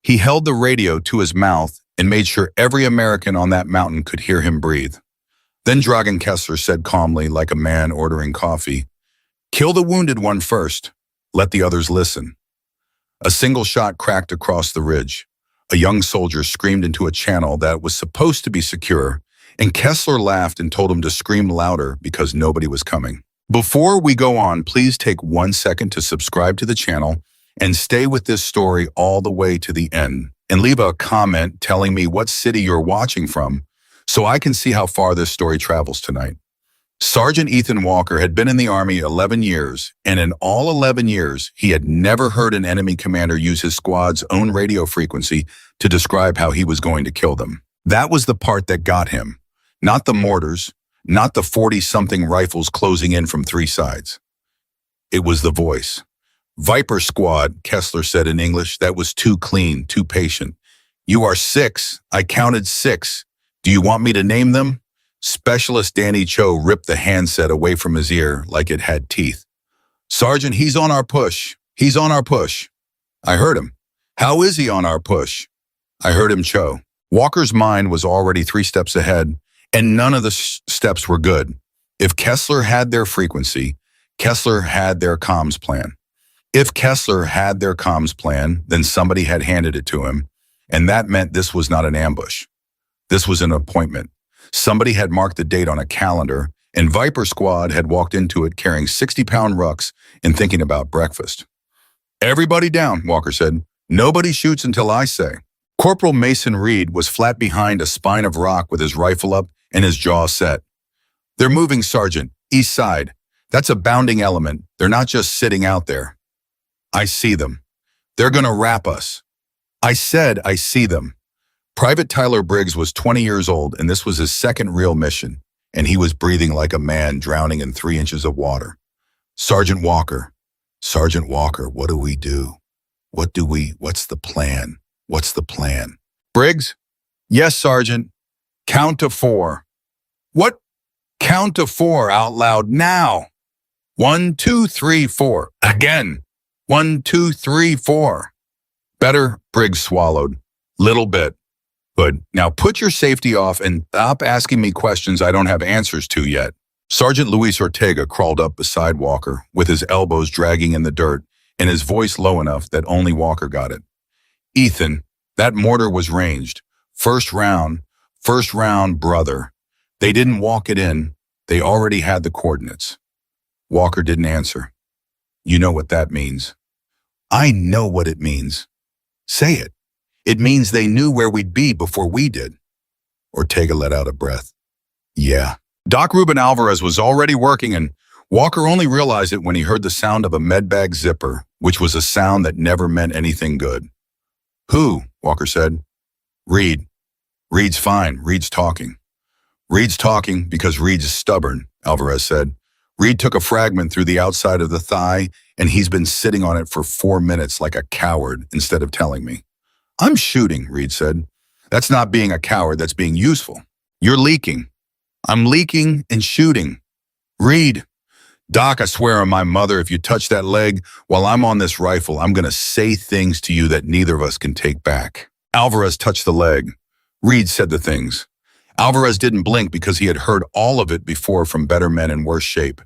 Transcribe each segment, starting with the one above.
He held the radio to his mouth and made sure every American on that mountain could hear him breathe. Then Dragan Kessler said calmly, like a man ordering coffee, "Kill the wounded one first. Let the others listen." A single shot cracked across the ridge. A young soldier screamed into a channel that was supposed to be secure, and Kessler laughed and told him to scream louder because nobody was coming. Before we go on, please take 1 second to subscribe to the channel and stay with this story all the way to the end. And leave a comment telling me what city you're watching from so I can see how far this story travels tonight. Sergeant Ethan Walker had been in the Army 11 years, and in all 11 years, he had never heard an enemy commander use his squad's own radio frequency to describe how he was going to kill them. That was the part that got him, not the mortars, not the 40-something rifles closing in from 3 sides. It was the voice. "Viper Squad," Kessler said in English. That was too clean, too patient. "You are 6. I counted 6. Do you want me to name them?" Specialist Danny Cho ripped the handset away from his ear like it had teeth. "Sergeant, he's on our push. He's on our push." "I heard him." "How is he on our push?" "I heard him, Cho." Walker's mind was already 3 steps ahead, and none of the steps were good. If Kessler had their frequency, Kessler had their comms plan. If Kessler had their comms plan, then somebody had handed it to him, and that meant this was not an ambush. This was an appointment. Somebody had marked the date on a calendar, and Viper Squad had walked into it carrying 60-pound rucks and thinking about breakfast. "Everybody down," Walker said. "Nobody shoots until I say." Corporal Mason Reed was flat behind a spine of rock with his rifle up and his jaw set. "They're moving, Sergeant. East side. That's a bounding element. They're not just sitting out there." "I see them. They're gonna wrap us." "I said I see them." Private Tyler Briggs was 20 years old, and this was his second real mission, and he was breathing like a man drowning in 3 inches of water. "Sergeant Walker, what do we do? What's the plan? What's the plan?" "Briggs?" "Yes, Sergeant." "Count to 4. "What?" "Count to 4 out loud now." 1, 2, 3, 4. "Again." 1, 2, 3, 4. "Better," Briggs swallowed. "Little bit. Good. Now put your safety off and stop asking me questions I don't have answers to yet." Sergeant Luis Ortega crawled up beside Walker, with his elbows dragging in the dirt and his voice low enough that only Walker got it. "Ethan, that mortar was ranged. First round, brother. They didn't walk it in. They already had the coordinates." Walker didn't answer. "You know what that means." "I know what it means." "Say it." "It means they knew where we'd be before we did." Ortega let out a breath. "Yeah." Doc Ruben Alvarez was already working, and Walker only realized it when he heard the sound of a medbag zipper, which was a sound that never meant anything good. "Who?" Walker said. "Reed. Reed's fine. Reed's talking." "Reed's talking because Reed's stubborn," Alvarez said. "Reed took a fragment through the outside of the thigh, and he's been sitting on it for 4 minutes like a coward instead of telling me." "I'm shooting," Reed said. "That's not being a coward, that's being useful." "You're leaking." "I'm leaking and shooting." "Reed." "Doc, I swear on my mother, if you touch that leg while I'm on this rifle, I'm gonna say things to you that neither of us can take back." Alvarez touched the leg. Reed said the things. Alvarez didn't blink because he had heard all of it before from better men in worse shape.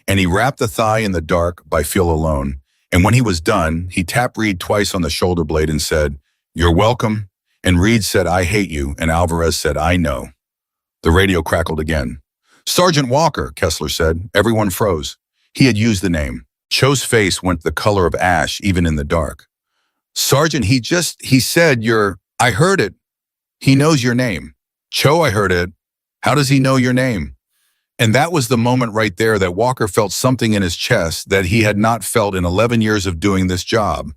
And he wrapped the thigh in the dark by Feel Alone. And when he was done, he tapped Reed twice on the shoulder blade and said, "You're welcome." And Reed said, "I hate you." And Alvarez said, "I know." The radio crackled again. "Sergeant Walker," Kessler said. Everyone froze. He had used the name. Cho's face went the color of ash even in the dark. "Sergeant, he said I heard it. He knows your name." "Cho, I heard it. How does he know your name?" And that was the moment right there that Walker felt something in his chest that he had not felt in 11 years of doing this job.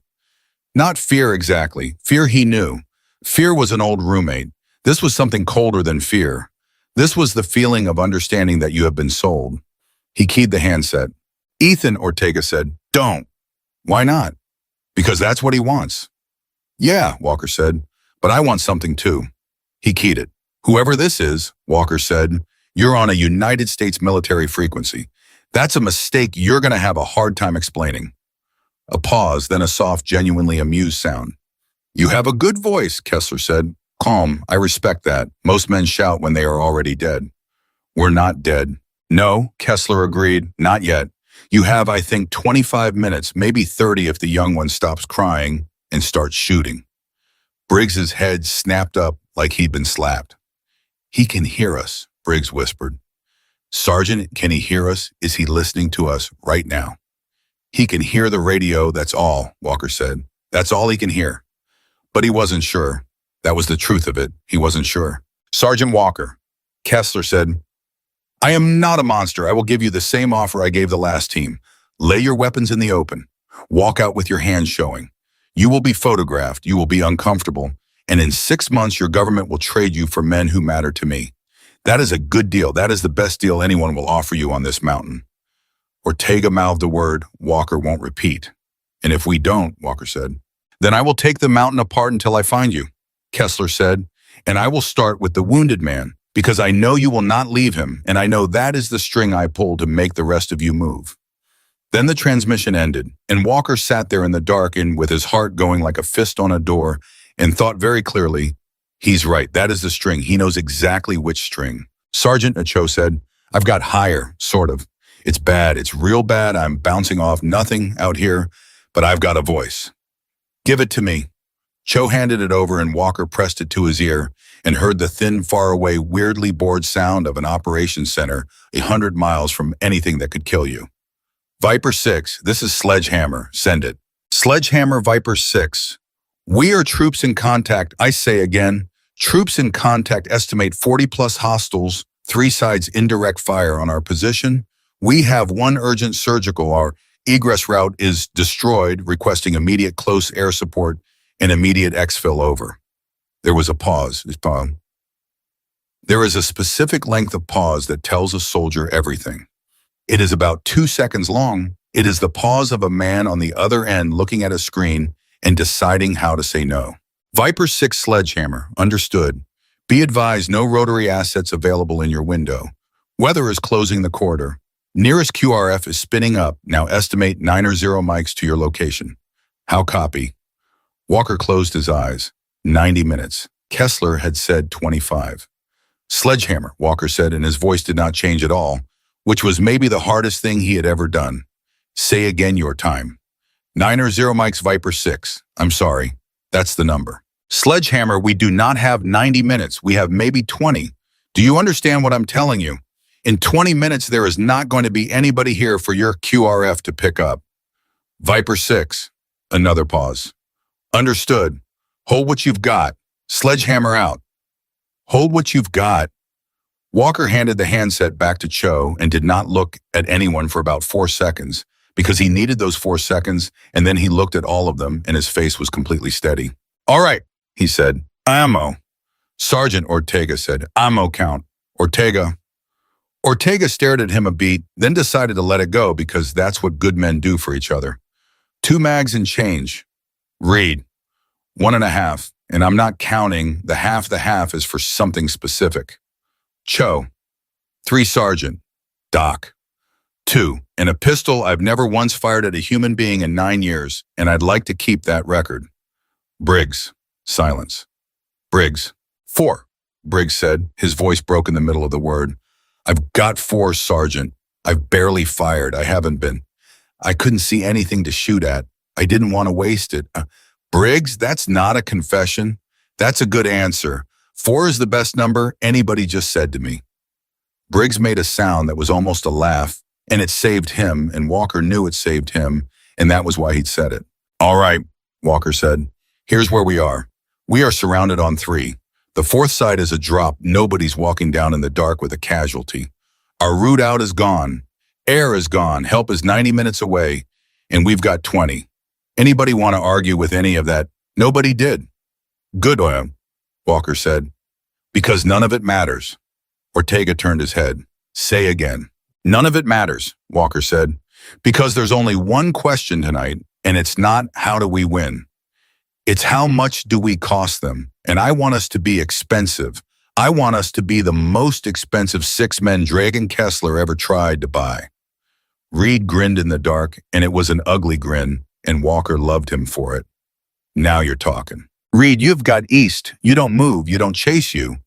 Not fear exactly. Fear he knew. Fear was an old roommate. This was something colder than fear. This was the feeling of understanding that you have been sold. He keyed the handset. "Ethan," Ortega said. "Don't." "Why not?" "Because that's what he wants." "Yeah," Walker said, "but I want something too." He keyed it. "Whoever this is," Walker said, "you're on a United States military frequency. That's a mistake you're going to have a hard time explaining." A pause, then a soft, genuinely amused sound. You have a good voice, Kessler said. Calm, I respect that. Most men shout when they are already dead. We're not dead. No, Kessler agreed, not yet. You have, I think, 25 minutes, maybe 30 if the young one stops crying and starts shooting. Briggs's head snapped up like he'd been slapped. He can hear us, Briggs whispered. Sergeant, can he hear us? Is he listening to us right now? He can hear the radio, that's all, Walker said. That's all he can hear. But he wasn't sure. That was the truth of it. He wasn't sure. Sergeant Walker, Kessler said, I am not a monster. I will give you the same offer I gave the last team. Lay your weapons in the open. Walk out with your hands showing. You will be photographed. You will be uncomfortable. And in 6 months, your government will trade you for men who matter to me. That is a good deal. That is the best deal anyone will offer you on this mountain. Ortega mouthed a word Walker won't repeat. And if we don't, Walker said, then I will take the mountain apart until I find you, Kessler said, and I will start with the wounded man, because I know you will not leave him, and I know that is the string I pull to make the rest of you move. Then the transmission ended, and Walker sat there in the dark and with his heart going like a fist on a door and thought very clearly, he's right, that is the string. He knows exactly which string. Sergeant Cho said, I've got higher, sort of. It's bad, it's real bad, I'm bouncing off nothing out here, but I've got a voice. Give it to me. Cho handed it over and Walker pressed it to his ear and heard the thin, faraway, weirdly bored sound of an operations center 100 miles from anything that could kill you. Viper 6, this is Sledgehammer, send it. Sledgehammer Viper 6. We are troops in contact, I say again. Troops in contact estimate 40+ hostiles, 3 sides indirect fire on our position. We have 1 urgent surgical. Our egress route is destroyed, requesting immediate close air support and immediate exfil over. There was a pause. There is a specific length of pause that tells a soldier everything. It is about 2 seconds long. It is the pause of a man on the other end looking at a screen and deciding how to say no. Viper 6 Sledgehammer, understood. Be advised, no rotary assets available in your window. Weather is closing the corridor. Nearest QRF is spinning up. Now estimate 9 or 0 mics to your location. How copy? Walker closed his eyes. 90 minutes. Kessler had said 25. Sledgehammer, Walker said, and his voice did not change at all, which was maybe the hardest thing he had ever done. Say again your time. 9 or 0 mics Viper 6. I'm sorry. That's the number. Sledgehammer, we do not have 90 minutes. We have maybe 20. Do you understand what I'm telling you? In 20 minutes, there is not going to be anybody here for your QRF to pick up. Viper 6. Another pause. Understood. Hold what you've got. Sledgehammer out. Hold what you've got. Walker handed the handset back to Cho and did not look at anyone for about 4 seconds because he needed those 4 seconds, and then he looked at all of them and his face was completely steady. All right, he said. Ammo. Sergeant Ortega said, ammo count. Ortega stared at him a beat, then decided to let it go because that's what good men do for each other. 2 mags and change. Read. 1.5, and I'm not counting. The half is for something specific. Cho. 3 Sergeant. Doc. 2, and a pistol I've never once fired at a human being in 9 years, and I'd like to keep that record. Briggs. Silence. Briggs. 4, Briggs said. His voice broke in the middle of the word. I've got 4, Sergeant. I've barely fired. I haven't been. I couldn't see anything to shoot at. I didn't want to waste it. Briggs, that's not a confession. That's a good answer. 4 is the best number anybody just said to me. Briggs made a sound that was almost a laugh, and it saved him, and Walker knew it saved him, and that was why he'd said it. All right, Walker said. Here's where we are. We are surrounded on 3. The 4th side is a drop. Nobody's walking down in the dark with a casualty. Our route out is gone. Air is gone. Help is 90 minutes away, and we've got 20. Anybody want to argue with any of that? Nobody did. Good, Walker said. Because none of it matters. Ortega turned his head. Say again. None of it matters, Walker said. Because there's only one question tonight, and it's not how do we win. It's how much do we cost them? And I want us to be expensive. I want us to be the most expensive 6 men Dragon Kessler ever tried to buy. Reed grinned in the dark, and it was an ugly grin, and Walker loved him for it. Now you're talking. Reed, you've got east. You don't move. You don't chase you.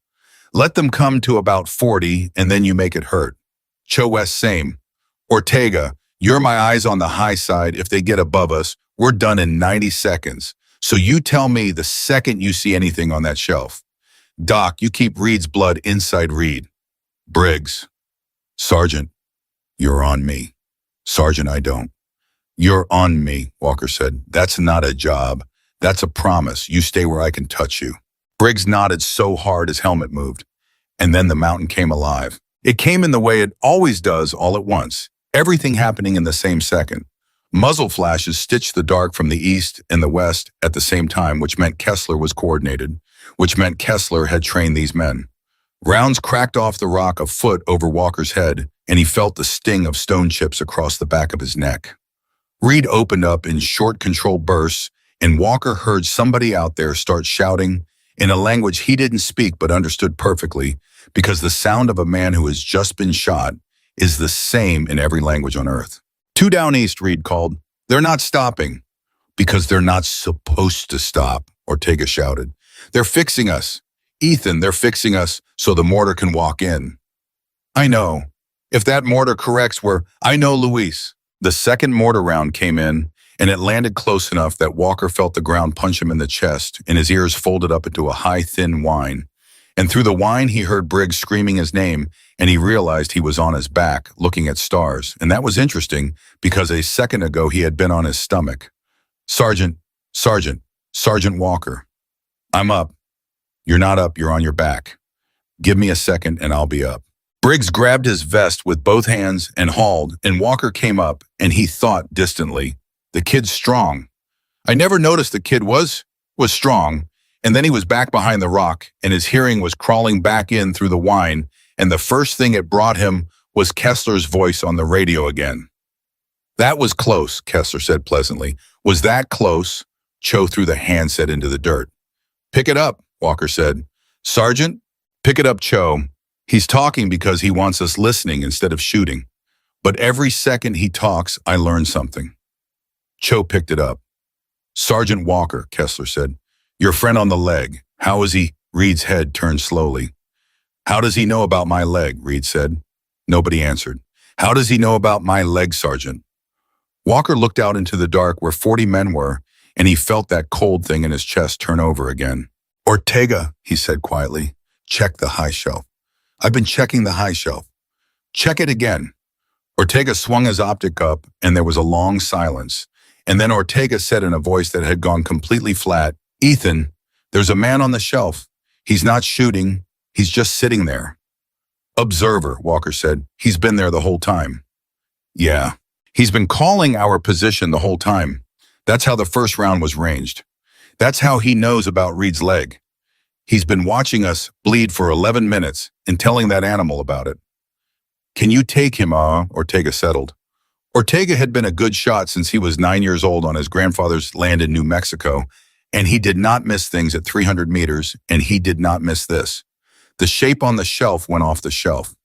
Let them come to about 40, and then you make it hurt. Cho West, same. Ortega, you're my eyes on the high side. If they get above us, we're done in 90 seconds. So you tell me the second you see anything on that shelf. Doc, you keep Reed's blood inside Reed. Briggs. Sergeant, you're on me. Sergeant, I don't. You're on me, Walker said. That's not a job. That's a promise. You stay where I can touch you. Briggs nodded so hard his helmet moved. And then the mountain came alive. It came in the way it always does all at once. Everything happening in the same second. Muzzle flashes stitched the dark from the east and the west at the same time, which meant Kessler was coordinated, which meant Kessler had trained these men. Rounds cracked off the rock a foot over Walker's head, and he felt the sting of stone chips across the back of his neck. Reed opened up in short control bursts, and Walker heard somebody out there start shouting in a language he didn't speak but understood perfectly, because the sound of a man who has just been shot is the same in every language on earth. Two down east, Reed called. They're not stopping. Because they're not supposed to stop, Ortega shouted. They're fixing us. Ethan, they're fixing us so the mortar can walk in. I know. If that mortar corrects, I know, Luis. The second mortar round came in, and it landed close enough that Walker felt the ground punch him in the chest, and his ears folded up into a high, thin whine. And through the whine, he heard Briggs screaming his name, and he realized he was on his back, looking at stars. And that was interesting, because a second ago he had been on his stomach. Sergeant Walker. I'm up. You're not up, you're on your back. Give me a second and I'll be up. Briggs grabbed his vest with both hands and hauled, and Walker came up, and he thought distantly, the kid's strong. I never noticed the kid was strong, and then he was back behind the rock, and his hearing was crawling back in through the whine, and the first thing it brought him was Kessler's voice on the radio again. That was close, Kessler said pleasantly. Was that close? Cho threw the handset into the dirt. Pick it up, Walker said. Sergeant, pick it up, Cho. He's talking because he wants us listening instead of shooting. But every second he talks, I learn something. Cho picked it up. Sergeant Walker, Kessler said. Your friend on the leg. How is he? Reed's head turned slowly. How does he know about my leg? Reed said. Nobody answered. How does he know about my leg, Sergeant? Walker looked out into the dark where 40 men were, and he felt that cold thing in his chest turn over again. Ortega, he said quietly, check the high shelf. I've been checking the high shelf. Check it again. Ortega swung his optic up, and there was a long silence. And then Ortega said in a voice that had gone completely flat, Ethan, there's a man on the shelf. He's not shooting. He's just sitting there. Observer, Walker said. He's been there the whole time. Yeah. He's been calling our position the whole time. That's how the first round was ranged. That's how he knows about Reed's leg. He's been watching us bleed for 11 minutes and telling that animal about it. Can you take him, Ortega settled. Ortega had been a good shot since he was 9 years old on his grandfather's land in New Mexico, and he did not miss things at 300 meters, and he did not miss this. The shape on the shelf went off the shelf.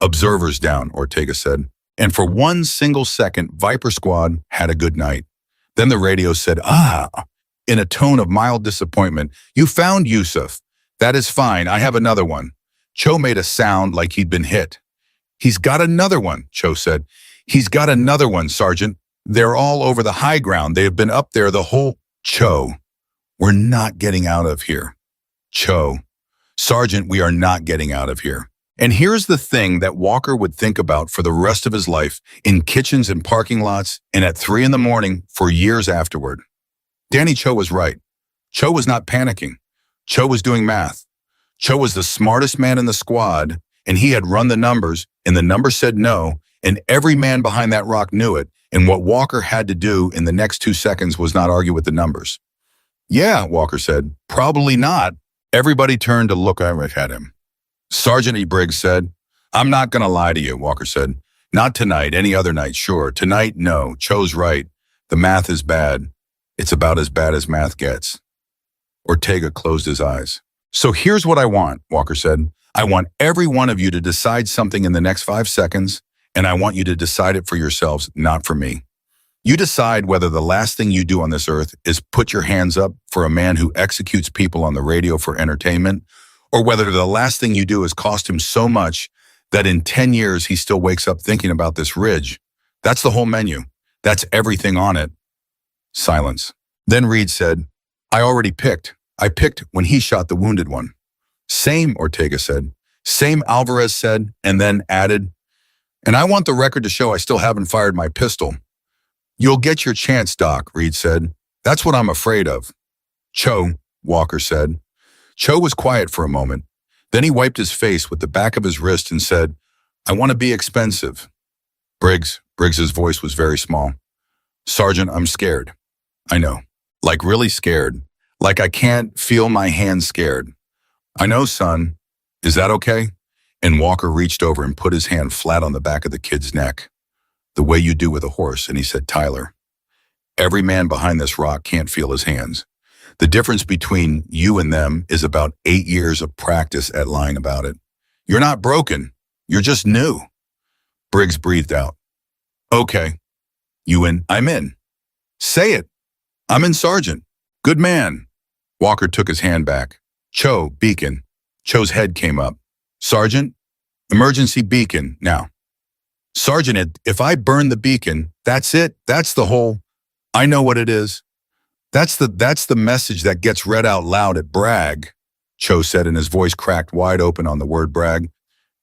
Observers down, Ortega said. And for one single second, Viper Squad had a good night. Then the radio said, in a tone of mild disappointment, you found Yusuf. That is fine, I have another one. Cho made a sound like he'd been hit. He's got another one, Cho said. He's got another one, Sergeant. They're all over the high ground. They have been up there the whole... Cho, we're not getting out of here. Cho, Sergeant, we are not getting out of here. And here's the thing that Walker would think about for the rest of his life, in kitchens and parking lots, and at 3 a.m. for years afterward. Danny Cho was right. Cho was not panicking. Cho was doing math. Cho was the smartest man in the squad, and he had run the numbers, and the numbers said no, and every man behind that rock knew it, and what Walker had to do in the next 2 seconds was not argue with the numbers. Yeah, Walker said, probably not. Everybody turned to look at him. Sergeant E. Briggs said, I'm not going to lie to you, Walker said. Not tonight, any other night, sure. Tonight, no. Cho's right. The math is bad. It's about as bad as math gets. Ortega closed his eyes. So here's what I want, Walker said. I want every one of you to decide something in the next 5 seconds, and I want you to decide it for yourselves, not for me. You decide whether the last thing you do on this earth is put your hands up for a man who executes people on the radio for entertainment, or whether the last thing you do is cost him so much that in 10 years he still wakes up thinking about this ridge. That's the whole menu. That's everything on it. Silence. Then Reed said, I already picked. I picked when he shot the wounded one. Same, Ortega said. Same, Alvarez said, and then added, and I want the record to show I still haven't fired my pistol. You'll get your chance, Doc, Reed said. That's what I'm afraid of. Cho, Walker said. Cho was quiet for a moment. Then he wiped his face with the back of his wrist and said, I want to be expensive. Briggs's voice was very small. Sergeant, I'm scared. I know. Like really scared. Like I can't feel my hands scared. I know, son. Is that okay? And Walker reached over and put his hand flat on the back of the kid's neck, the way you do with a horse, and he said, Tyler, every man behind this rock can't feel his hands. The difference between you and them is about 8 years of practice at lying about it. You're not broken. You're just new. Briggs breathed out. Okay. You in? I'm in. Say it. I'm in, Sergeant. Good man. Walker took his hand back. Cho, beacon. Cho's head came up. Sergeant, emergency beacon, now. Sergeant, if I burn the beacon, that's it. That's the whole, I know what it is. That's the message that gets read out loud at brag, Cho said, and his voice cracked wide open on the word brag.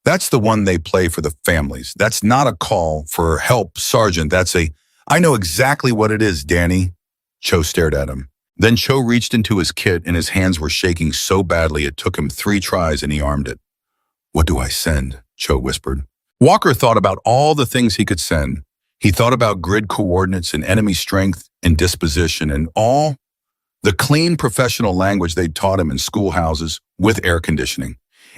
That's the one they play for the families. That's not a call for help, Sergeant. That's a, I know exactly what it is, Danny. Cho stared at him. Then Cho reached into his kit and his hands were shaking so badly it took him 3 tries and he armed it. What do I send? Cho whispered. Walker thought about all the things he could send. He thought about grid coordinates and enemy strength and disposition and all the clean professional language they'd taught him in schoolhouses with air conditioning.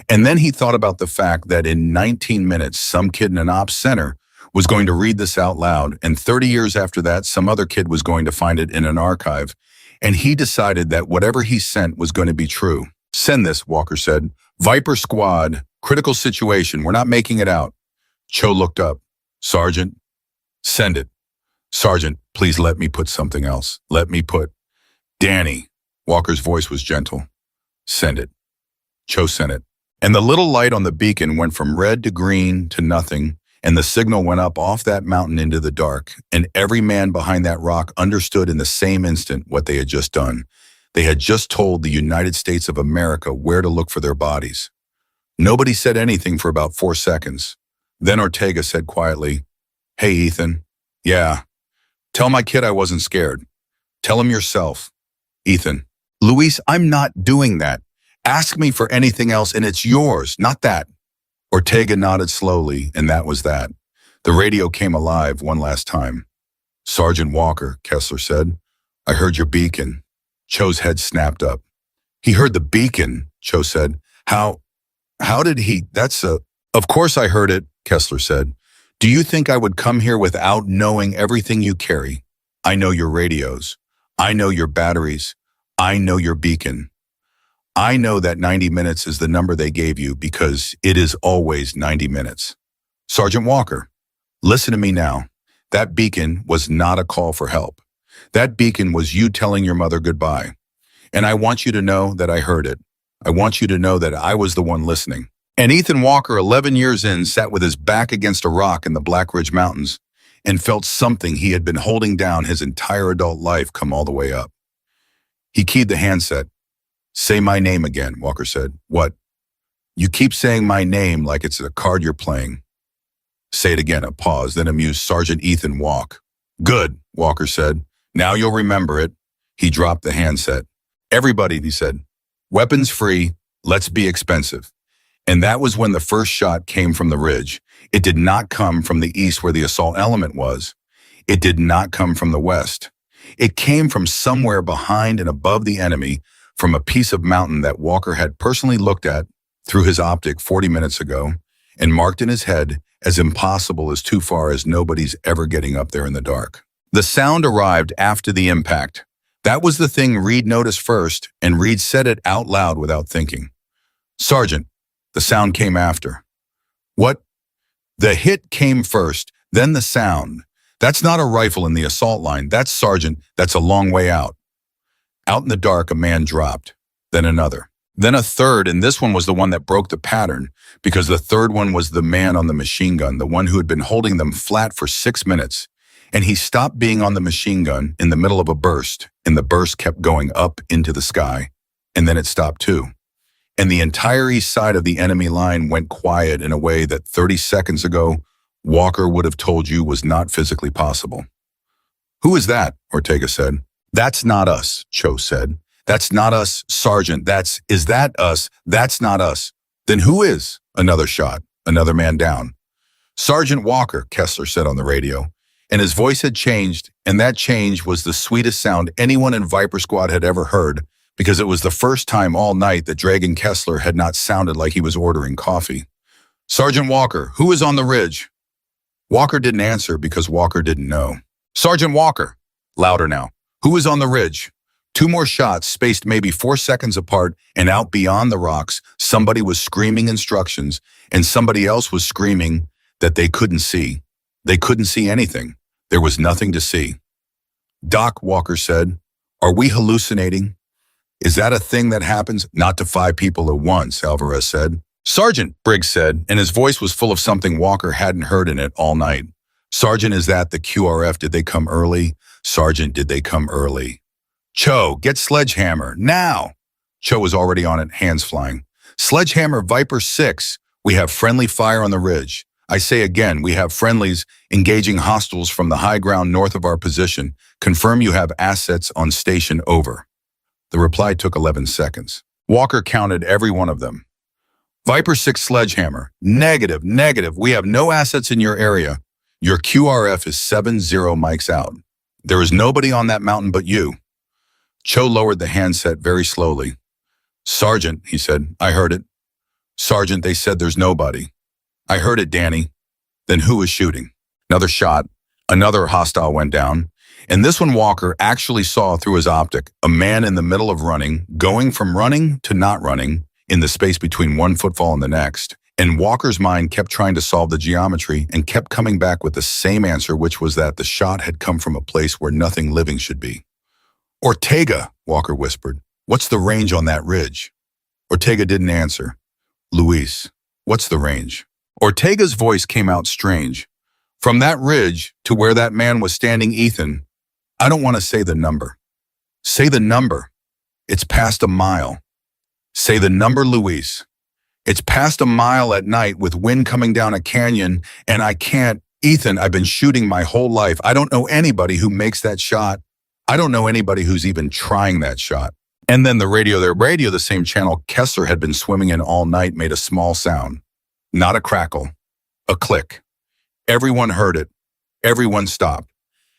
And then he thought about the fact that in 19 minutes, some kid in an ops center was going to read this out loud, and 30 years after that, some other kid was going to find it in an archive. And he decided that whatever he sent was going to be true. Send this, Walker said. Viper Squad, critical situation, we're not making it out. Cho looked up. Sergeant, send it. Sergeant, please let me put something else. Let me put. Danny. Walker's voice was gentle. Send it. Cho sent it. And the little light on the beacon went from red to green to nothing, and the signal went up off that mountain into the dark, and every man behind that rock understood in the same instant what they had just done. They had just told the United States of America where to look for their bodies. Nobody said anything for about 4 seconds. Then Ortega said quietly, Hey, Ethan. Yeah. Tell my kid I wasn't scared. Tell him yourself. Ethan. Luis, I'm not doing that. Ask me for anything else and it's yours, not that. Ortega nodded slowly, and that was that. The radio came alive one last time. Sergeant Walker, Kessler said. I heard your beacon. Cho's head snapped up. He heard the beacon, Cho said. How did he? Of course I heard it, Kessler said. Do you think I would come here without knowing everything you carry? I know your radios. I know your batteries. I know your beacon. I know that 90 minutes is the number they gave you because it is always 90 minutes. Sergeant Walker, listen to me now. That beacon was not a call for help. That beacon was you telling your mother goodbye. And I want you to know that I heard it. I want you to know that I was the one listening. And Ethan Walker, 11 years in, sat with his back against a rock in the Black Ridge Mountains and felt something he had been holding down his entire adult life come all the way up. He keyed the handset. Say my name again, Walker said. What? You keep saying my name like it's a card you're playing. Say it again, a pause, then amused Sergeant Ethan Walk. Good, Walker said. Now you'll remember it. He dropped the handset. Everybody, he said, weapons free, let's be expensive. And that was when the first shot came from the ridge. It did not come from the east where the assault element was. It did not come from the west. It came from somewhere behind and above the enemy, from a piece of mountain that Walker had personally looked at through his optic 40 minutes ago and marked in his head as impossible as too far as nobody's ever getting up there in the dark. The sound arrived after the impact. That was the thing Reed noticed first, and Reed said it out loud without thinking. Sergeant, the sound came after. What? The hit came first, then the sound. That's not a rifle in the assault line. That's Sergeant. That's a long way out. Out in the dark, a man dropped. Then another. Then a third, and this one was the one that broke the pattern, because the third one was the man on the machine gun, the one who had been holding them flat for 6 minutes. And he stopped being on the machine gun in the middle of a burst, and the burst kept going up into the sky. And then it stopped too. And the entire east side of the enemy line went quiet in a way that 30 seconds ago, Walker would have told you was not physically possible. "Who is that?" Ortega said. "That's not us," Cho said. "That's not us, Sergeant. Is that us? That's not us." "Then who is?" Another shot, another man down. "Sergeant Walker," Kessler said on the radio. And his voice had changed, and that change was the sweetest sound anyone in Viper Squad had ever heard, because it was the first time all night that Dragon Kessler had not sounded like he was ordering coffee. "Sergeant Walker, who is on the ridge?" Walker didn't answer because Walker didn't know. "Sergeant Walker," louder now, "who is on the ridge?" 2 more shots, spaced maybe 4 seconds apart, and out beyond the rocks, somebody was screaming instructions, and somebody else was screaming that they couldn't see. They couldn't see anything. There was nothing to see. "Doc," Walker said, "are we hallucinating?" "Is that a thing that happens?" "Not to 5 people at once," Alvarez said. "Sergeant," Briggs said, and his voice was full of something Walker hadn't heard in it all night. "Sergeant, is that the QRF? Did they come early? Sergeant, did they come early?" "Cho, get Sledgehammer, now!" Cho was already on it, hands flying. "Sledgehammer, Viper 6, we have friendly fire on the ridge. I say again, we have friendlies engaging hostiles from the high ground north of our position. Confirm you have assets on station, over." The reply took 11 seconds. Walker counted every one of them. "Viper 6 Sledgehammer, negative, negative. We have no assets in your area. Your QRF is 70 mics out. There is nobody on that mountain but you." Cho lowered the handset very slowly. "Sergeant," he said, "I heard it." "Sergeant, they said there's nobody." "I heard it, Danny." "Then who is shooting?" Another shot. Another hostile went down. And this one Walker actually saw through his optic, a man in the middle of running, going from running to not running, in the space between one footfall and the next. And Walker's mind kept trying to solve the geometry and kept coming back with the same answer, which was that the shot had come from a place where nothing living should be. "Ortega," Walker whispered, "what's the range on that ridge?" Ortega didn't answer. "Luis, what's the range?" Ortega's voice came out strange. "From that ridge to where that man was standing, Ethan, I don't want to say the number." "Say the number. It's past a mile." "Say the number, Luis. It's past a mile at night with wind coming down a canyon, and I can't. Ethan, I've been shooting my whole life. I don't know anybody who makes that shot. I don't know anybody who's even trying that shot." And then the radio, the same channel Kessler had been swimming in all night, made a small sound. Not a crackle, a click. Everyone heard it. Everyone stopped.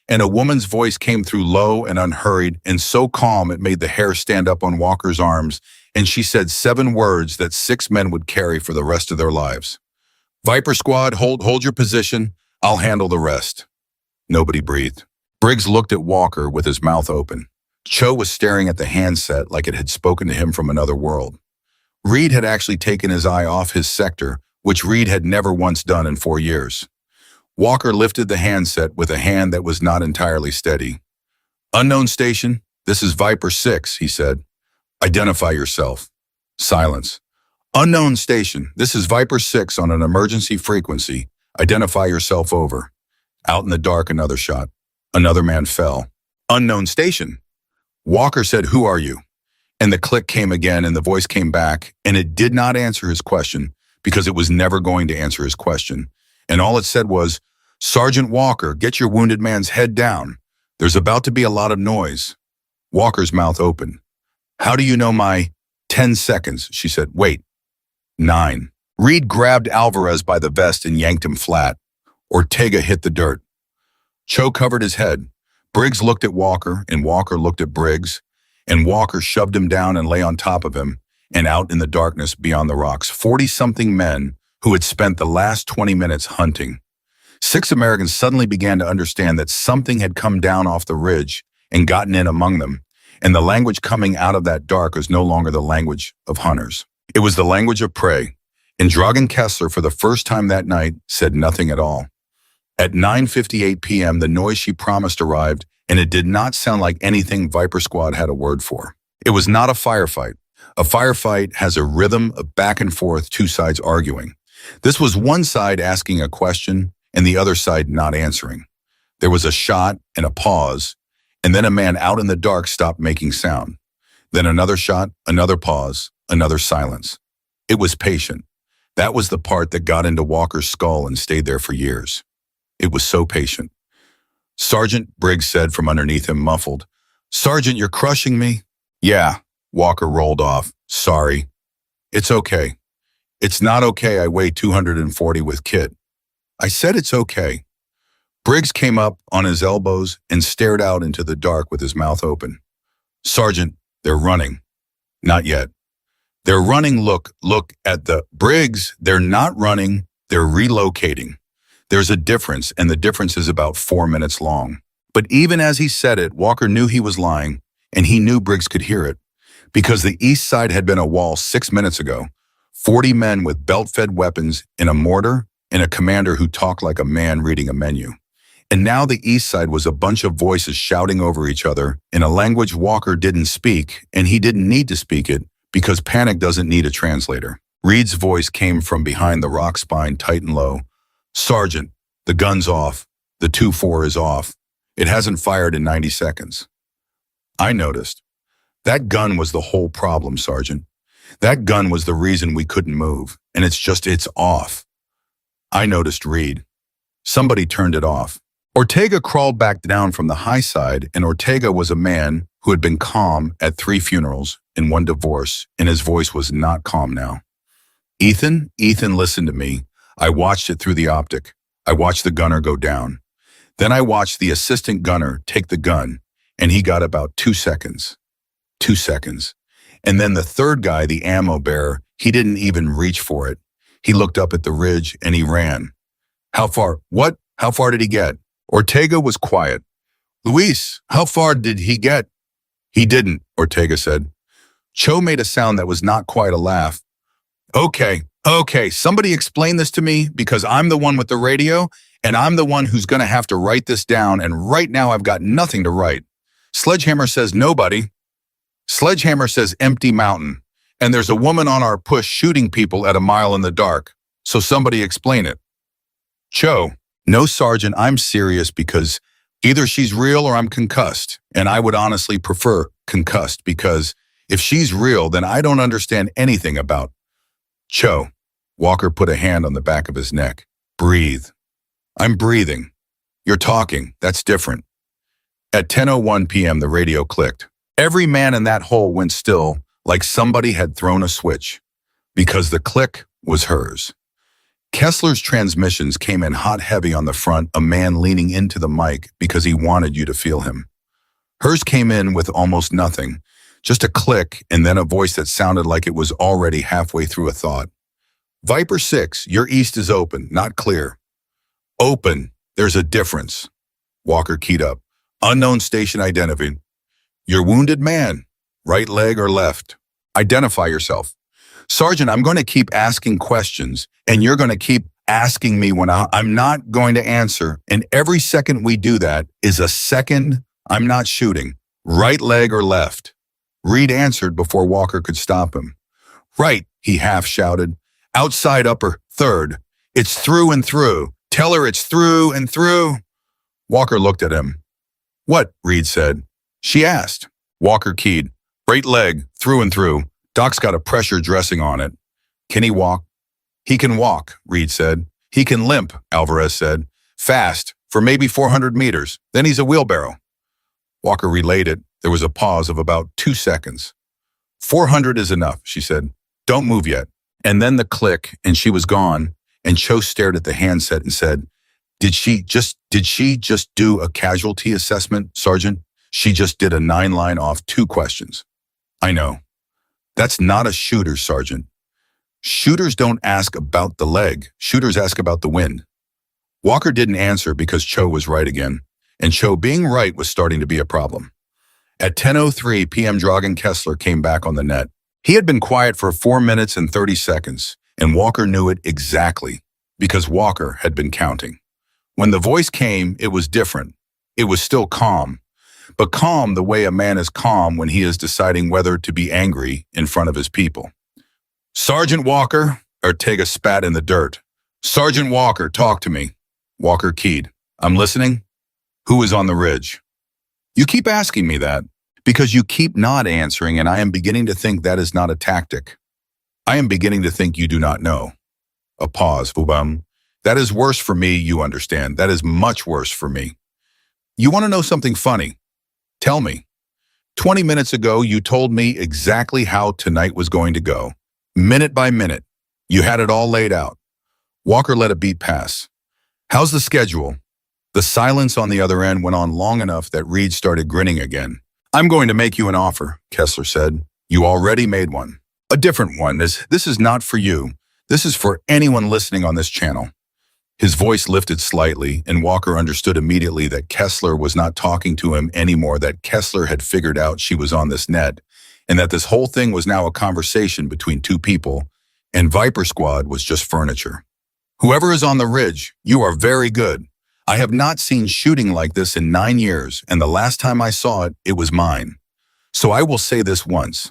And a woman's voice came through low and unhurried and so calm it made the hair stand up on Walker's arms, and she said 7 words that 6 men would carry for the rest of their lives. "Viper Squad, hold your position. I'll handle the rest." Nobody breathed. Briggs looked at Walker with his mouth open. Cho was staring at the handset like it had spoken to him from another world. Reed had actually taken his eye off his sector, which Reed had never once done in 4 years. Walker lifted the handset with a hand that was not entirely steady. "Unknown station, this is Viper 6, he said. "Identify yourself." Silence. "Unknown station, this is Viper 6 on an emergency frequency. Identify yourself, over." Out in the dark, another shot. Another man fell. "Unknown station." Walker said, "Who are you?" And the click came again and the voice came back, and it did not answer his question because it was never going to answer his question. And all it said was, "Sergeant Walker, get your wounded man's head down. There's about to be a lot of noise." Walker's mouth opened. "How do you know my—" 10 seconds, she said. "Wait. 9. Reed grabbed Alvarez by the vest and yanked him flat. Ortega hit the dirt. Cho covered his head. Briggs looked at Walker, and Walker looked at Briggs, and Walker shoved him down and lay on top of him, and out in the darkness beyond the rocks, 40-something men who had spent the last 20 minutes hunting. 6 Americans suddenly began to understand that something had come down off the ridge and gotten in among them, and the language coming out of that dark was no longer the language of hunters. It was the language of prey, and Dragan Kessler, for the first time that night, said nothing at all. At 9:58 p.m., the noise she promised arrived, and it did not sound like anything Viper Squad had a word for. It was not a firefight. A firefight has a rhythm of back and forth, two sides arguing. This was one side asking a question and the other side not answering. There was a shot and a pause, and then a man out in the dark stopped making sound. Then another shot, another pause, another silence. It was patient. That was the part that got into Walker's skull and stayed there for years. It was so patient. "Sergeant," Briggs said from underneath him, muffled. "Sergeant, you're crushing me." "Yeah," Walker rolled off. "Sorry." "It's okay." "It's not okay. I weigh 240 with Kit." "I said it's okay." Briggs came up on his elbows and stared out into the dark with his mouth open. "Sergeant, they're running." "Not yet." "They're running. Look at the..." "Briggs, they're not running. They're relocating." There's a difference, and the difference is about 4 minutes long. But even as he said it, Walker knew he was lying, and he knew Briggs could hear it. Because the east side had been a wall 6 minutes ago. 40 men with belt-fed weapons in a mortar and a commander who talked like a man reading a menu. And now the east side was a bunch of voices shouting over each other in a language Walker didn't speak, and he didn't need to speak it because panic doesn't need a translator. Reed's voice came from behind the rock spine, tight and low. "Sergeant, the gun's off. The 2-4 is off. It hasn't fired in 90 seconds. I noticed. That gun was the whole problem, Sergeant. That gun was the reason we couldn't move, and it's off." I noticed, Reed. Somebody turned it off. Ortega crawled back down from the high side, and Ortega was a man who had been calm at 3 funerals and 1 divorce, and his voice was not calm now. Ethan, listen to me. I watched it through the optic. I watched the gunner go down. Then I watched the assistant gunner take the gun, and he got about 2 seconds. 2 seconds. And then the third guy, the ammo bearer, he didn't even reach for it. He looked up at the ridge, and he ran. "How far? What? How far did he get?" Ortega was quiet. "Luis, how far did he get?" "He didn't," Ortega said. Cho made a sound that was not quite a laugh. Okay, somebody explain this to me because I'm the one with the radio and I'm the one who's going to have to write this down, and right now I've got nothing to write. Sledgehammer says nobody. Sledgehammer says empty mountain, and there's a woman on our push shooting people at a mile in the dark. So somebody explain it. Cho, "No, Sergeant, I'm serious because either she's real or I'm concussed, and I would honestly prefer concussed because if she's real, then I don't understand anything about..." "Cho," Walker put a hand on the back of his neck. "Breathe." "I'm breathing." "You're talking. That's different." At 10:01 p.m., the radio clicked. Every man in that hole went still, like somebody had thrown a switch, because the click was hers. Kessler's transmissions came in hot heavy on the front, a man leaning into the mic because he wanted you to feel him. Hers came in with almost nothing, just a click and then a voice that sounded like it was already halfway through a thought. "Viper 6, your east is open, not clear." "Open, there's a difference." Walker keyed up. "Unknown station identified. Your wounded man, right leg or left? Identify yourself." "Sergeant, I'm going to keep asking questions, and you're going to keep asking me when I'm not going to answer, and every second we do that is a second I'm not shooting. Right leg or left?" Reed answered before Walker could stop him. "Right," he half shouted. "Outside upper third. It's through and through. Tell her it's through and through." Walker looked at him. "What?" Reed said. "She asked." Walker keyed. "Right leg, through and through. Doc's got a pressure dressing on it." "Can he walk?" "He can walk," Reed said. "He can limp," Alvarez said. "Fast, for maybe 400 meters. Then he's a wheelbarrow." Walker relayed it. There was a pause of about 2 seconds. 400 is enough," she said. "Don't move yet." And then the click, and she was gone, and Cho stared at the handset and said, Did she just do a casualty assessment, Sergeant? She just did a 9-line off 2 questions." "I know. That's not a shooter, Sergeant. Shooters don't ask about the leg. Shooters ask about the wind." Walker didn't answer because Cho was right again, and Cho being right was starting to be a problem. At 10:03 p.m., Dragan Kessler came back on the net. He had been quiet for 4 minutes and 30 seconds, and Walker knew it exactly, because Walker had been counting. When the voice came, it was different. It was still calm, but calm the way a man is calm when he is deciding whether to be angry in front of his people. Sergeant Walker, Ortega spat in the dirt. Sergeant Walker, talk to me. Walker keyed. I'm listening. Who is on the ridge? You keep asking me that because you keep not answering, and I am beginning to think that is not a tactic. I am beginning to think you do not know. A pause. That is worse for me, you understand. That is much worse for me. You want to know something funny? Tell me. 20 minutes ago, you told me exactly how tonight was going to go. Minute by minute. You had it all laid out. Walker let a beat pass. How's the schedule? The silence on the other end went on long enough that Reed started grinning again. I'm going to make you an offer, Kessler said. You already made one. A different one. This is not for you. This is for anyone listening on this channel. His voice lifted slightly, and Walker understood immediately that Kessler was not talking to him anymore, that Kessler had figured out she was on this net, and that this whole thing was now a conversation between two people, and Viper Squad was just furniture. Whoever is on the ridge, you are very good. I have not seen shooting like this in 9 years, and the last time I saw it, it was mine. So I will say this once.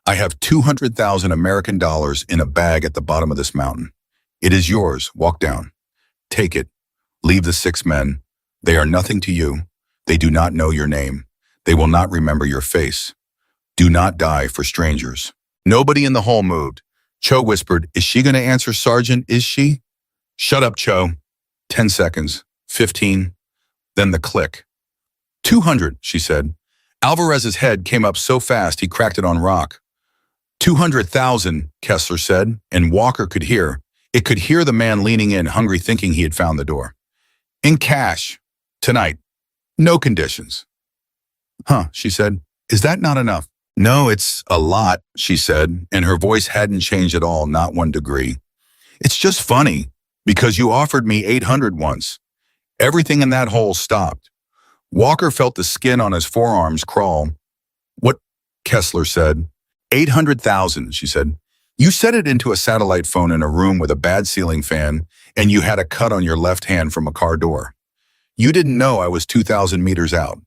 I have 200,000 American dollars in a bag at the bottom of this mountain. It is yours. Walk down. Take it. Leave the 6 men. They are nothing to you. They do not know your name. They will not remember your face. Do not die for strangers. Nobody in the hall moved. Cho whispered, is she going to answer, Sergeant? Is she? Shut up, Cho. 10 seconds. 15. Then the click. 200, she said. Alvarez's head came up so fast he cracked it on rock. 200,000, Kessler said, and Walker could hear. It could hear the man leaning in, hungry, thinking he had found the door. In cash. Tonight. No conditions. Huh, she said. Is that not enough? No, it's a lot, she said, and her voice hadn't changed at all, not 1 degree. It's just funny, because you offered me 800 once. Everything in that hole stopped. Walker felt the skin on his forearms crawl. What? Kessler said. 800,000, she said. You set it into a satellite phone in a room with a bad ceiling fan, and you had a cut on your left hand from a car door. You didn't know I was 2,000 meters out.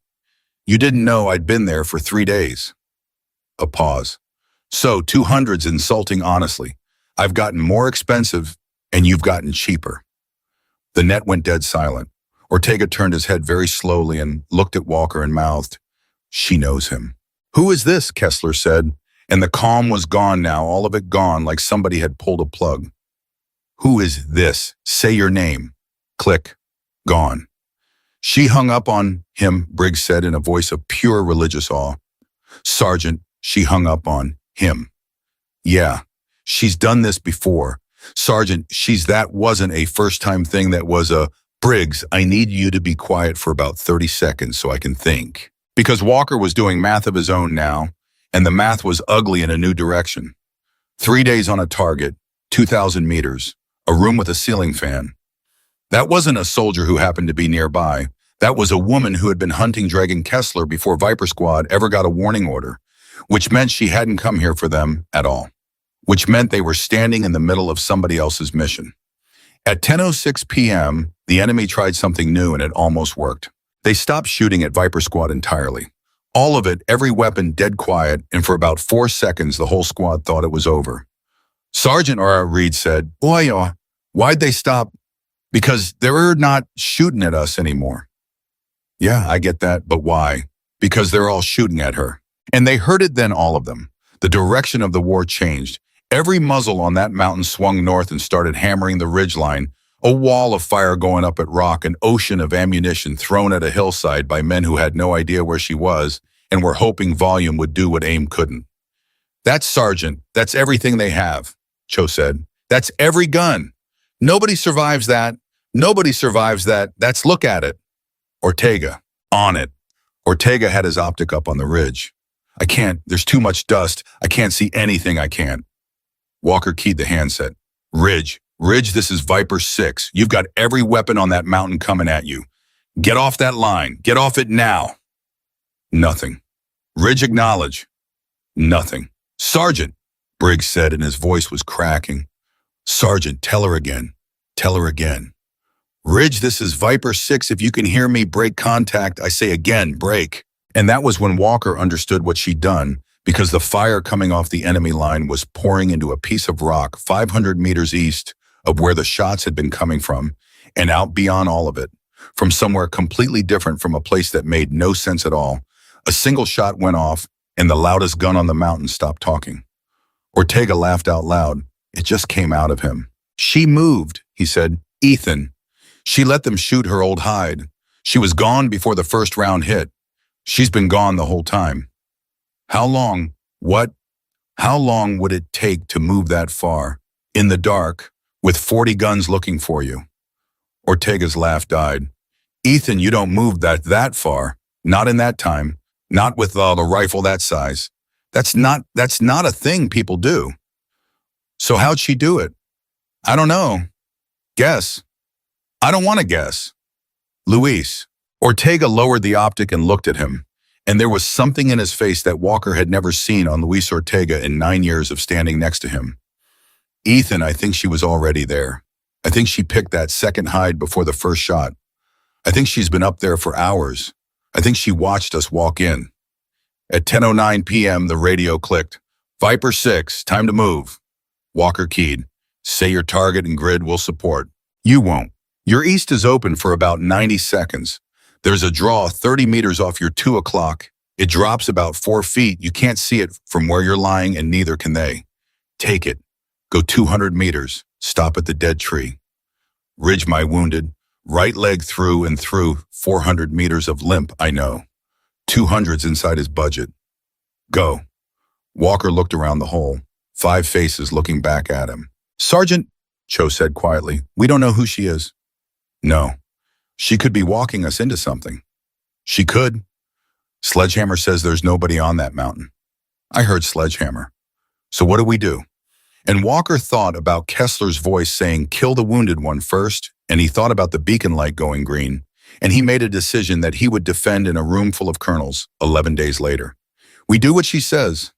You didn't know I'd been there for 3 days. A pause. So 200's insulting, honestly. I've gotten more expensive, and you've gotten cheaper. The net went dead silent. Ortega turned his head very slowly and looked at Walker and mouthed, she knows him. Who is this? Kessler said, and the calm was gone now, all of it gone, like somebody had pulled a plug. Who is this? Say your name. Click. Gone. She hung up on him, Briggs said in a voice of pure religious awe. Sergeant, she hung up on him. Yeah, she's done this before. Sergeant, that wasn't a first-time thing, that was a Briggs, I need you to be quiet for about 30 seconds so I can think. Because Walker was doing math of his own now, and the math was ugly in a new direction. 3 days on a target, 2,000 meters, a room with a ceiling fan. That wasn't a soldier who happened to be nearby. That was a woman who had been hunting Dragon Kessler before Viper Squad ever got a warning order, which meant she hadn't come here for them at all, which meant they were standing in the middle of somebody else's mission. At 10:06 p.m., the enemy tried something new and it almost worked. They stopped shooting at Viper Squad entirely. All of it, every weapon dead quiet, and for about 4 seconds the whole squad thought it was over. Sergeant Reed said, why'd they stop? Because they're not shooting at us anymore. Yeah, I get that, but why? Because they're all shooting at her. And they heard it then, all of them. The direction of the war changed. Every muzzle on that mountain swung north and started hammering the ridgeline, a wall of fire going up at rock, an ocean of ammunition thrown at a hillside by men who had no idea where she was and were hoping volume would do what aim couldn't. That's Sergeant. That's everything they have, Cho said. That's every gun. Nobody survives that. Nobody survives that. That's look at it. Ortega. On it. Ortega had his optic up on the ridge. I can't. There's too much dust. I can't see anything. I can't. Walker keyed the handset. Ridge, this is Viper 6. You've got every weapon on that mountain coming at you. Get off that line. Get off it now. Nothing. Ridge, acknowledge. Nothing. Sergeant, Briggs said, and his voice was cracking. Sergeant, tell her again. Tell her again. Ridge, this is Viper 6. If you can hear me, break contact. I say again, break. And that was when Walker understood what she'd done, because the fire coming off the enemy line was pouring into a piece of rock 500 meters east of where the shots had been coming from, and out beyond all of it, from somewhere completely different, from a place that made no sense at all. A single shot went off, and the loudest gun on the mountain stopped talking. Ortega laughed out loud. It just came out of him. She moved, he said. Ethan. She let them shoot her old hide. She was gone before the first round hit. She's been gone the whole time. How long would it take to move that far, in the dark, with 40 guns looking for you? Ortega's laugh died. Ethan, you don't move that far. Not in that time. Not with the rifle that size. That's not a thing people do. So how'd she do it? I don't know. Guess. I don't want to guess. Luis. Ortega lowered the optic and looked at him, and there was something in his face that Walker had never seen on Luis Ortega in 9 years of standing next to him. Ethan, I think she was already there. I think she picked that second hide before the first shot. I think she's been up there for hours. I think she watched us walk in. At 10:09 p.m., the radio clicked. Viper 6, time to move. Walker keyed. Say your target and grid will support. You won't. Your east is open for about 90 seconds. There's a draw 30 meters off your 2 o'clock. It drops about 4 feet. You can't see it from where you're lying, and neither can they. Take it. Go 200 meters. Stop at the dead tree. Ridge my wounded. Right leg through and through. 400 meters of limp, I know. 200's inside his budget. Go. Walker looked around the hole. 5 faces looking back at him. Sergeant, Cho said quietly, we don't know who she is. No. She could be walking us into something. She could. Sledgehammer says there's nobody on that mountain. I heard Sledgehammer. So what do we do? And Walker thought about Kessler's voice saying, kill the wounded one first, and he thought about the beacon light going green, and he made a decision that he would defend in a room full of colonels 11 days later. We do what she says.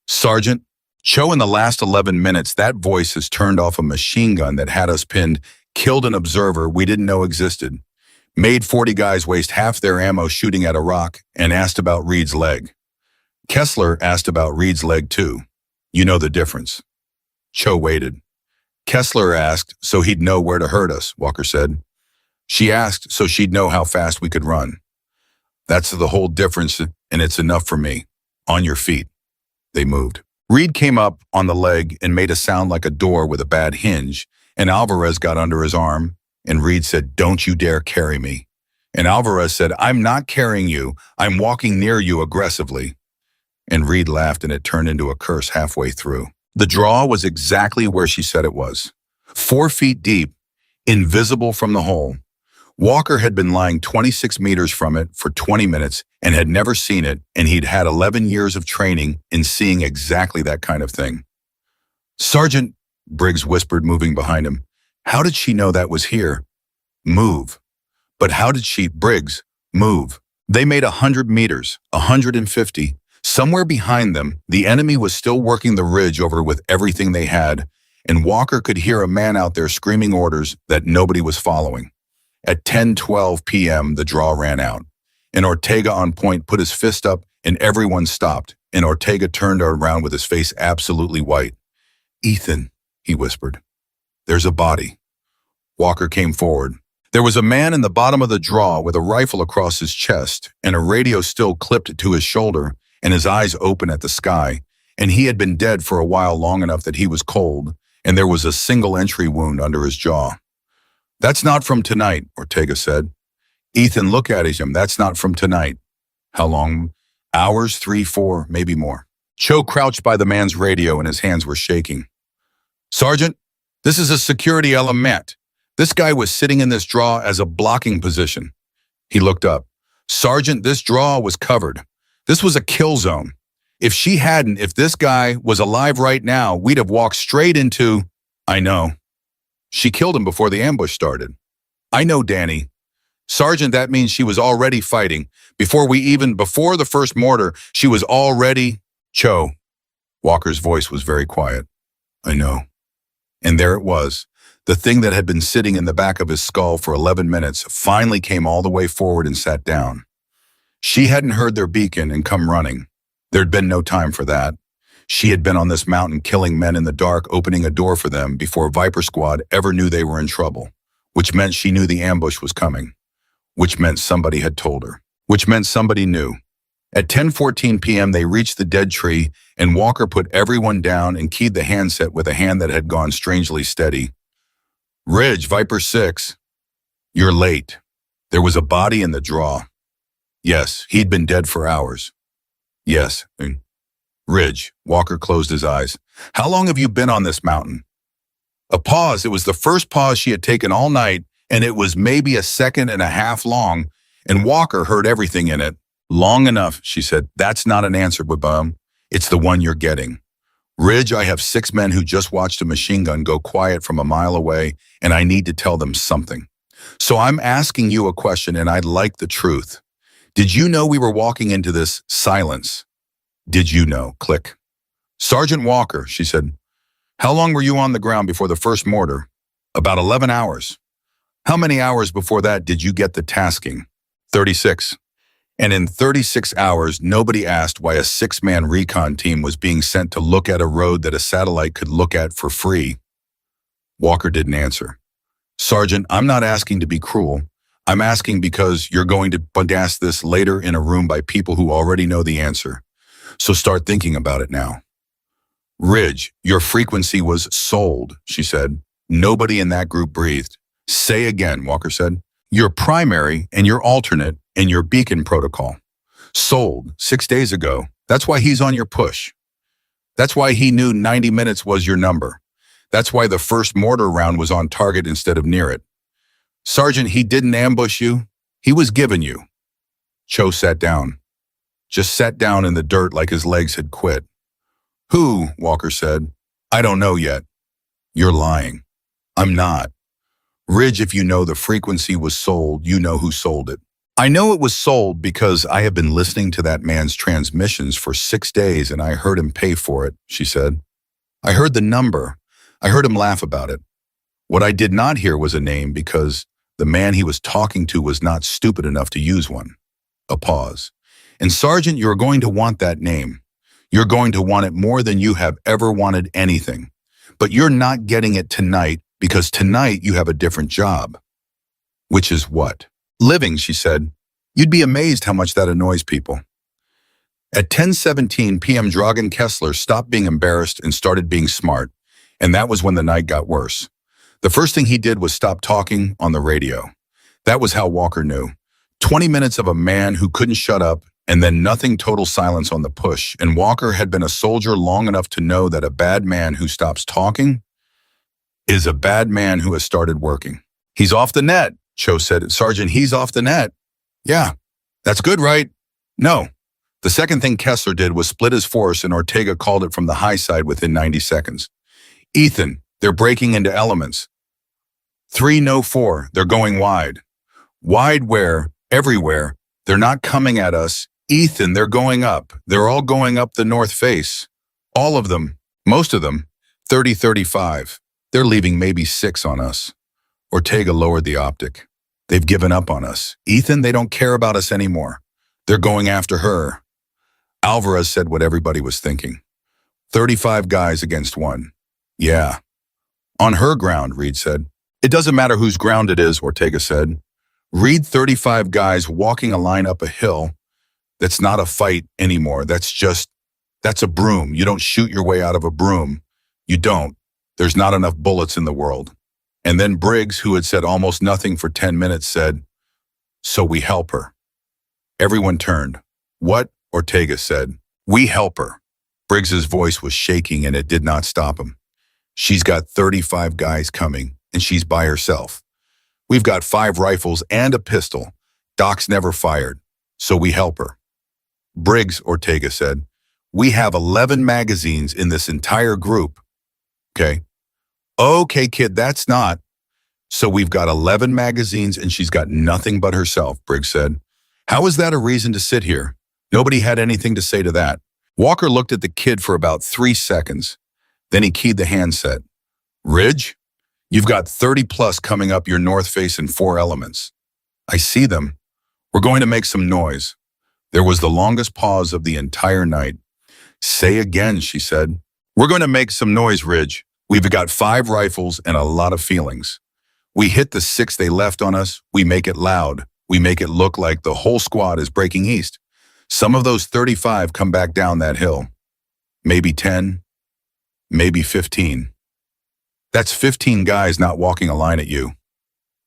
Sergeant, Cho, in the last 11 minutes, that voice has turned off a machine gun that had us pinned, killed an observer we didn't know existed, made 40 guys waste half their ammo shooting at a rock, and asked about Reed's leg. Kessler asked about Reed's leg too. You know the difference. Cho waited. Kessler asked so he'd know where to hurt us, Walker said. She asked so she'd know how fast we could run. That's the whole difference, and it's enough for me. On your feet. They moved. Reed came up on the leg and made a sound like a door with a bad hinge, and Alvarez got under his arm, and Reed said, don't you dare carry me. And Alvarez said, I'm not carrying you. I'm walking near you aggressively. And Reed laughed, and it turned into a curse halfway through. The draw was exactly where she said it was. 4 feet deep, invisible from the hole. Walker had been lying 26 meters from it for 20 minutes and had never seen it, and he'd had 11 years of training in seeing exactly that kind of thing. Sergeant, Briggs whispered, moving behind him, how did she know that was here? Move. But how did she, Briggs, move? They made 100 meters, 150. Somewhere behind them, the enemy was still working the ridge over with everything they had, and Walker could hear a man out there screaming orders that nobody was following. At 10:12 p.m., the draw ran out, and Ortega on point put his fist up, and everyone stopped, and Ortega turned around with his face absolutely white. Ethan, he whispered, there's a body. Walker came forward. There was a man in the bottom of the draw with a rifle across his chest and a radio still clipped to his shoulder and his eyes open at the sky, and he had been dead for a while, long enough that he was cold, and there was a single entry wound under his jaw. That's not from tonight, Ortega said. Ethan, look at him. That's not from tonight. How long? Hours, 3, 4, maybe more. Cho crouched by the man's radio and his hands were shaking. Sergeant, this is a security element. This guy was sitting in this draw as a blocking position. He looked up. Sergeant, this draw was covered. This was a kill zone. If this guy was alive right now, we'd have walked straight into... I know. She killed him before the ambush started. I know, Danny. Sergeant, that means she was already fighting. Before the first mortar, she was already... Cho. Walker's voice was very quiet. I know. And there it was. The thing that had been sitting in the back of his skull for 11 minutes finally came all the way forward and sat down. She hadn't heard their beacon and come running. There'd been no time for that. She had been on this mountain killing men in the dark, opening a door for them before Viper Squad ever knew they were in trouble, which meant she knew the ambush was coming, which meant somebody had told her, which meant somebody knew. At 10:14 p.m., they reached the dead tree, and Walker put everyone down and keyed the handset with a hand that had gone strangely steady. Ridge, Viper 6. You're late. There was a body in the draw. Yes, he'd been dead for hours. Yes. Ridge, Walker closed his eyes. How long have you been on this mountain? A pause. It was the first pause she had taken all night, and it was maybe a second and a half long, and Walker heard everything in it. Long enough, she said. That's not an answer, Babam. It's the one you're getting. Ridge, I have 6 men who just watched a machine gun go quiet from a mile away, and I need to tell them something. So I'm asking you a question, and I'd like the truth. Did you know we were walking into this silence? Did you know? Click. Sergeant Walker, she said. How long were you on the ground before the first mortar? About 11 hours. How many hours before that did you get the tasking? 36. And in 36 hours, nobody asked why a 6-man recon team was being sent to look at a road that a satellite could look at for free. Walker didn't answer. Sergeant, I'm not asking to be cruel. I'm asking because you're going to ask this later in a room by people who already know the answer. So start thinking about it now. Ridge, your frequency was sold, she said. Nobody in that group breathed. Say again, Walker said. Your primary and your alternate and your beacon protocol. Sold 6 days ago. That's why he's on your push. That's why he knew 90 minutes was your number. That's why the first mortar round was on target instead of near it. Sergeant, he didn't ambush you. He was giving you. Cho sat down. Just sat down in the dirt like his legs had quit. Who? Walker said. I don't know yet. You're lying. I'm not. Ridge, if you know the frequency was sold, you know who sold it. I know it was sold because I have been listening to that man's transmissions for 6 days and I heard him pay for it, she said. I heard the number. I heard him laugh about it. What I did not hear was a name because the man he was talking to was not stupid enough to use one. A pause. And Sergeant, you're going to want that name. You're going to want it more than you have ever wanted anything. But you're not getting it tonight because tonight you have a different job. Which is what? Living, she said. You'd be amazed how much that annoys people. At 10:17 p.m., Dragan Kessler stopped being embarrassed and started being smart. And that was when the night got worse. The first thing he did was stop talking on the radio. That was how Walker knew. 20 minutes of a man who couldn't shut up, and then nothing, total silence on the push. And Walker had been a soldier long enough to know that a bad man who stops talking is a bad man who has started working. He's off the net, Cho said. Sergeant, he's off the net. Yeah, that's good, right? No. The second thing Kessler did was split his force, and Ortega called it from the high side within 90 seconds. Ethan, they're breaking into elements. 3, no 4, they're going wide. Wide where? Everywhere. They're not coming at us. Ethan, they're going up. They're all going up the north face. All of them. Most of them. 30, 35. They're leaving maybe 6 on us. Ortega lowered the optic. They've given up on us. Ethan, they don't care about us anymore. They're going after her. Alvarez said what everybody was thinking. 35 guys against 1. Yeah. On her ground, Reed said. It doesn't matter whose ground it is, Ortega said. Reed, 35 guys walking a line up a hill. That's not a fight anymore. That's a broom. You don't shoot your way out of a broom. You don't. There's not enough bullets in the world. And then Briggs, who had said almost nothing for 10 minutes, said, so we help her. Everyone turned. What? Ortega said. We help her. Briggs's voice was shaking and it did not stop him. She's got 35 guys coming and she's by herself. We've got 5 rifles and a pistol. Doc's never fired, so we help her. Briggs, Ortega said, we have 11 magazines in this entire group. Okay. Okay, kid, that's not. So we've got 11 magazines and she's got nothing but herself, Briggs said. How is that a reason to sit here? Nobody had anything to say to that. Walker looked at the kid for about 3 seconds. Then he keyed the handset. Ridge? You've got 30 plus coming up your north face in 4 elements. I see them. We're going to make some noise. There was the longest pause of the entire night. Say again, she said. We're going to make some noise, Ridge. We've got 5 rifles and a lot of feelings. We hit the 6 they left on us. We make it loud. We make it look like the whole squad is breaking east. Some of those 35 come back down that hill. Maybe 10, maybe 15. That's 15 guys not walking a line at you.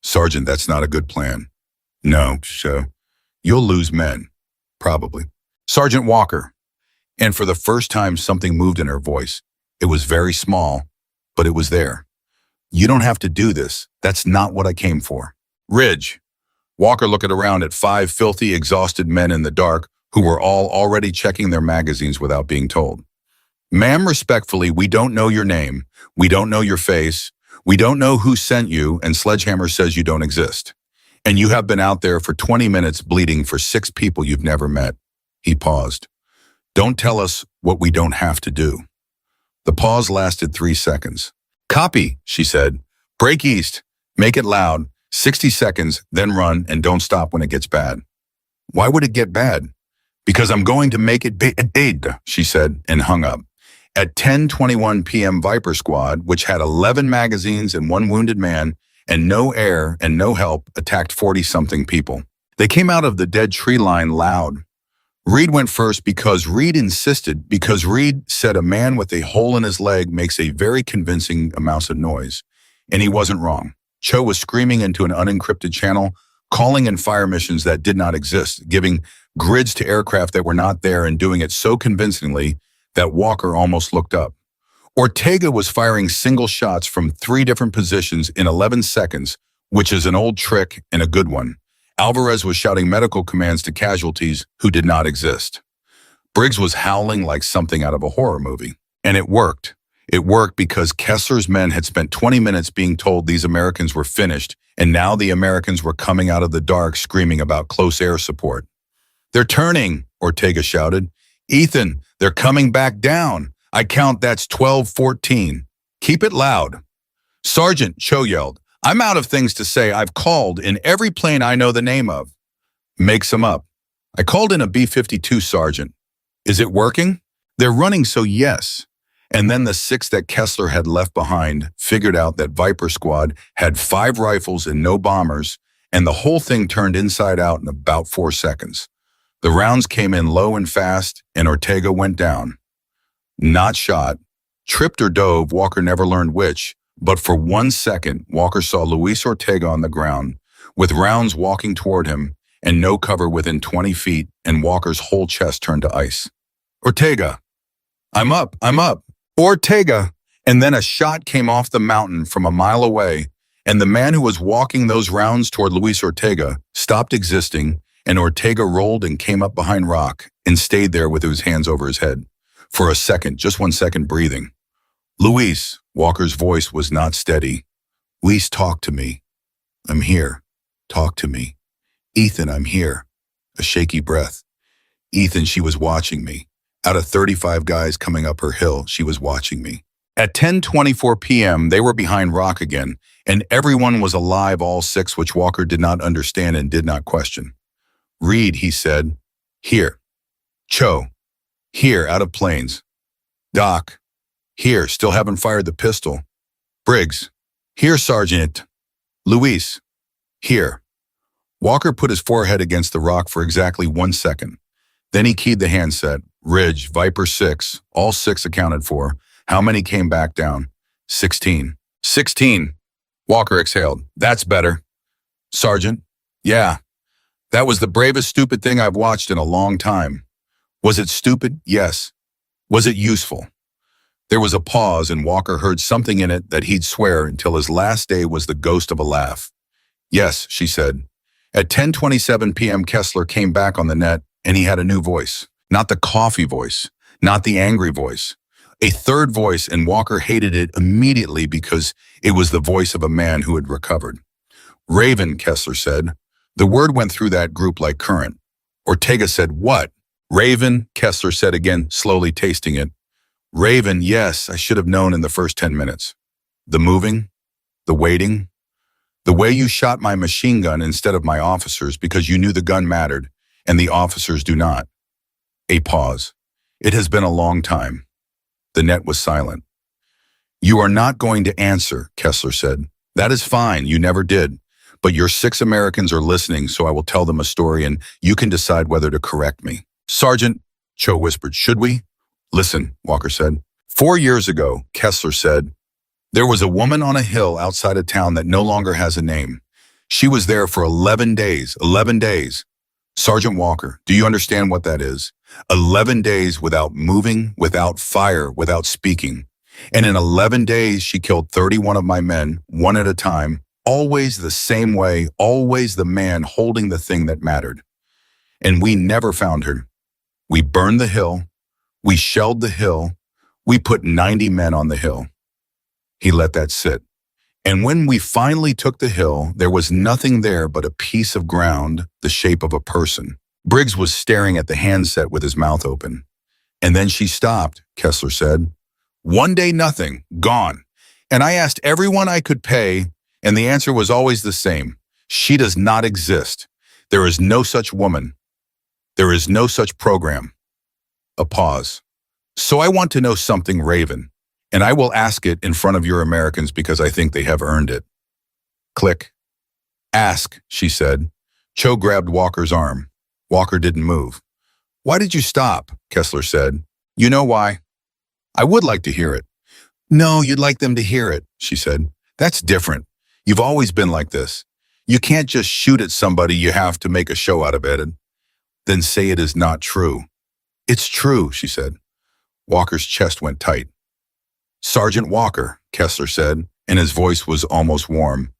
Sergeant, that's not a good plan. No, you'll lose men. Probably. Sergeant Walker. And for the first time, something moved in her voice. It was very small, but it was there. You don't have to do this. That's not what I came for. Ridge. Walker looked around at 5 filthy, exhausted men in the dark who were all already checking their magazines without being told. Ma'am, respectfully, we don't know your name. We don't know your face. We don't know who sent you, and Sledgehammer says you don't exist. And you have been out there for 20 minutes bleeding for 6 people you've never met. He paused. Don't tell us what we don't have to do. The pause lasted 3 seconds. Copy, she said. Break east. Make it loud. 60 seconds, then run, and don't stop when it gets bad. Why would it get bad? Because I'm going to make it big, she said, and hung up. At 10:21 p.m., Viper Squad, which had 11 magazines and 1 wounded man, and no air and no help, attacked 40-something people. They came out of the dead tree line loud. Reed went first because Reed insisted, because Reed said a man with a hole in his leg makes a very convincing amount of noise. And he wasn't wrong. Cho was screaming into an unencrypted channel, calling in fire missions that did not exist, giving grids to aircraft that were not there, and doing it so convincingly that Walker almost looked up. Ortega was firing single shots from 3 different positions in 11 seconds, which is an old trick and a good one. Alvarez was shouting medical commands to casualties who did not exist. Briggs was howling like something out of a horror movie. And it worked. It worked because Kessler's men had spent 20 minutes being told these Americans were finished, and now the Americans were coming out of the dark screaming about close air support. They're turning, Ortega shouted. Ethan, they're coming back down. I count that's 12-14. Keep it loud. Sergeant, Cho yelled. I'm out of things to say. I've called in every plane I know the name of. Make some up. I called in a B-52, Sergeant. Is it working? They're running, so yes. And then the 6 that Kessler had left behind figured out that Viper Squad had 5 rifles and no bombers, and the whole thing turned inside out in about 4 seconds. The rounds came in low and fast, and Ortega went down. Not shot. Tripped or dove, Walker never learned which, but for 1 second, Walker saw Luis Ortega on the ground, with rounds walking toward him, and no cover within 20 feet, and Walker's whole chest turned to ice. Ortega! I'm up! Ortega! And then a shot came off the mountain from a mile away, and the man who was walking those rounds toward Luis Ortega stopped existing, and Ortega rolled and came up behind rock and stayed there with his hands over his head. For a second, just 1 second, breathing. Luis, Walker's voice was not steady. Luis, talk to me. I'm here. Talk to me. Ethan, I'm here. A shaky breath. Ethan, she was watching me. Out of 35 guys coming up her hill, she was watching me. At 10:24 p.m., they were behind rock again, and everyone was alive, all 6, which Walker did not understand and did not question. Reed, he said. Here. Cho. Here, out of planes. Doc. Here, still haven't fired the pistol. Briggs. Here, Sergeant. Luis. Here. Walker put his forehead against the rock for exactly 1 second. Then he keyed the handset. Ridge, Viper 6, all 6 accounted for. How many came back down? 16. 16. Walker exhaled. That's better. Sergeant. Yeah. That was the bravest stupid thing I've watched in a long time. Was it stupid? Yes. Was it useful? There was a pause, and Walker heard something in it that he'd swear until his last day was the ghost of a laugh. Yes, she said. At 10:27 p.m., Kessler came back on the net, and he had a new voice. Not the coffee voice, not the angry voice. A third voice, and Walker hated it immediately because it was the voice of a man who had recovered. Raven, Kessler said. The word went through that group like current. Ortega said, what? Raven, Kessler said again, slowly tasting it. Raven, yes, I should have known in the first 10 minutes. The moving? The waiting, the way you shot my machine gun instead of my officers because you knew the gun mattered and the officers do not. A pause. It has been a long time. The net was silent. You are not going to answer, Kessler said. That is fine, you never did. But your 6 Americans are listening, so I will tell them a story and you can decide whether to correct me. Sergeant, Cho whispered, should we? Listen, Walker said. 4 years ago, Kessler said, there was a woman on a hill outside a town that no longer has a name. She was there for 11 days, 11 days. Sergeant Walker, do you understand what that is? 11 days without moving, without fire, without speaking. And in 11 days, she killed 31 of my men, one at a time, always the same way, always the man holding the thing that mattered. And we never found her. We burned the hill. We shelled the hill. We put 90 men on the hill. He let that sit. And when we finally took the hill, there was nothing there but a piece of ground, the shape of a person. Briggs was staring at the handset with his mouth open. And then she stopped, Kessler said. One day nothing, gone. And I asked everyone I could pay, and the answer was always the same. She does not exist. There is no such woman. There is no such program. A pause. So I want to know something, Raven, and I will ask it in front of your Americans because I think they have earned it. Click. Ask, she said. Cho grabbed Walker's arm. Walker didn't move. Why did you stop? Kessler said. You know why? I would like to hear it. No, you'd like them to hear it, she said. That's different. You've always been like this. You can't just shoot at somebody, you have to make a show out of it and then say it is not true. It's true, she said. Walker's chest went tight. Sergeant Walker, Kessler said, and his voice was almost warm.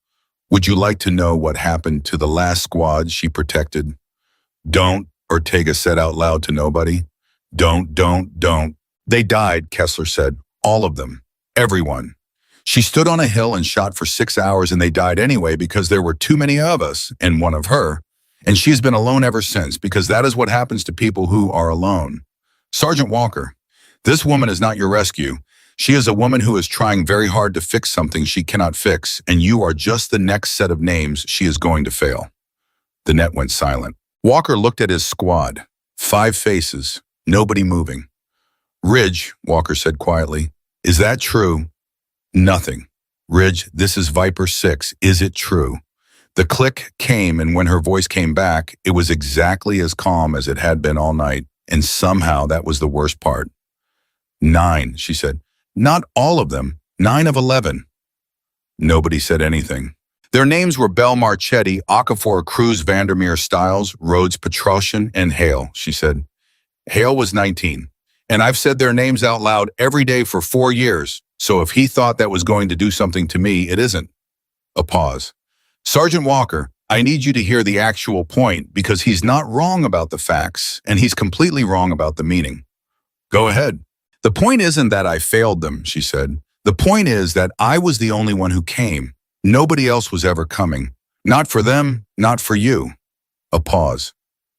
Would you like to know what happened to the last squad she protected? Don't, Ortega said out loud to nobody. Don't. They died, Kessler said. All of them. Everyone. She stood on a hill and shot for 6 hours and they died anyway because there were too many of us and one of her. And she's been alone ever since because that is what happens to people who are alone. Sergeant Walker, this woman is not your rescue. She is a woman who is trying very hard to fix something she cannot fix, and you are just the next set of names she is going to fail. The net went silent. Walker looked at his squad. 5 faces, nobody moving. Ridge, Walker said quietly, is that true? Nothing. Ridge, this is Viper 6. Is it true? The click came, and when her voice came back, it was exactly as calm as it had been all night, and somehow that was the worst part. 9, she said. Not all of them. 9 of 11. Nobody said anything. Their names were Bell Marchetti, Okafor Cruz, Vandermeer Stiles, Rhodes Petrosian, and Hale, she said. Hale was 19. And I've said their names out loud every day for 4 years, so if he thought that was going to do something to me, it isn't. A pause. Sergeant Walker, I need you to hear the actual point because he's not wrong about the facts, and he's completely wrong about the meaning. Go ahead. The point isn't that I failed them, she said. The point is that I was the only one who came. Nobody else was ever coming. Not for them, not for you. A pause.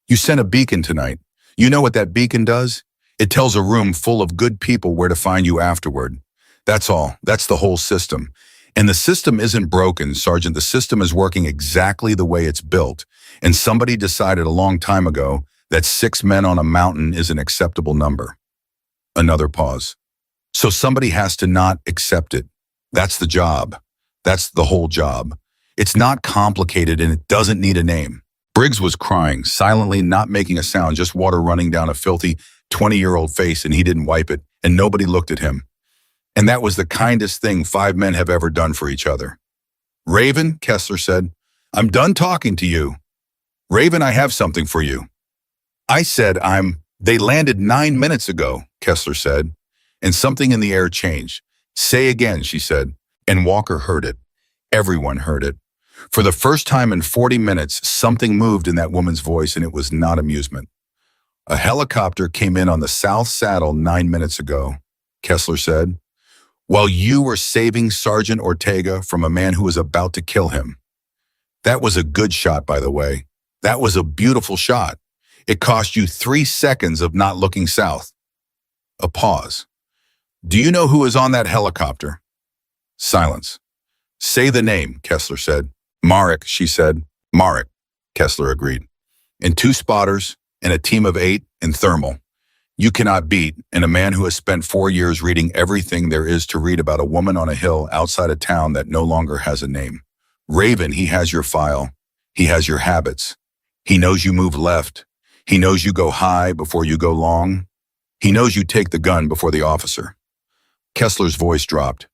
You sent a beacon tonight. You know what that beacon does? It tells a room full of good people where to find you afterward. That's all. That's the whole system. And the system isn't broken, Sergeant. The system is working exactly the way it's built. And somebody decided a long time ago that 6 men on a mountain is an acceptable number. Another pause. So somebody has to not accept it. That's the job. That's the whole job. It's not complicated and it doesn't need a name. Briggs was crying, silently, not making a sound, just water running down a filthy 20-year-old face, and he didn't wipe it, and nobody looked at him. And that was the kindest thing 5 men have ever done for each other. Raven, Kessler said, I'm done talking to you. Raven, I have something for you. I said They landed 9 minutes ago, Kessler said, and something in the air changed. Say again, she said, and Walker heard it. Everyone heard it. For the first time in 40 minutes, something moved in that woman's voice, and it was not amusement. A helicopter came in on the South Saddle 9 minutes ago, Kessler said, while you were saving Sergeant Ortega from a man who was about to kill him. That was a good shot, by the way. That was a beautiful shot. It cost you 3 seconds of not looking south. A pause. Do you know who is on that helicopter? Silence. Say the name, Kessler said. Marek, she said. Marek, Kessler agreed. And 2 spotters and a team of 8 in thermal. You cannot beat, and a man who has spent 4 years reading everything there is to read about a woman on a hill outside a town that no longer has a name. Raven, he has your file. He has your habits. He knows you move left. He knows you go high before you go long. He knows you take the gun before the officer. Kessler's voice dropped.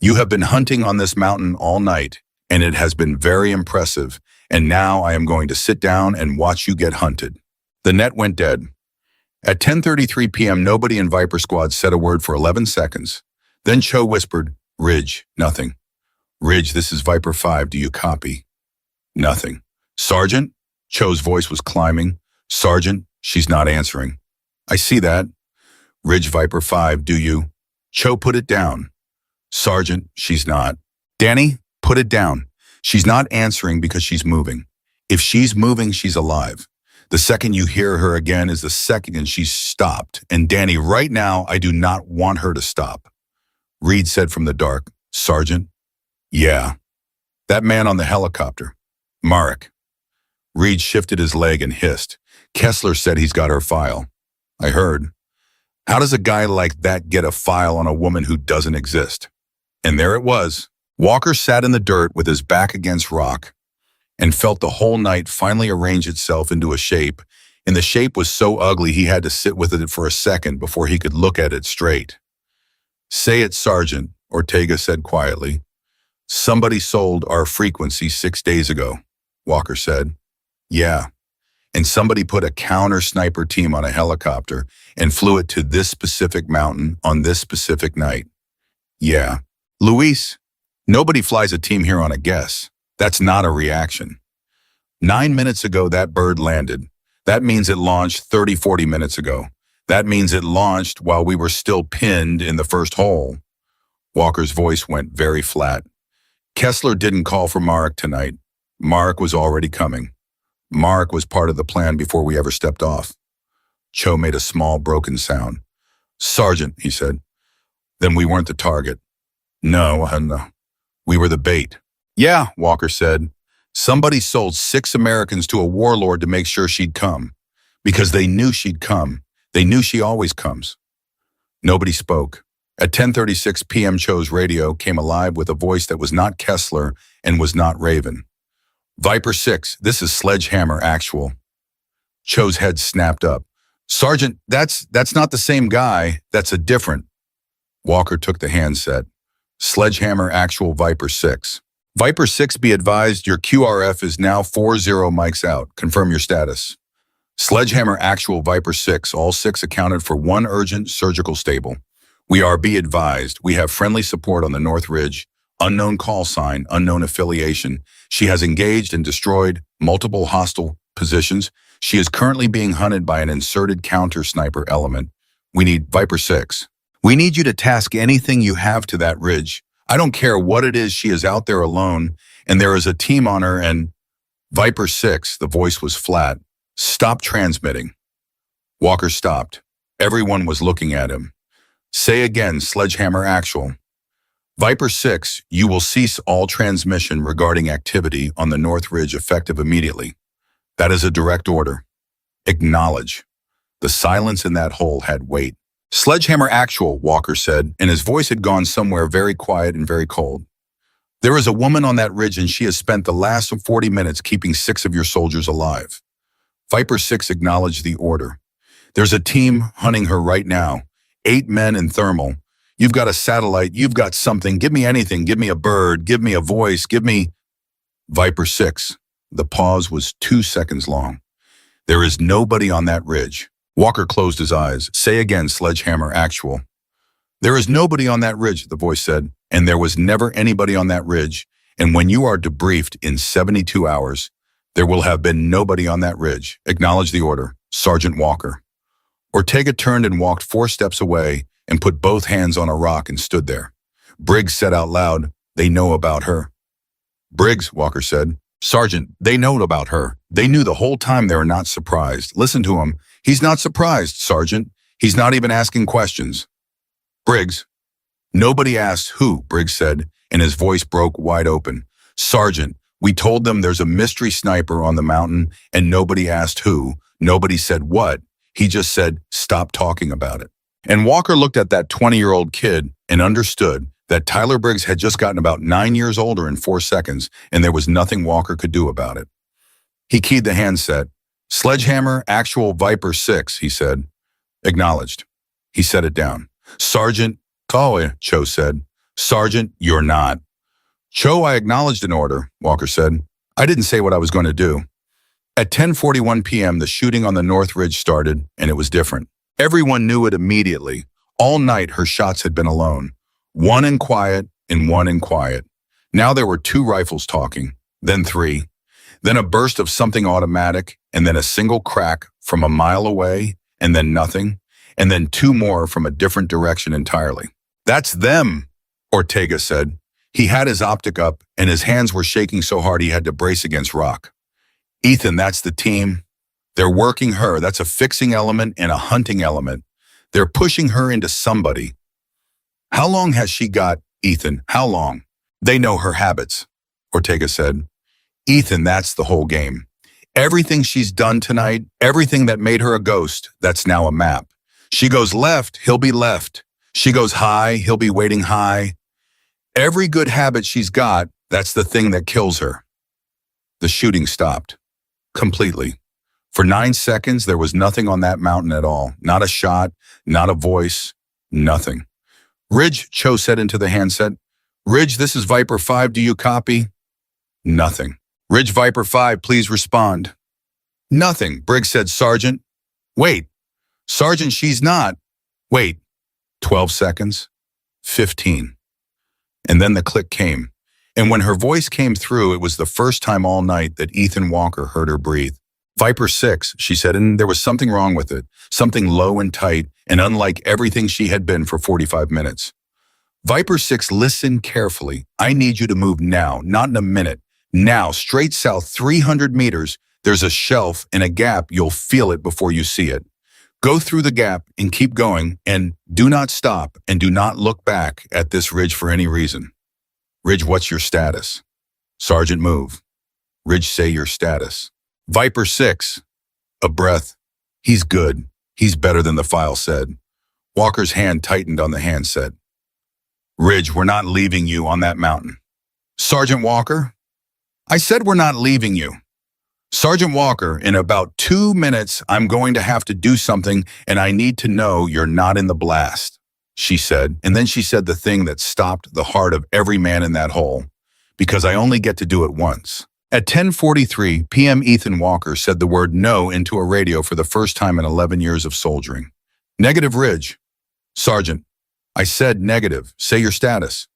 You have been hunting on this mountain all night, and it has been very impressive, and now I am going to sit down and watch you get hunted. The net went dead. At 10:33 p.m., nobody in Viper Squad said a word for 11 seconds. Then Cho whispered, Ridge, nothing. Ridge, this is Viper 5, do you copy? Nothing. Sergeant? Cho's voice was climbing. Sergeant, she's not answering. I see that. Ridge, Viper 5, do you? Cho, put it down. Sergeant, she's not. Danny, put it down. She's not answering because she's moving. If she's moving, she's alive. The second you hear her again is the second she's stopped. And Danny, right now, I do not want her to stop. Reed said from the dark, Sergeant? Yeah. That man on the helicopter. Marek. Reed shifted his leg and hissed. Kessler said he's got her file. I heard. How does a guy like that get a file on a woman who doesn't exist? And there it was. Walker sat in the dirt with his back against rock and felt the whole night finally arrange itself into a shape, and the shape was so ugly he had to sit with it for a second before he could look at it straight. Say it, Sergeant, Ortega said quietly. Somebody sold our frequency 6 days ago, Walker said. Yeah, and somebody put a counter-sniper team on a helicopter and flew it to this specific mountain on this specific night. Yeah. Luis, nobody flies a team here on a guess. That's not a reaction. 9 minutes ago, that bird landed. That means it launched 30, 40 minutes ago. That means it launched while we were still pinned in the first hole. Walker's voice went very flat. Kessler didn't call for Marek tonight. Marek was already coming. Marek was part of the plan before we ever stepped off. Cho made a small, broken sound. Sergeant, he said. Then we weren't the target. No, we were the bait. Yeah, Walker said. Somebody sold 6 Americans to a warlord to make sure she'd come. Because they knew she'd come. They knew she always comes. Nobody spoke. At 10:36 p.m., Cho's radio came alive with a voice that was not Kessler and was not Raven. Viper 6, this is Sledgehammer Actual. Cho's head snapped up. Sergeant, that's not the same guy. That's a different. Walker took the handset. Sledgehammer Actual Viper 6. Viper 6, be advised, your QRF is now 40 mics out. Confirm your status. Sledgehammer Actual Viper 6, all 6 accounted for 1 urgent surgical stable. We are, be advised, we have friendly support on the North Ridge, unknown call sign, unknown affiliation. She has engaged and destroyed multiple hostile positions. She is currently being hunted by an inserted counter-sniper element. We need Viper 6. We need you to task anything you have to that ridge. I don't care what it is, she is out there alone, and there is a team on her, and Viper 6, the voice was flat. Stop transmitting. Walker stopped. Everyone was looking at him. Say again, Sledgehammer Actual. Viper 6, you will cease all transmission regarding activity on the North Ridge effective immediately. That is a direct order. Acknowledge. The silence in that hole had weight. Sledgehammer Actual, Walker said, and his voice had gone somewhere very quiet and very cold. There is a woman on that ridge and she has spent the last 40 minutes keeping 6 of your soldiers alive. Viper 6 acknowledged the order. There's a team hunting her right now. 8 men in thermal. You've got a satellite, you've got something. Give me anything. Give me a bird. Give me a voice. Give me... Viper 6. The pause was 2 seconds long. There is nobody on that ridge. Walker closed his eyes. Say again, Sledgehammer Actual. There is nobody on that ridge, the voice said, and there was never anybody on that ridge. And when you are debriefed in 72 hours, there will have been nobody on that ridge. Acknowledge the order. Sergeant Walker. Ortega turned and walked 4 steps away and put both hands on a rock and stood there. Briggs said out loud, they know about her. Briggs, Walker said. Sergeant, they know about her. They knew the whole time. They were not surprised. Listen to him. He's not surprised, Sergeant. He's not even asking questions. Briggs. Nobody asked who, Briggs said, and his voice broke wide open. Sergeant, we told them there's a mystery sniper on the mountain, and nobody asked who. Nobody said what. He just said, stop talking about it. And Walker looked at that 20-year-old kid and understood that Tyler Briggs had just gotten about 9 years older in 4 seconds, and there was nothing Walker could do about it. He keyed the handset. Sledgehammer, actual Viper 6, he said. Acknowledged. He set it down. Sergeant, Kawe, Cho said. Sergeant, you're not. Cho, I acknowledged an order, Walker said. I didn't say what I was going to do. At 10:41 p.m., the shooting on the North Ridge started, and it was different. Everyone knew it immediately. All night, her shots had been alone. One in quiet and one in quiet. Now there were 2 rifles talking, then 3. Then a burst of something automatic, and then a single crack from a mile away, and then nothing, and then 2 more from a different direction entirely. That's them, Ortega said. He had his optic up, and his hands were shaking so hard he had to brace against rock. Ethan, that's the team. They're working her. That's a fixing element and a hunting element. They're pushing her into somebody. How long has she got, Ethan? How long? They know her habits, Ortega said. Ethan, that's the whole game. Everything she's done tonight, everything that made her a ghost, that's now a map. She goes left, he'll be left. She goes high, he'll be waiting high. Every good habit she's got, that's the thing that kills her. The shooting stopped. Completely. For 9 seconds, there was nothing on that mountain at all. Not a shot, not a voice, nothing. Ridge, Cho said into the handset. Ridge, this is Viper 5, do you copy? Nothing. Ridge Viper 5, please respond. Nothing, Briggs said. Sergeant. Wait. Sergeant, she's not. Wait. 12 seconds. 15. And then the click came. And when her voice came through, it was the first time all night that Ethan Walker heard her breathe. Viper 6, she said, and there was something wrong with it, something low and tight and unlike everything she had been for 45 minutes. Viper 6, listen carefully. I need you to move now, not in a minute. Now, straight south 300 meters, there's a shelf and a gap. You'll feel it before you see it. Go through the gap and keep going, and do not stop and do not look back at this ridge for any reason. Ridge, what's your status? Sergeant, move. Ridge, say your status. Viper 6, a breath. He's good. He's better than the file said. Walker's hand tightened on the handset. Ridge, we're not leaving you on that mountain. Sergeant Walker? I said we're not leaving you. Sergeant Walker, in about 2 minutes, I'm going to have to do something, and I need to know you're not in the blast, she said. And then she said the thing that stopped the heart of every man in that hole, because I only get to do it once. At 10:43 p.m., Ethan Walker said the word no into a radio for the first time in 11 years of soldiering. Negative, Ridge. Sergeant, I said negative. Say your status.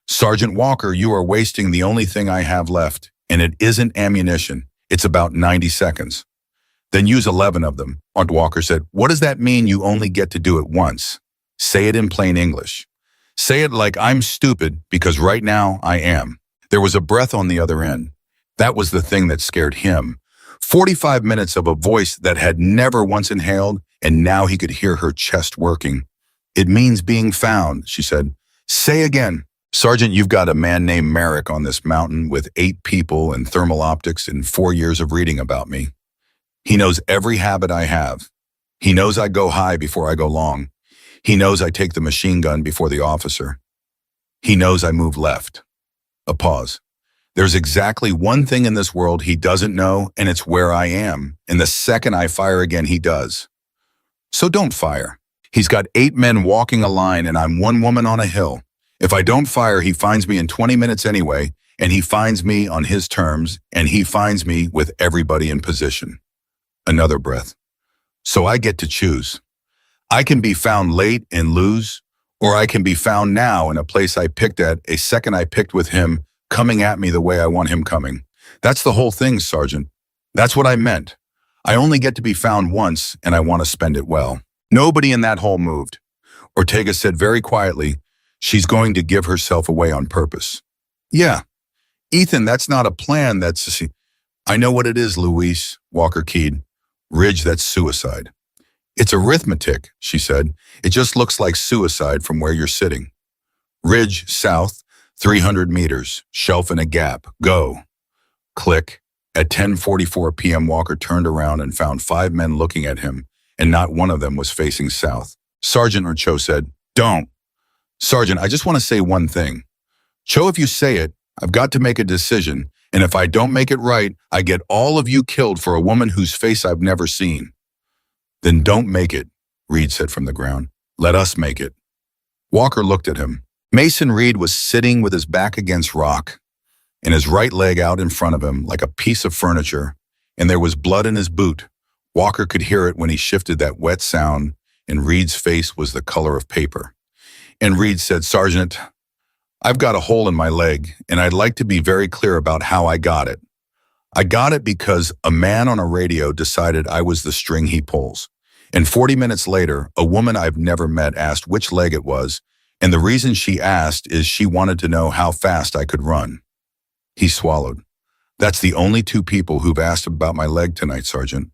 Sergeant Walker, you are wasting the only thing I have left, and it isn't ammunition. It's about 90 seconds. Then use 11 of them. Aunt Walker said, what does that mean you only get to do it once? Say it in plain English. Say it like I'm stupid, because right now I am. There was a breath on the other end. That was the thing that scared him. 45 minutes of a voice that had never once inhaled, and now he could hear her chest working. It means being found, she said. Say again. Sergeant, you've got a man named Merrick on this mountain with 8 people and thermal optics and 4 years of reading about me. He knows every habit I have. He knows I go high before I go long. He knows I take the machine gun before the officer. He knows I move left. A pause. There's exactly one thing in this world he doesn't know, and it's where I am. And the second I fire again, he does. So don't fire. He's got 8 men walking a line, and I'm 1 woman on a hill. If I don't fire, he finds me in 20 minutes anyway, and he finds me on his terms, and he finds me with everybody in position. Another breath. So I get to choose. I can be found late and lose, or I can be found now in a place I picked at a second I picked with him, coming at me the way I want him coming. That's the whole thing, Sergeant. That's what I meant. I only get to be found once, and I want to spend it well. Nobody in that hole moved. Ortega said very quietly, she's going to give herself away on purpose. Yeah. Ethan, that's not a plan, that's... I know what it is, Luis, Walker keyed. Ridge, that's suicide. It's arithmetic, she said. It just looks like suicide from where you're sitting. Ridge, south, 300 meters, shelf in a gap, go. Click. At 10:44 p.m., Walker turned around and found 5 men looking at him, and not one of them was facing south. Sergeant, or Cho said, don't. Sergeant, I just want to say one thing. Cho, if you say it, I've got to make a decision, and if I don't make it right, I get all of you killed for a woman whose face I've never seen. Then don't make it, Reed said from the ground. Let us make it. Walker looked at him. Mason Reed was sitting with his back against rock, and his right leg out in front of him like a piece of furniture, and there was blood in his boot. Walker could hear it when he shifted that wet sound, and Reed's face was the color of paper. And Reed said, Sergeant, I've got a hole in my leg, and I'd like to be very clear about how I got it. I got it because a man on a radio decided I was the string he pulls. And 40 minutes later, a woman I've never met asked which leg it was, and the reason she asked is she wanted to know how fast I could run. He swallowed. That's the only 2 people who've asked about my leg tonight, Sergeant.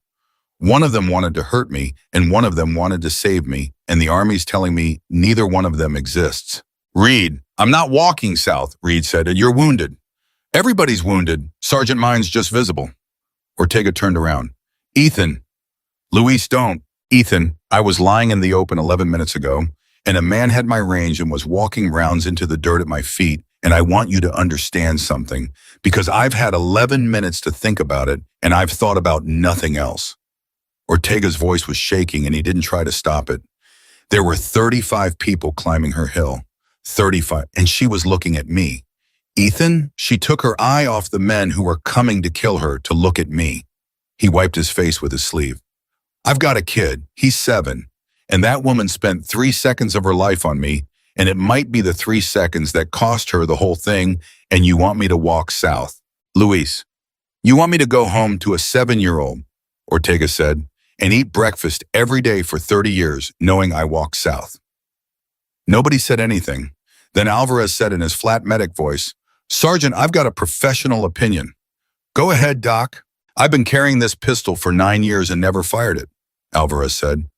One of them wanted to hurt me, and one of them wanted to save me, and the Army's telling me neither one of them exists. Reed, I'm not walking south, Reed said, and you're wounded. Everybody's wounded. Sergeant Mine's just visible. Ortega turned around. Ethan. Luis, don't. Ethan, I was lying in the open 11 minutes ago, and a man had my range and was walking rounds into the dirt at my feet, and I want you to understand something, because I've had 11 minutes to think about it, and I've thought about nothing else. Ortega's voice was shaking, and he didn't try to stop it. There were 35 people climbing her hill. 35, and she was looking at me. Ethan, she took her eye off the men who were coming to kill her to look at me. He wiped his face with his sleeve. I've got a kid. He's 7, and that woman spent 3 seconds of her life on me, and it might be the 3 seconds that cost her the whole thing, and you want me to walk south. Luis, you want me to go home to a 7-year-old, Ortega said, and eat breakfast every day for 30 years, knowing I walk south. Nobody said anything. Then Alvarez said in his flat medic voice, Sergeant, I've got a professional opinion. Go ahead, Doc. I've been carrying this pistol for 9 years and never fired it, Alvarez said.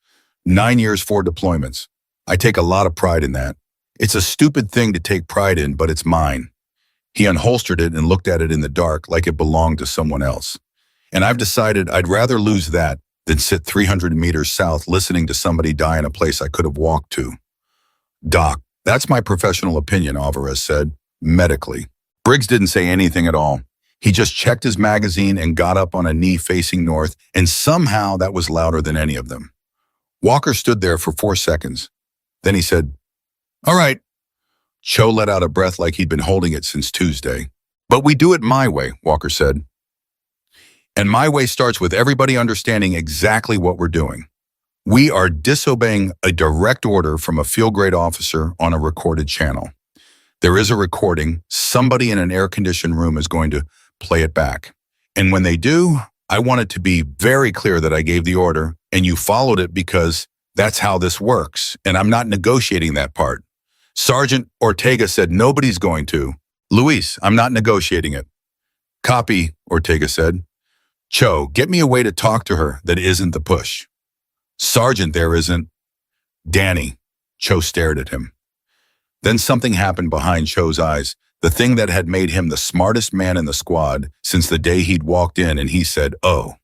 9 years, 4 deployments. I take a lot of pride in that. It's a stupid thing to take pride in, but it's mine. He unholstered it and looked at it in the dark like it belonged to someone else. And I've decided I'd rather lose that than sit 300 meters south listening to somebody die in a place I could have walked to. Doc, that's my professional opinion, Alvarez said, medically. Briggs didn't say anything at all. He just checked his magazine and got up on a knee facing north, and somehow that was louder than any of them. Walker stood there for 4 seconds. Then he said, All right. Cho let out a breath like he'd been holding it since Tuesday. But we do it my way, Walker said. And my way starts with everybody understanding exactly what we're doing. We are disobeying a direct order from a field-grade officer on a recorded channel. There is a recording. Somebody in an air-conditioned room is going to play it back. And when they do, I want it to be very clear that I gave the order and you followed it because that's how this works. And I'm not negotiating that part. Sergeant Ortega said nobody's going to. Luis, I'm not negotiating it. Copy, Ortega said. Cho, get me a way to talk to her that isn't the push. Sergeant, there isn't. Danny. Cho stared at him. Then something happened behind Cho's eyes, the thing that had made him the smartest man in the squad since the day he'd walked in, and he said, Oh,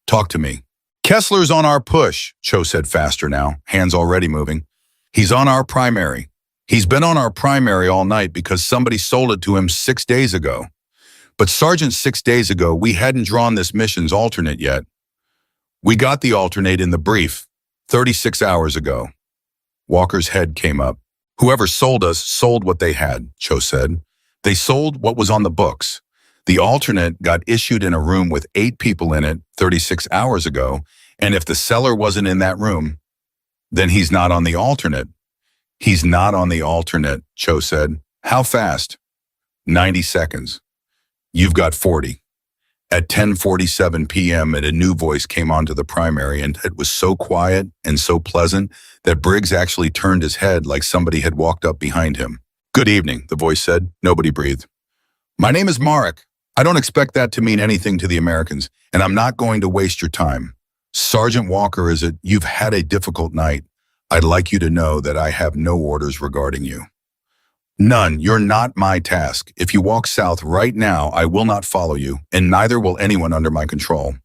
talk to me. Kessler's on our push, Cho said faster now, hands already moving. He's on our primary. He's been on our primary all night because somebody sold it to him 6 days ago. But Sergeant, 6 days ago, we hadn't drawn this mission's alternate yet. We got the alternate in the brief 36 hours ago. Walker's head came up. Whoever sold us sold what they had, Cho said. They sold what was on the books. The alternate got issued in a room with 8 people in it 36 hours ago, and if the seller wasn't in that room, then he's not on the alternate. He's not on the alternate, Cho said. How fast? 90 seconds. You've got 40. At 10:47 p.m., a new voice came onto the primary, and it was so quiet and so pleasant that Briggs actually turned his head like somebody had walked up behind him. Good evening, the voice said. Nobody breathed. My name is Marek. I don't expect that to mean anything to the Americans, and I'm not going to waste your time. Sergeant Walker, you've had a difficult night. I'd like you to know that I have no orders regarding you. None. You're not my task. If you walk south right now, I will not follow you, and neither will anyone under my control.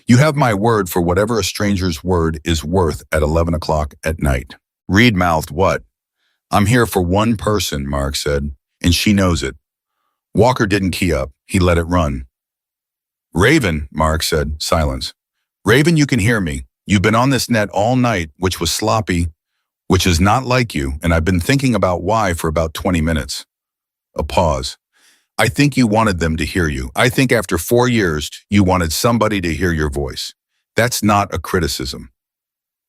You have my word for whatever a stranger's word is worth at 11 o'clock at night. Reed mouthed, what? I'm here for one person, Mark said, and she knows it. Walker didn't key up. He let it run. Raven, Mark said, silence. Raven, you can hear me. You've been on this net all night, which was sloppy, which is not like you, and I've been thinking about why for about 20 minutes. A pause. I think you wanted them to hear you. I think after 4 years, you wanted somebody to hear your voice. That's not a criticism.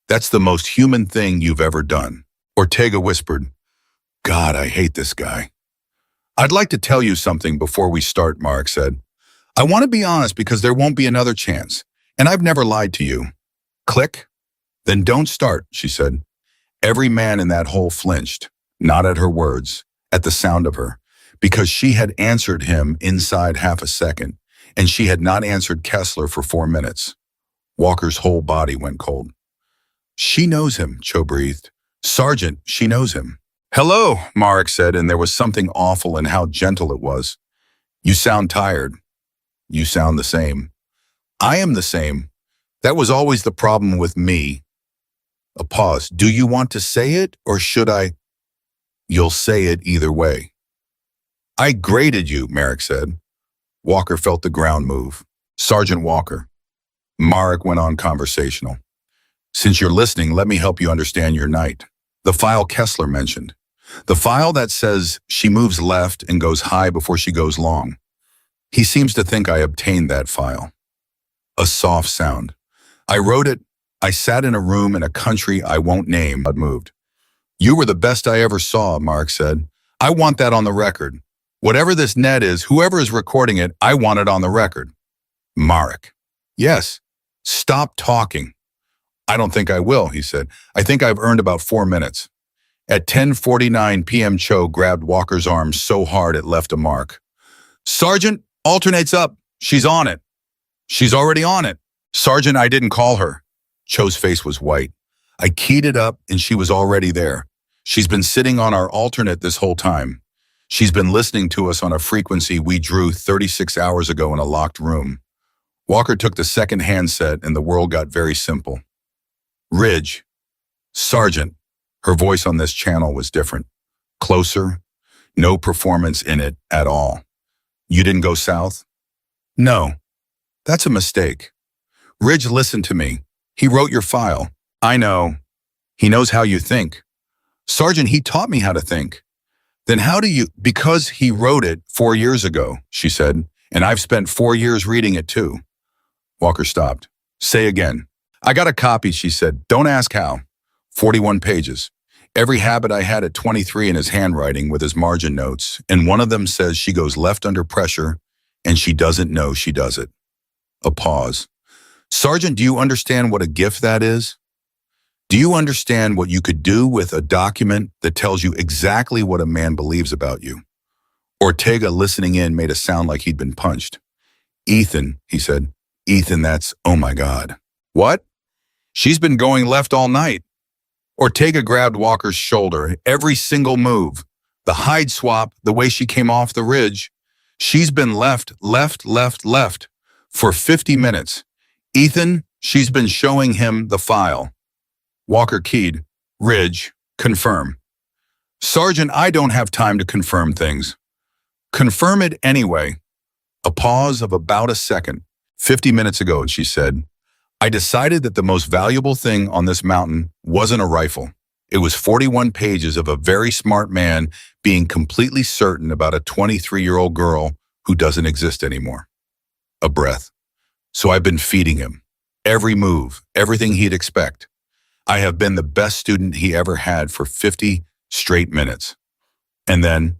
That's the most human thing you've ever done. Ortega whispered, God, I hate this guy. I'd like to tell you something before we start, Mark said. I want to be honest because there won't be another chance, and I've never lied to you. Click? Then don't start, she said. Every man in that hole flinched, not at her words, at the sound of her, because she had answered him inside half a second, and she had not answered Kessler for 4 minutes. Walker's whole body went cold. She knows him, Cho breathed. Sergeant, she knows him. Hello, Marek said, and there was something awful in how gentle it was. You sound tired. You sound the same. I am the same. That was always the problem with me. A pause. Do you want to say it, or should I? You'll say it either way. I graded you, Marek said. Walker felt the ground move. Sergeant Walker. Marek went on conversational. Since you're listening, let me help you understand your night. The file Kessler mentioned. The file that says she moves left and goes high before she goes long. He seems to think I obtained that file. A soft sound. I wrote it. I sat in a room in a country I won't name, but moved. You were the best I ever saw, Mark said. I want that on the record. Whatever this net is, whoever is recording it, I want it on the record. Marek. Yes. Stop talking. I don't think I will, he said. I think I've earned about 4 minutes. At 10:49 p.m., Cho grabbed Walker's arm so hard it left a mark. Sergeant, alternates up. She's on it. She's already on it. Sergeant, I didn't call her. Cho's face was white. I keyed it up and she was already there. She's been sitting on our alternate this whole time. She's been listening to us on a frequency we drew 36 hours ago in a locked room. Walker took the second handset and the world got very simple. Ridge. Sergeant. Her voice on this channel was different. Closer. No performance in it at all. You didn't go south? No. That's a mistake. Ridge, listen to me. He wrote your file. I know. He knows how you think. Sergeant, he taught me how to think. Then how do you? Because he wrote it 4 years ago, she said, and I've spent 4 years reading it too. Walker stopped. Say again. I got a copy, she said. Don't ask how. 41 pages. Every habit I had at 23 in his handwriting with his margin notes, and one of them says she goes left under pressure, and she doesn't know she does it. A pause. Sergeant, do you understand what a gift that is? Do you understand what you could do with a document that tells you exactly what a man believes about you? Ortega, listening in, made a sound like he'd been punched. Ethan, he said. Ethan, that's, oh my God. What? She's been going left all night. Ortega grabbed Walker's shoulder, every single move. The hide swap, the way she came off the ridge. She's been left for 50 minutes. Ethan, she's been showing him the file. Walker keyed. Ridge, confirm. Sergeant, I don't have time to confirm things. Confirm it anyway. A pause of about a second. 50 minutes ago, she said, I decided that the most valuable thing on this mountain wasn't a rifle. It was 41 pages of a very smart man being completely certain about a 23-year-old girl who doesn't exist anymore. A breath. So I've been feeding him. Every move, everything he'd expect. I have been the best student he ever had for 50 straight minutes. And then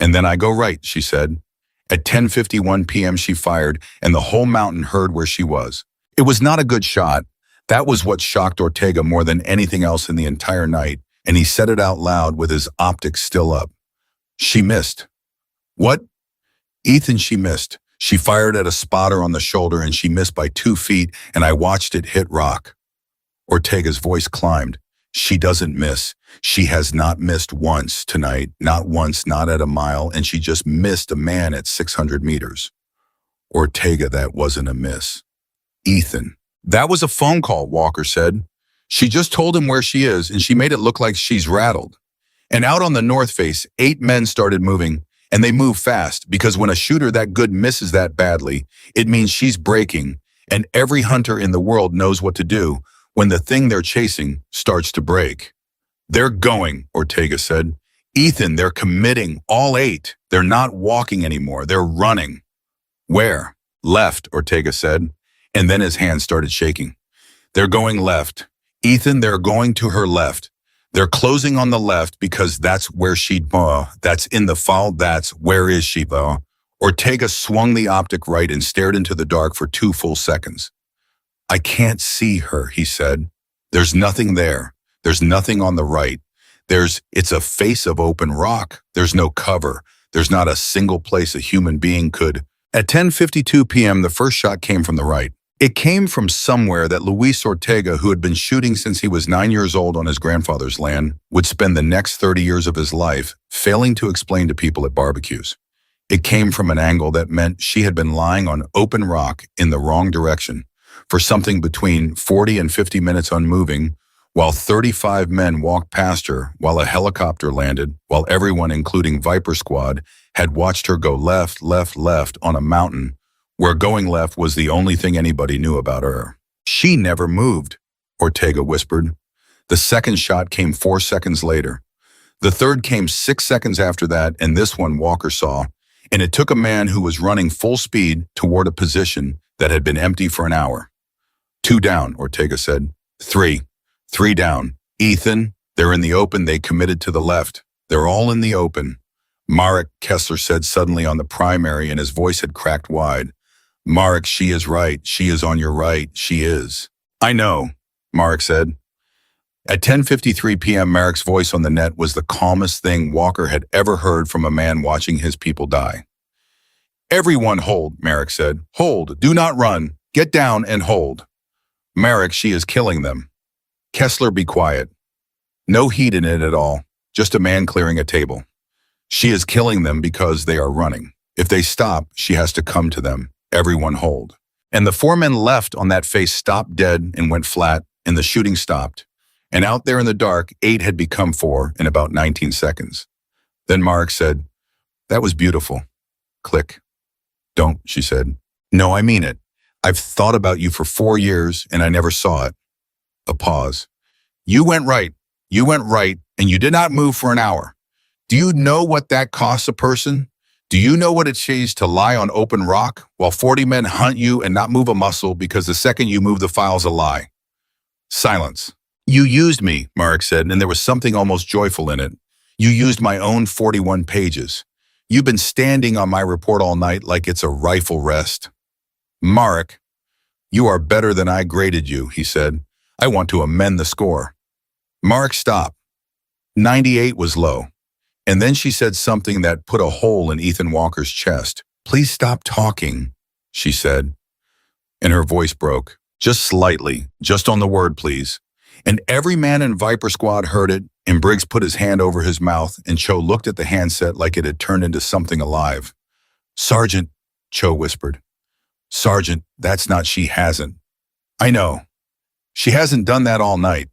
I go right, she said. At 10:51 p.m. she fired, and the whole mountain heard where she was. It was not a good shot. That was what shocked Ortega more than anything else in the entire night, and he said it out loud with his optics still up. She missed. What? Ethan, she missed. She fired at a spotter on the shoulder and she missed by 2 feet, and I watched it hit rock. Ortega's voice climbed. She doesn't miss. She has not missed once tonight, not once, not at a mile, and she just missed a man at 600 meters. Ortega, that wasn't a miss. Ethan. That was a phone call, Walker said. She just told him where she is, and she made it look like she's rattled. And out on the north face, 8 men started moving, and they move fast, because when a shooter that good misses that badly, it means she's breaking, and every hunter in the world knows what to do when the thing they're chasing starts to break. They're going, Ortega said. Ethan, they're committing, all 8. They're not walking anymore, they're running. Where? Left, Ortega said, and then his hands started shaking. They're going left. Ethan, they're going to her left. They're closing on the left because that's where she'd be. That's in the foul, that's where is she be. Ortega swung the optic right and stared into the dark for 2 full seconds. I can't see her, he said. There's nothing there. There's nothing on the right. It's a face of open rock. There's no cover. There's not a single place a human being could. At 10:52 p.m., the first shot came from the right. It came from somewhere that Luis Ortega, who had been shooting since he was 9 years old on his grandfather's land, would spend the next 30 years of his life failing to explain to people at barbecues. It came from an angle that meant she had been lying on open rock in the wrong direction for something between 40 and 50 minutes unmoving, while 35 men walked past her, while a helicopter landed, while everyone, including Viper Squad, had watched her go left, left, left on a mountain where going left was the only thing anybody knew about her. She never moved, Ortega whispered. The second shot came 4 seconds later. The third came 6 seconds after that, and this one Walker saw, and it took a man who was running full speed toward a position that had been empty for an hour. 2 down, Ortega said. 3 down. Ethan, they're in the open. They committed to the left. They're all in the open. Marek, Kessler said suddenly on the primary, and his voice had cracked wide. Marek, she is right. She is on your right. She is. I know, Marek said. At 10:53 p.m., Marek's voice on the net was the calmest thing Walker had ever heard from a man watching his people die. Everyone hold, Marek said. Hold. Do not run. Get down and hold. Marek, she is killing them. Kessler, be quiet. No heat in it at all. Just a man clearing a table. She is killing them because they are running. If they stop, she has to come to them. Everyone hold. And the 4 men left on that face stopped dead and went flat, and the shooting stopped. And out there in the dark, 8 had become 4 in about 19 seconds. Then Marek said, that was beautiful. Click. Don't, she said. No, I mean it. I've thought about you for 4 years, and I never saw it. A pause. You went right, and you did not move for an hour. Do you know what that costs a person? Do you know what it takes to lie on open rock while 40 men hunt you and not move a muscle because the second you move the file's a lie? Silence. You used me, Marek said, and there was something almost joyful in it. You used my own 41 pages. You've been standing on my report all night like it's a rifle rest. Marek, you are better than I graded you, he said. I want to amend the score. Marek stopped. 98 was low. And then she said something that put a hole in Ethan Walker's chest. Please stop talking, she said. And her voice broke, just slightly, just on the word, please. And every man in Viper Squad heard it, and Briggs put his hand over his mouth, and Cho looked at the handset like it had turned into something alive. Sergeant, Cho whispered. Sergeant, that's not she hasn't. I know. She hasn't done that all night.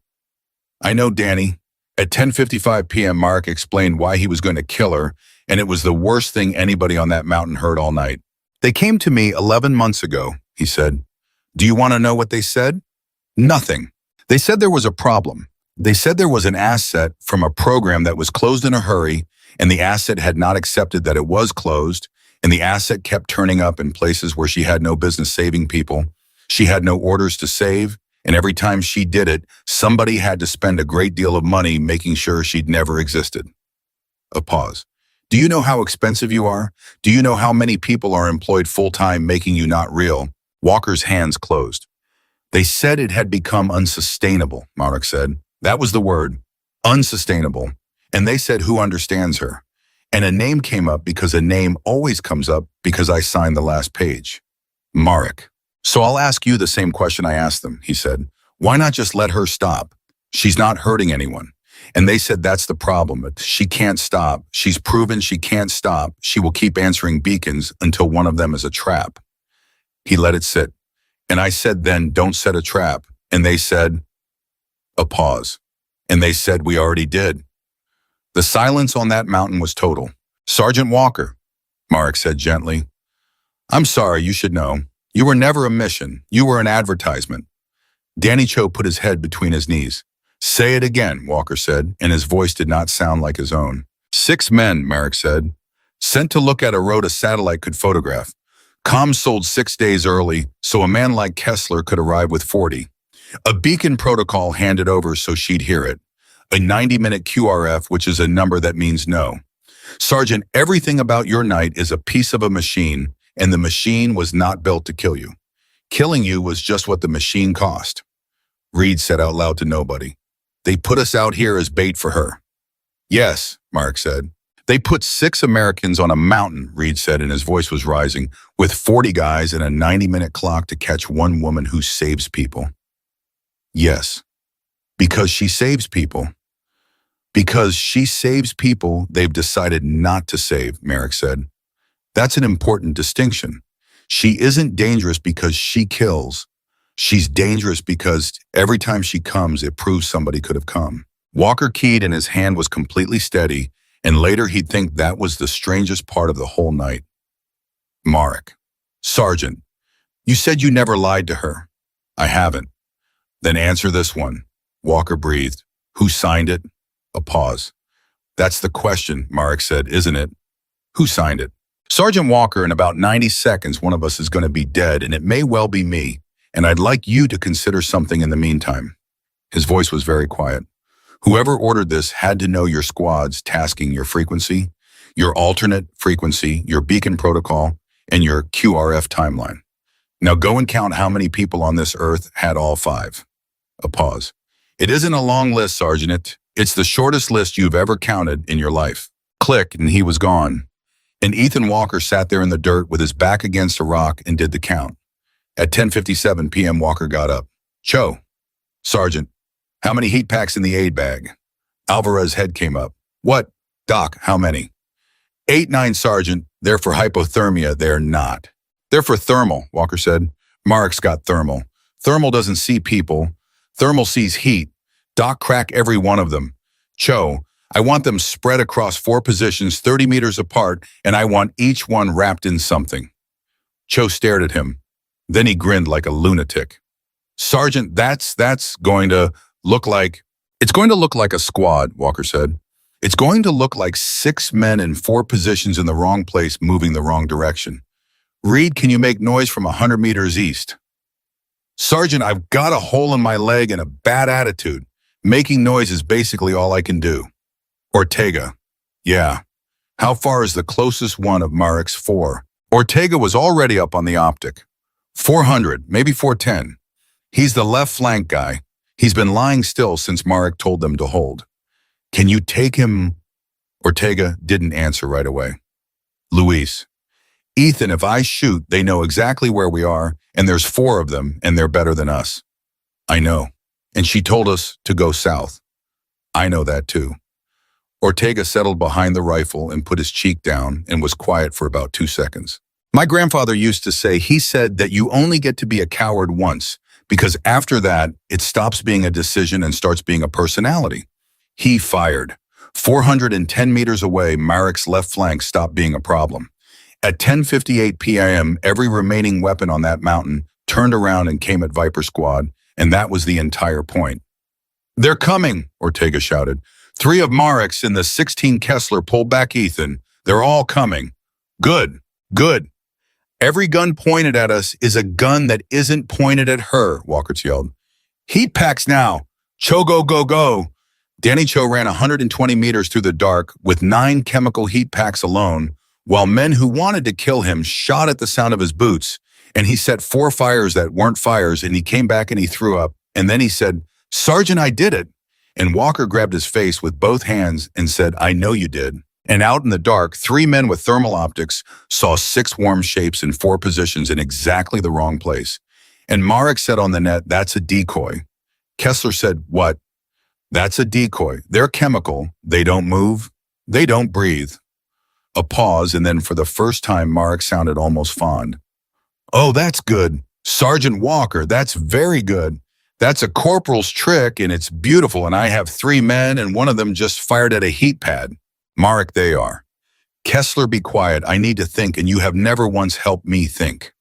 I know, Danny. At 10:55 p.m., Marek explained why he was going to kill her, and it was the worst thing anybody on that mountain heard all night. They came to me 11 months ago, he said. Do you want to know what they said? Nothing. They said there was a problem. They said there was an asset from a program that was closed in a hurry, and the asset had not accepted that it was closed, and the asset kept turning up in places where she had no business saving people. She had no orders to save, and every time she did it, somebody had to spend a great deal of money making sure she'd never existed. A pause. Do you know how expensive you are? Do you know how many people are employed full-time making you not real? Walker's hands closed. They said it had become unsustainable, Marek said. That was the word, unsustainable. And they said, who understands her? And a name came up because a name always comes up because I signed the last page. Marek. So I'll ask you the same question I asked them, he said. Why not just let her stop? She's not hurting anyone. And they said that's the problem. She can't stop. She's proven she can't stop. She will keep answering beacons until one of them is a trap. He let it sit. And I said then, don't set a trap. And they said, a pause. And they said, we already did. The silence on that mountain was total. Sergeant Walker, Marek said gently, I'm sorry, you should know. You were never a mission. You were an advertisement. Danny Cho put his head between his knees. Say it again, Walker said, and his voice did not sound like his own. 6 men, Marek said, sent to look at a road a satellite could photograph. Comms sold 6 days early, so a man like Kessler could arrive with 40. A beacon protocol handed over so she'd hear it. A 90-minute QRF, which is a number that means no. Sergeant, everything about your night is a piece of a machine, and the machine was not built to kill you. Killing you was just what the machine cost. Reed said out loud to nobody. They put us out here as bait for her. Yes, Mark said. They put 6 Americans on a mountain, Reed said, and his voice was rising, with 40 guys and a 90-minute clock to catch one woman who saves people. Yes, because she saves people. Because she saves people they've decided not to save, Marek said. That's an important distinction. She isn't dangerous because she kills. She's dangerous because every time she comes, it proves somebody could have come. Walker keyed and his hand was completely steady, and later he'd think that was the strangest part of the whole night. Marek. Sergeant, you said you never lied to her. I haven't. Then answer this one. Walker breathed. Who signed it? A pause. That's the question, Marek said, isn't it? Who signed it? Sergeant Walker, in about 90 seconds, one of us is going to be dead, and it may well be me. And I'd like you to consider something in the meantime. His voice was very quiet. Whoever ordered this had to know your squads tasking your frequency, your alternate frequency, your beacon protocol, and your QRF timeline. Now go and count how many people on this earth had all 5. A pause. It isn't a long list, Sergeant. It's the shortest list you've ever counted in your life. Click, and he was gone. And Ethan Walker sat there in the dirt with his back against a rock and did the count. At 10:57 p.m., Walker got up. Cho. Sergeant, how many heat packs in the aid bag? Alvarez's head came up. What? Doc, how many? 8, 9, Sergeant. They're for hypothermia. They're not. They're for thermal, Walker said. Marek's got thermal. Thermal doesn't see people. Thermal sees heat. Doc, crack every one of them. Cho, I want them spread across 4 positions 30 meters apart, and I want each one wrapped in something. Cho stared at him. Then he grinned like a lunatic. Sergeant, that's going to look like... It's going to look like a squad, Walker said. It's going to look like 6 men in 4 positions in the wrong place moving the wrong direction. Reed, can you make noise from 100 meters east? Sergeant, I've got a hole in my leg and a bad attitude. Making noise is basically all I can do. Ortega. Yeah. How far is the closest one of Marek's 4? Ortega was already up on the optic. 400, maybe 410. He's the left flank guy. He's been lying still since Marek told them to hold. Can you take him? Ortega didn't answer right away. Luis. Ethan, if I shoot, they know exactly where we are, and there's 4 of them, and they're better than us. I know. And she told us to go south. I know that too. Ortega settled behind the rifle and put his cheek down and was quiet for about 2 seconds. My grandfather used to say he said that you only get to be a coward once, because after that, it stops being a decision and starts being a personality. He fired. 410 meters away, Marek's left flank stopped being a problem. At 10:58 p.m., every remaining weapon on that mountain turned around and came at Viper Squad, and that was the entire point. They're coming, Ortega shouted. 3 of Marek's and the 16 Kessler pulled back Ethan. They're all coming. Good, good. Every gun pointed at us is a gun that isn't pointed at her, Walker yelled. Heat packs now. Cho, go, go, go. Danny Cho ran 120 meters through the dark with 9 chemical heat packs alone, while men who wanted to kill him shot at the sound of his boots, and he set 4 fires that weren't fires, and he came back and he threw up, and then he said, Sergeant, I did it. And Walker grabbed his face with both hands and said, I know you did. And out in the dark, 3 men with thermal optics saw 6 warm shapes in 4 positions in exactly the wrong place. And Marek said on the net, that's a decoy. Kessler said, what? That's a decoy. They're chemical. They don't move. They don't breathe. A pause, and then for the first time, Mark sounded almost fond. Oh, that's good. Sergeant Walker, that's very good. That's a corporal's trick, and it's beautiful, and I have 3 men, and one of them just fired at a heat pad. Marek, they are. Kessler, be quiet. I need to think, and you have never once helped me think.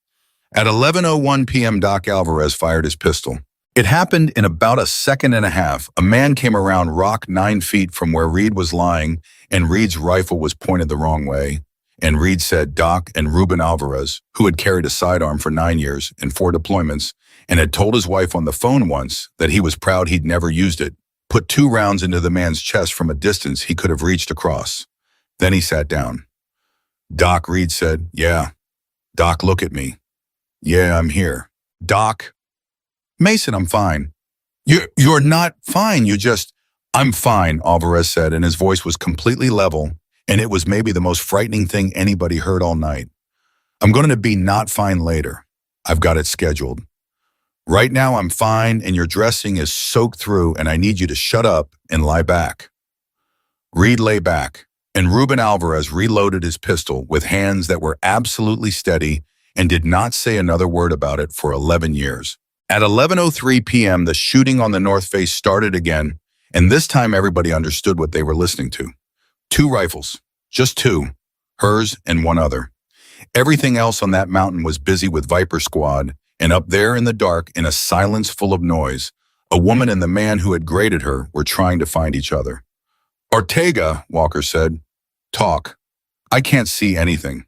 At 11:01 p.m., Doc Alvarez fired his pistol. It happened in about a second and a half. A man came around rock 9 feet from where Reed was lying, and Reed's rifle was pointed the wrong way. And Reed said Doc and Ruben Alvarez, who had carried a sidearm for 9 years and 4 deployments, and had told his wife on the phone once that he was proud he'd never used it, put 2 rounds into the man's chest from a distance he could have reached across. Then he sat down. Doc, Reed said, yeah. Doc, look at me. Yeah, I'm here. Doc. Mason, I'm fine. You're not fine, I'm fine, Alvarez said, and his voice was completely level, and it was maybe the most frightening thing anybody heard all night. I'm going to be not fine later. I've got it scheduled. Right now I'm fine, and your dressing is soaked through, and I need you to shut up and lie back. Reed lay back, and Ruben Alvarez reloaded his pistol with hands that were absolutely steady and did not say another word about it for 11 years. At 11:03 p.m., the shooting on the North Face started again, and this time everybody understood what they were listening to. 2 rifles, just 2, hers and one other. Everything else on that mountain was busy with Viper Squad, and up there in the dark, in a silence full of noise, a woman and the man who had graded her were trying to find each other. Ortega, Walker said. Talk. I can't see anything.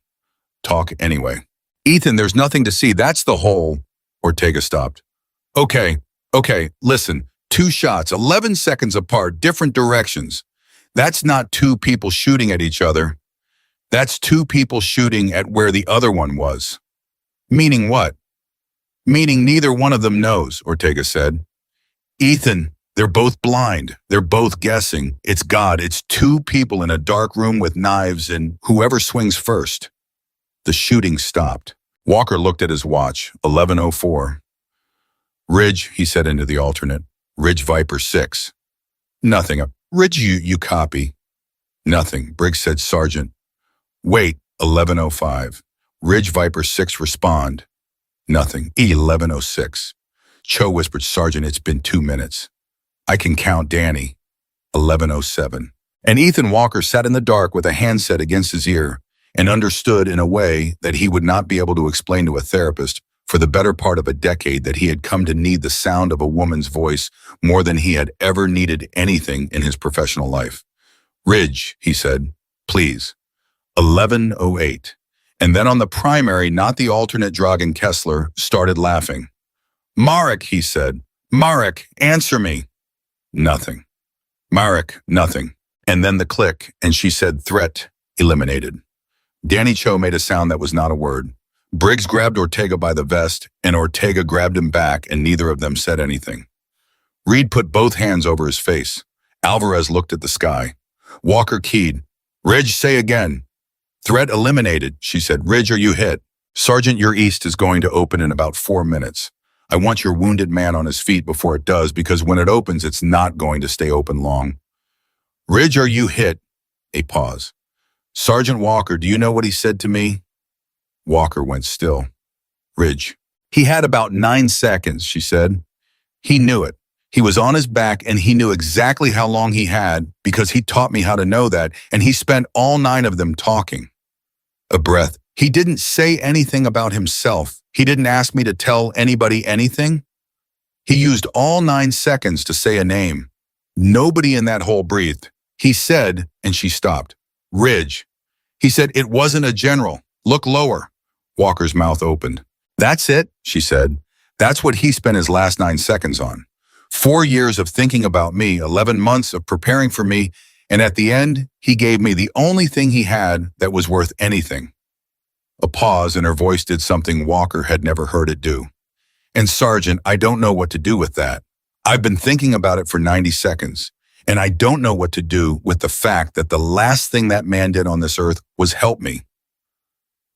Talk anyway. Ethan, there's nothing to see. That's the hole. Ortega stopped. Okay, listen. 2 shots, 11 seconds apart, different directions. That's not 2 people shooting at each other. That's 2 people shooting at where the other one was. Meaning what? Meaning neither one of them knows, Ortega said. Ethan, they're both blind. They're both guessing. It's God. It's 2 people in a dark room with knives, and whoever swings first. The shooting stopped. Walker looked at his watch, 11:04. Ridge, he said into the alternate. Ridge Viper 6. Nothing. Ridge, you copy. Nothing. Briggs said, Sergeant. Wait, 11:05. Ridge Viper 6 respond. Nothing. 11:06. Cho whispered, Sergeant, it's been 2 minutes. I can count Danny. 11:07. And Ethan Walker sat in the dark with a handset against his ear and understood in a way that he would not be able to explain to a therapist for the better part of a decade that he had come to need the sound of a woman's voice more than he had ever needed anything in his professional life. Ridge, he said, please. 11:08. And then on the primary, not the alternate, Dragan Kessler started laughing. Marek, he said. Marek, answer me. Nothing. Marek, nothing. And then the click, and she said, threat eliminated. Danny Cho made a sound that was not a word. Briggs grabbed Ortega by the vest, and Ortega grabbed him back, and neither of them said anything. Reed put both hands over his face. Alvarez looked at the sky. Walker keyed. Ridge, say again. Threat eliminated, she said. Ridge, are you hit? Sergeant, your east is going to open in about 4 minutes. I want your wounded man on his feet before it does, because when it opens, it's not going to stay open long. Ridge, are you hit? A pause. Sergeant Walker, do you know what he said to me? Walker went still. Ridge. He had about 9 seconds, she said. He knew it. He was on his back, and he knew exactly how long he had because he taught me how to know that, and he spent all 9 of them talking. A breath. He didn't say anything about himself. He didn't ask me to tell anybody anything. He used all 9 seconds to say a name. Nobody in that hole breathed. He said, and she stopped, Ridge. He said, it wasn't a general. Look lower. Walker's mouth opened. That's it, she said. That's what he spent his last 9 seconds on. 4 years of thinking about me, 11 months of preparing for me, and at the end, he gave me the only thing he had that was worth anything. A pause, and her voice did something Walker had never heard it do. And Sergeant, I don't know what to do with that. I've been thinking about it for 90 seconds, and I don't know what to do with the fact that the last thing that man did on this earth was help me.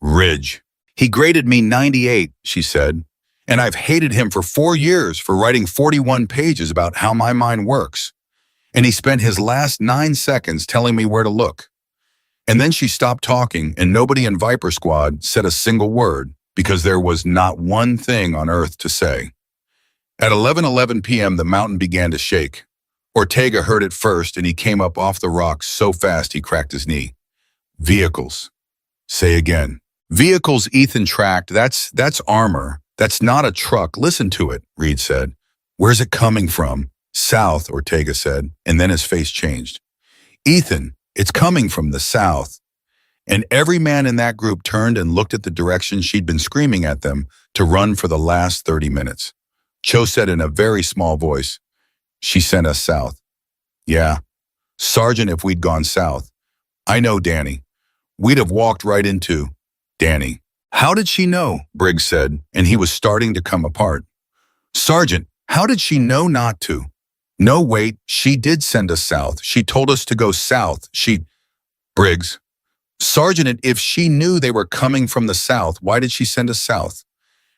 Ridge. He graded me 98, she said, and I've hated him for 4 years for writing 41 pages about how my mind works. and he spent his last 9 seconds telling me where to look. And then she stopped talking, and nobody in Viper Squad said a single word because there was not one thing on earth to say. At 11:11 p.m., the mountain began to shake. Ortega heard it first, and he came up off the rocks so fast he cracked his knee. Vehicles. Say again. Vehicles, Ethan tracked. That's armor. That's not a truck. Listen to it, Reed said. Where's it coming from? South, Ortega said, and then his face changed. Ethan, it's coming from the south. And every man in that group turned and looked at the direction she'd been screaming at them to run for the last 30 minutes. Cho said in a very small voice, she sent us south. Yeah. Sergeant, if we'd gone south. I know, Danny. We'd have walked right into Danny. How did she know? Briggs said, and he was starting to come apart. Sergeant, how did she know not to? No, wait, she did send us south. She told us to go south. Briggs. Sergeant, if she knew they were coming from the south, why did she send us south?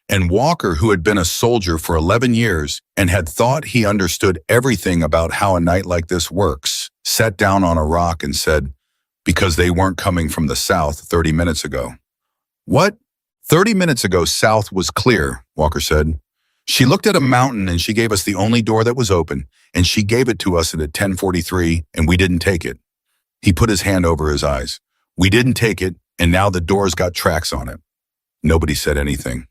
And Walker, who had been a soldier for 11 years and had thought he understood everything about how a night like this works, sat down on a rock and said, because they weren't coming from the south 30 minutes ago. What? 30 minutes ago, south was clear, Walker said. She looked at a mountain and she gave us the only door that was open, and she gave it to us at 10:43, and we didn't take it. He put his hand over his eyes. We didn't take it, and now the door's got tracks on it. Nobody said anything.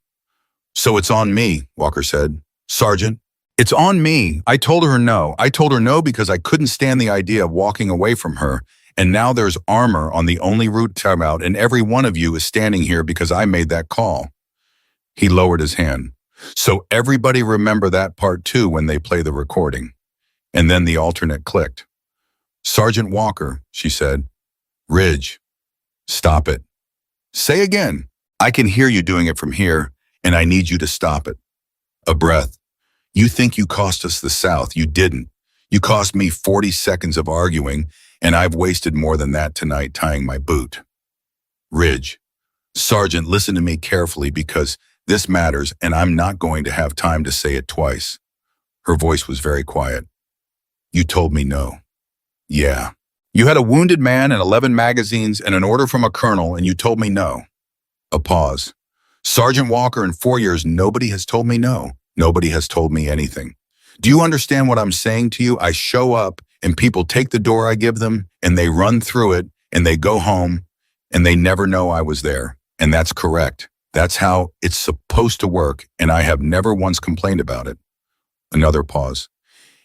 So it's on me, Walker said. Sergeant, it's on me. I told her no. I told her no because I couldn't stand the idea of walking away from her, and now there's armor on the only route out, and every one of you is standing here because I made that call. He lowered his hand. So everybody remember that part too when they play the recording. And then the alternate clicked. Sergeant Walker, she said. Ridge, stop it. Say again. I can hear you doing it from here, and I need you to stop it. A breath. You think you cost us the South. You didn't. You cost me 40 seconds of arguing, and I've wasted more than that tonight tying my boot. Ridge. Sergeant, listen to me carefully because this matters, and I'm not going to have time to say it twice. Her voice was very quiet. You told me no. Yeah. You had a wounded man and 11 magazines and an order from a colonel, and you told me no. A pause. Sergeant Walker, in 4 years, nobody has told me no. Nobody has told me anything. Do you understand what I'm saying to you? I show up, and people take the door I give them, and they run through it, and they go home, and they never know I was there. And that's correct. That's how it's supposed to work, and I have never once complained about it. Another pause.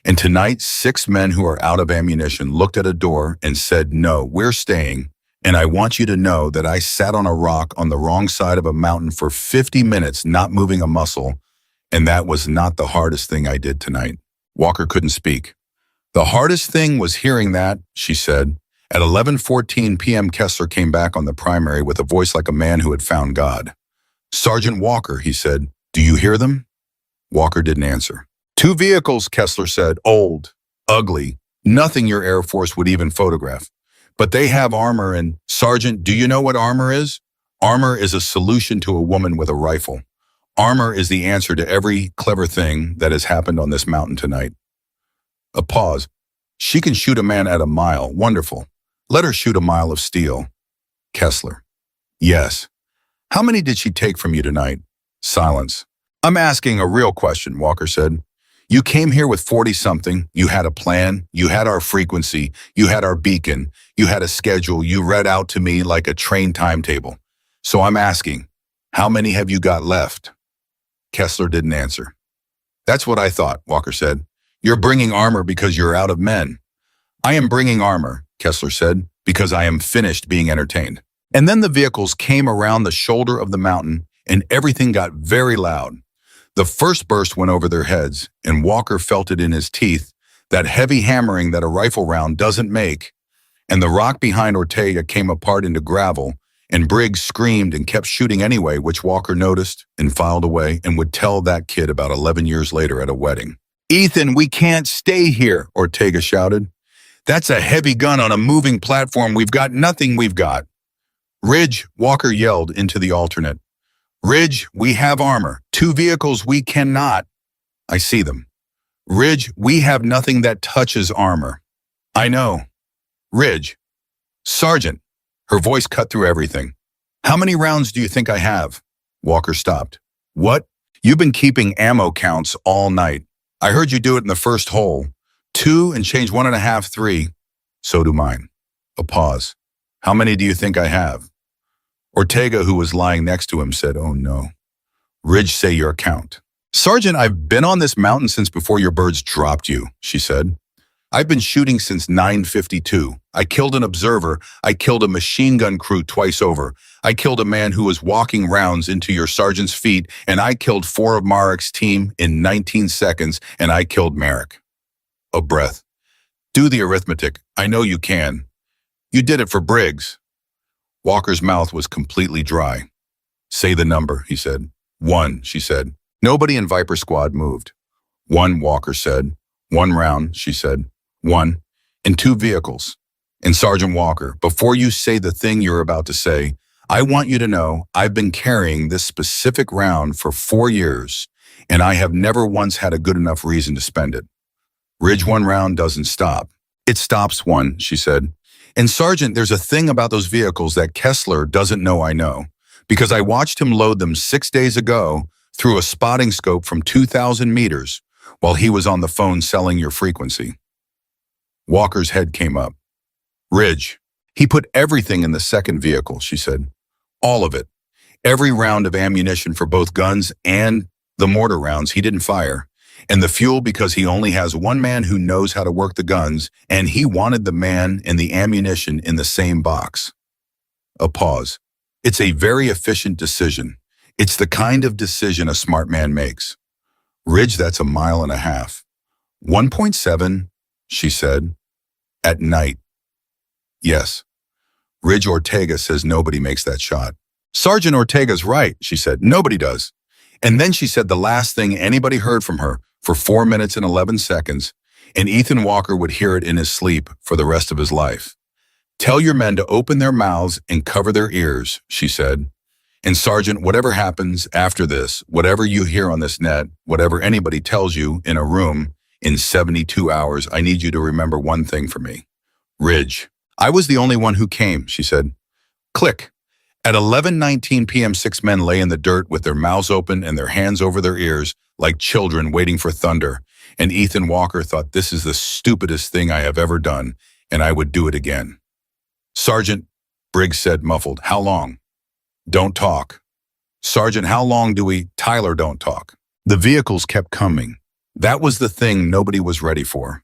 And tonight, 6 men who are out of ammunition looked at a door and said, no, we're staying, and I want you to know that I sat on a rock on the wrong side of a mountain for 50 minutes, not moving a muscle, and that was not the hardest thing I did tonight. Walker couldn't speak. The hardest thing was hearing that, she said. At 11:14 p.m., Kessler came back on the primary with a voice like a man who had found God. Sergeant Walker, he said, do you hear them? Walker didn't answer. 2 vehicles, Kessler said, old, ugly, nothing your Air Force would even photograph. But they have armor and, Sergeant, do you know what armor is? Armor is a solution to a woman with a rifle. Armor is the answer to every clever thing that has happened on this mountain tonight. A pause. She can shoot a man at a mile. Wonderful. Let her shoot a mile of steel. Kessler. Yes. How many did she take from you tonight? Silence. I'm asking a real question, Walker said. You came here with 40-something. You had a plan. You had our frequency. You had our beacon. You had a schedule. You read out to me like a train timetable. So I'm asking, how many have you got left? Kessler didn't answer. That's what I thought, Walker said. You're bringing armor because you're out of men. I am bringing armor, Kessler said, because I am finished being entertained. And then the vehicles came around the shoulder of the mountain, and everything got very loud. The first burst went over their heads, and Walker felt it in his teeth, that heavy hammering that a rifle round doesn't make, and the rock behind Ortega came apart into gravel, and Briggs screamed and kept shooting anyway, which Walker noticed and filed away and would tell that kid about 11 years later at a wedding. Ethan, we can't stay here, Ortega shouted. That's a heavy gun on a moving platform. We've got nothing we've got. Ridge, Walker yelled into the alternate. Ridge, we have armor. 2 vehicles we cannot. I see them. Ridge, we have nothing that touches armor. I know. Ridge. Sergeant. Her voice cut through everything. How many rounds do you think I have? Walker stopped. What? You've been keeping ammo counts all night. I heard you do it in the first hole. 2 and change 1.5, 3. So do mine. A pause. How many do you think I have? Ortega, who was lying next to him, said, oh no. Ridge, say your count. Sergeant, I've been on this mountain since before your birds dropped you, she said. I've been shooting since 9:52. I killed an observer. I killed a machine gun crew twice over. I killed a man who was walking rounds into your sergeant's feet, and I killed 4 of Marek's team in 19 seconds, and I killed Marek. A breath. Do the arithmetic. I know you can. You did it for Briggs. Walker's mouth was completely dry. Say the number, he said. 1, she said. Nobody in Viper Squad moved. 1, Walker said. 1 round, she said. 1, in 2 vehicles. And Sergeant Walker, before you say the thing you're about to say, I want you to know I've been carrying this specific round for 4 years, and I have never once had a good enough reason to spend it. Ridge, 1 round doesn't stop. It stops 1, she said. And Sergeant, there's a thing about those vehicles that Kessler doesn't know I know, because I watched him load them 6 days ago through a spotting scope from 2,000 meters while he was on the phone selling your frequency. Walker's head came up. Ridge. He put everything in the second vehicle, she said. All of it. Every round of ammunition for both guns and the mortar rounds he didn't fire. And the fuel because he only has one man who knows how to work the guns, and he wanted the man and the ammunition in the same box. A pause. It's a very efficient decision. It's the kind of decision a smart man makes. Ridge, that's 1.5 miles. 1.7, she said. At night. Yes. Ridge, Ortega says nobody makes that shot. Sergeant Ortega's right, she said. Nobody does. And then she said the last thing anybody heard from her for 4 minutes and 11 seconds, and Ethan Walker would hear it in his sleep for the rest of his life. Tell your men to open their mouths and cover their ears, she said. And Sergeant, whatever happens after this, whatever you hear on this net, whatever anybody tells you in a room in 72 hours, I need you to remember one thing for me. Ridge. I was the only one who came, she said. Click. At 11:19 p.m., 6 men lay in the dirt with their mouths open and their hands over their ears like children waiting for thunder. And Ethan Walker thought, this is the stupidest thing I have ever done, and I would do it again. Sergeant, Briggs said muffled, how long? Don't talk. Sergeant, how long do we? Tyler, don't talk. The vehicles kept coming. That was the thing nobody was ready for.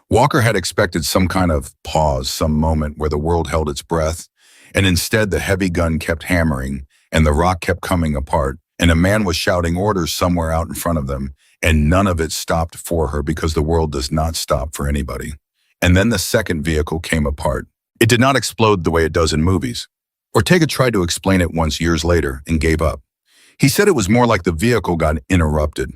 Walker had expected some kind of pause, some moment where the world held its breath, and instead the heavy gun kept hammering, and the rock kept coming apart, and a man was shouting orders somewhere out in front of them, and none of it stopped for her because the world does not stop for anybody. And then the second vehicle came apart. It did not explode the way it does in movies. Ortega tried to explain it once years later and gave up. He said it was more like the vehicle got interrupted.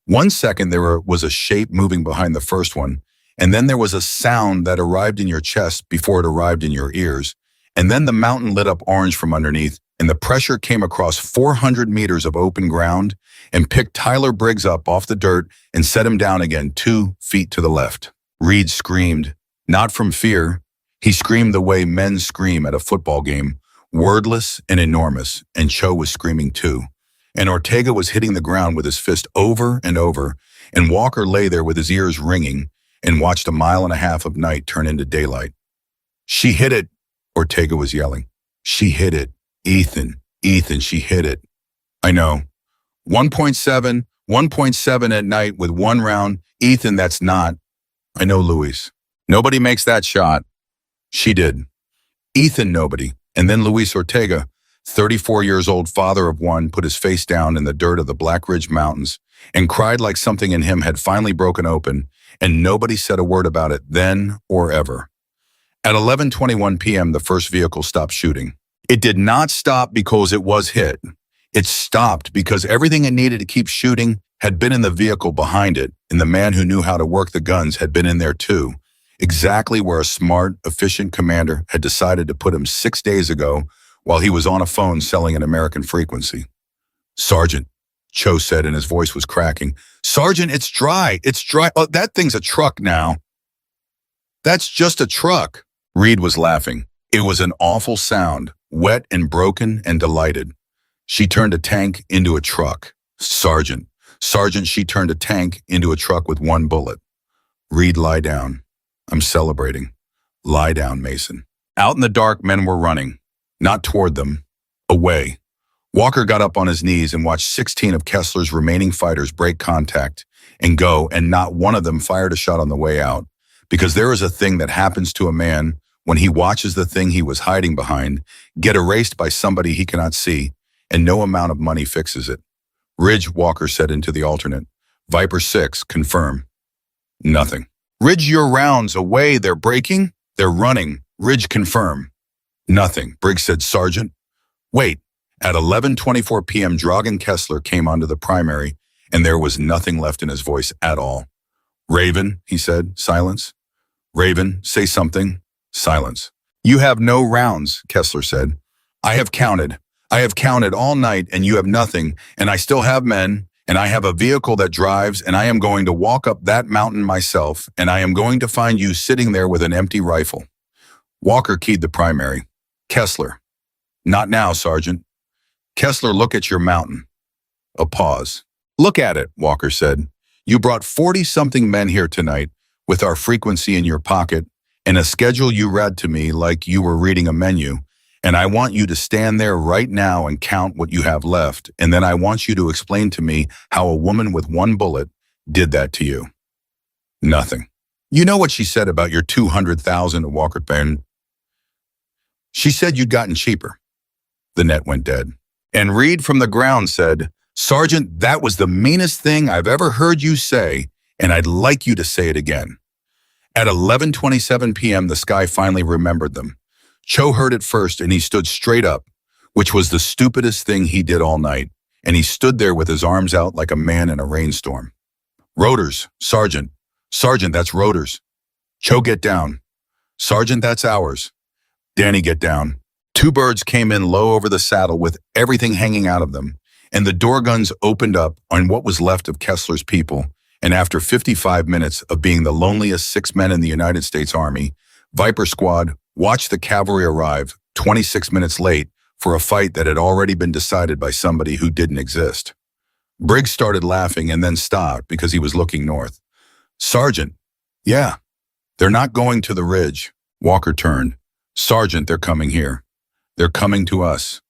1 second there was a shape moving behind the first one, and then there was a sound that arrived in your chest before it arrived in your ears, and then the mountain lit up orange from underneath, and the pressure came across 400 meters of open ground and picked Tyler Briggs up off the dirt and set him down again 2 feet to the left. Reed screamed, not from fear. He screamed the way men scream at a football game, wordless and enormous, and Cho was screaming too. And Ortega was hitting the ground with his fist over and over, and Walker lay there with his ears ringing and watched 1.5 miles of night turn into daylight. She hit it, Ortega was yelling. She hit it. Ethan, she hit it. I know. 1.7 at night with 1 round. Ethan, that's not. I know, Luis. Nobody makes that shot. She did. Ethan, nobody. And then Luis Ortega, 34 years old, father of 1, put his face down in the dirt of the Black Ridge Mountains and cried like something in him had finally broken open, and nobody said a word about it then or ever. At 11:21 p.m., the first vehicle stopped shooting. It did not stop because it was hit. It stopped because everything it needed to keep shooting had been in the vehicle behind it, and the man who knew how to work the guns had been in there too, exactly where a smart, efficient commander had decided to put him 6 days ago while he was on a phone selling an American frequency. Sergeant, Cho said, and his voice was cracking. Sergeant, it's dry. It's dry. Oh, that thing's a truck now. That's just a truck. Reed was laughing. It was an awful sound, wet and broken and delighted. She turned a tank into a truck. Sergeant. Sergeant, she turned a tank into a truck with one bullet. Reed, lie down. I'm celebrating. Lie down, Mason. Out in the dark, men were running. Not toward them. Away. Walker got up on his knees and watched 16 of Kessler's remaining fighters break contact and go, and not one of them fired a shot on the way out. Because there is a thing that happens to a man when he watches the thing he was hiding behind get erased by somebody he cannot see, and no amount of money fixes it. Ridge, Walker said into the alternate. Viper 6, confirm. Nothing. Ridge, your rounds, away, they're breaking? They're running. Ridge, confirm. Nothing. Briggs said, Sergeant. Wait. At 11:24 p.m., Dragan Kessler came onto the primary, and there was nothing left in his voice at all. Raven, he said, silence. Raven, say something. Silence. You have no rounds, Kessler said. I have counted. I have counted all night, and you have nothing, and I still have men, and I have a vehicle that drives, and I am going to walk up that mountain myself, and I am going to find you sitting there with an empty rifle. Walker keyed the primary. Kessler. Not now, Sergeant. Kessler, look at your mountain. A pause. Look at it, Walker said. You brought 40-something men here tonight, with our frequency in your pocket, and a schedule you read to me like you were reading a menu, and I want you to stand there right now and count what you have left, and then I want you to explain to me how a woman with one bullet did that to you. Nothing. You know what she said about your 200,000, Walker Baird? She said you'd gotten cheaper. The net went dead. And Reed from the ground said, Sergeant, that was the meanest thing I've ever heard you say, and I'd like you to say it again. At 11:27 p.m., the sky finally remembered them. Cho heard it first, and he stood straight up, which was the stupidest thing he did all night, and he stood there with his arms out like a man in a rainstorm. Rotors, Sergeant. Sergeant, that's rotors. Cho, get down. Sergeant, that's ours. Danny, get down. Two birds came in low over the saddle with everything hanging out of them, and the door guns opened up on what was left of Kessler's people, and after 55 minutes of being the loneliest 6 men in the United States Army, Viper Squad watched the cavalry arrive 26 minutes late for a fight that had already been decided by somebody who didn't exist. Briggs started laughing and then stopped because he was looking north. Sergeant, yeah, they're not going to the ridge. Walker turned. Sergeant, they're coming here. They're coming to us.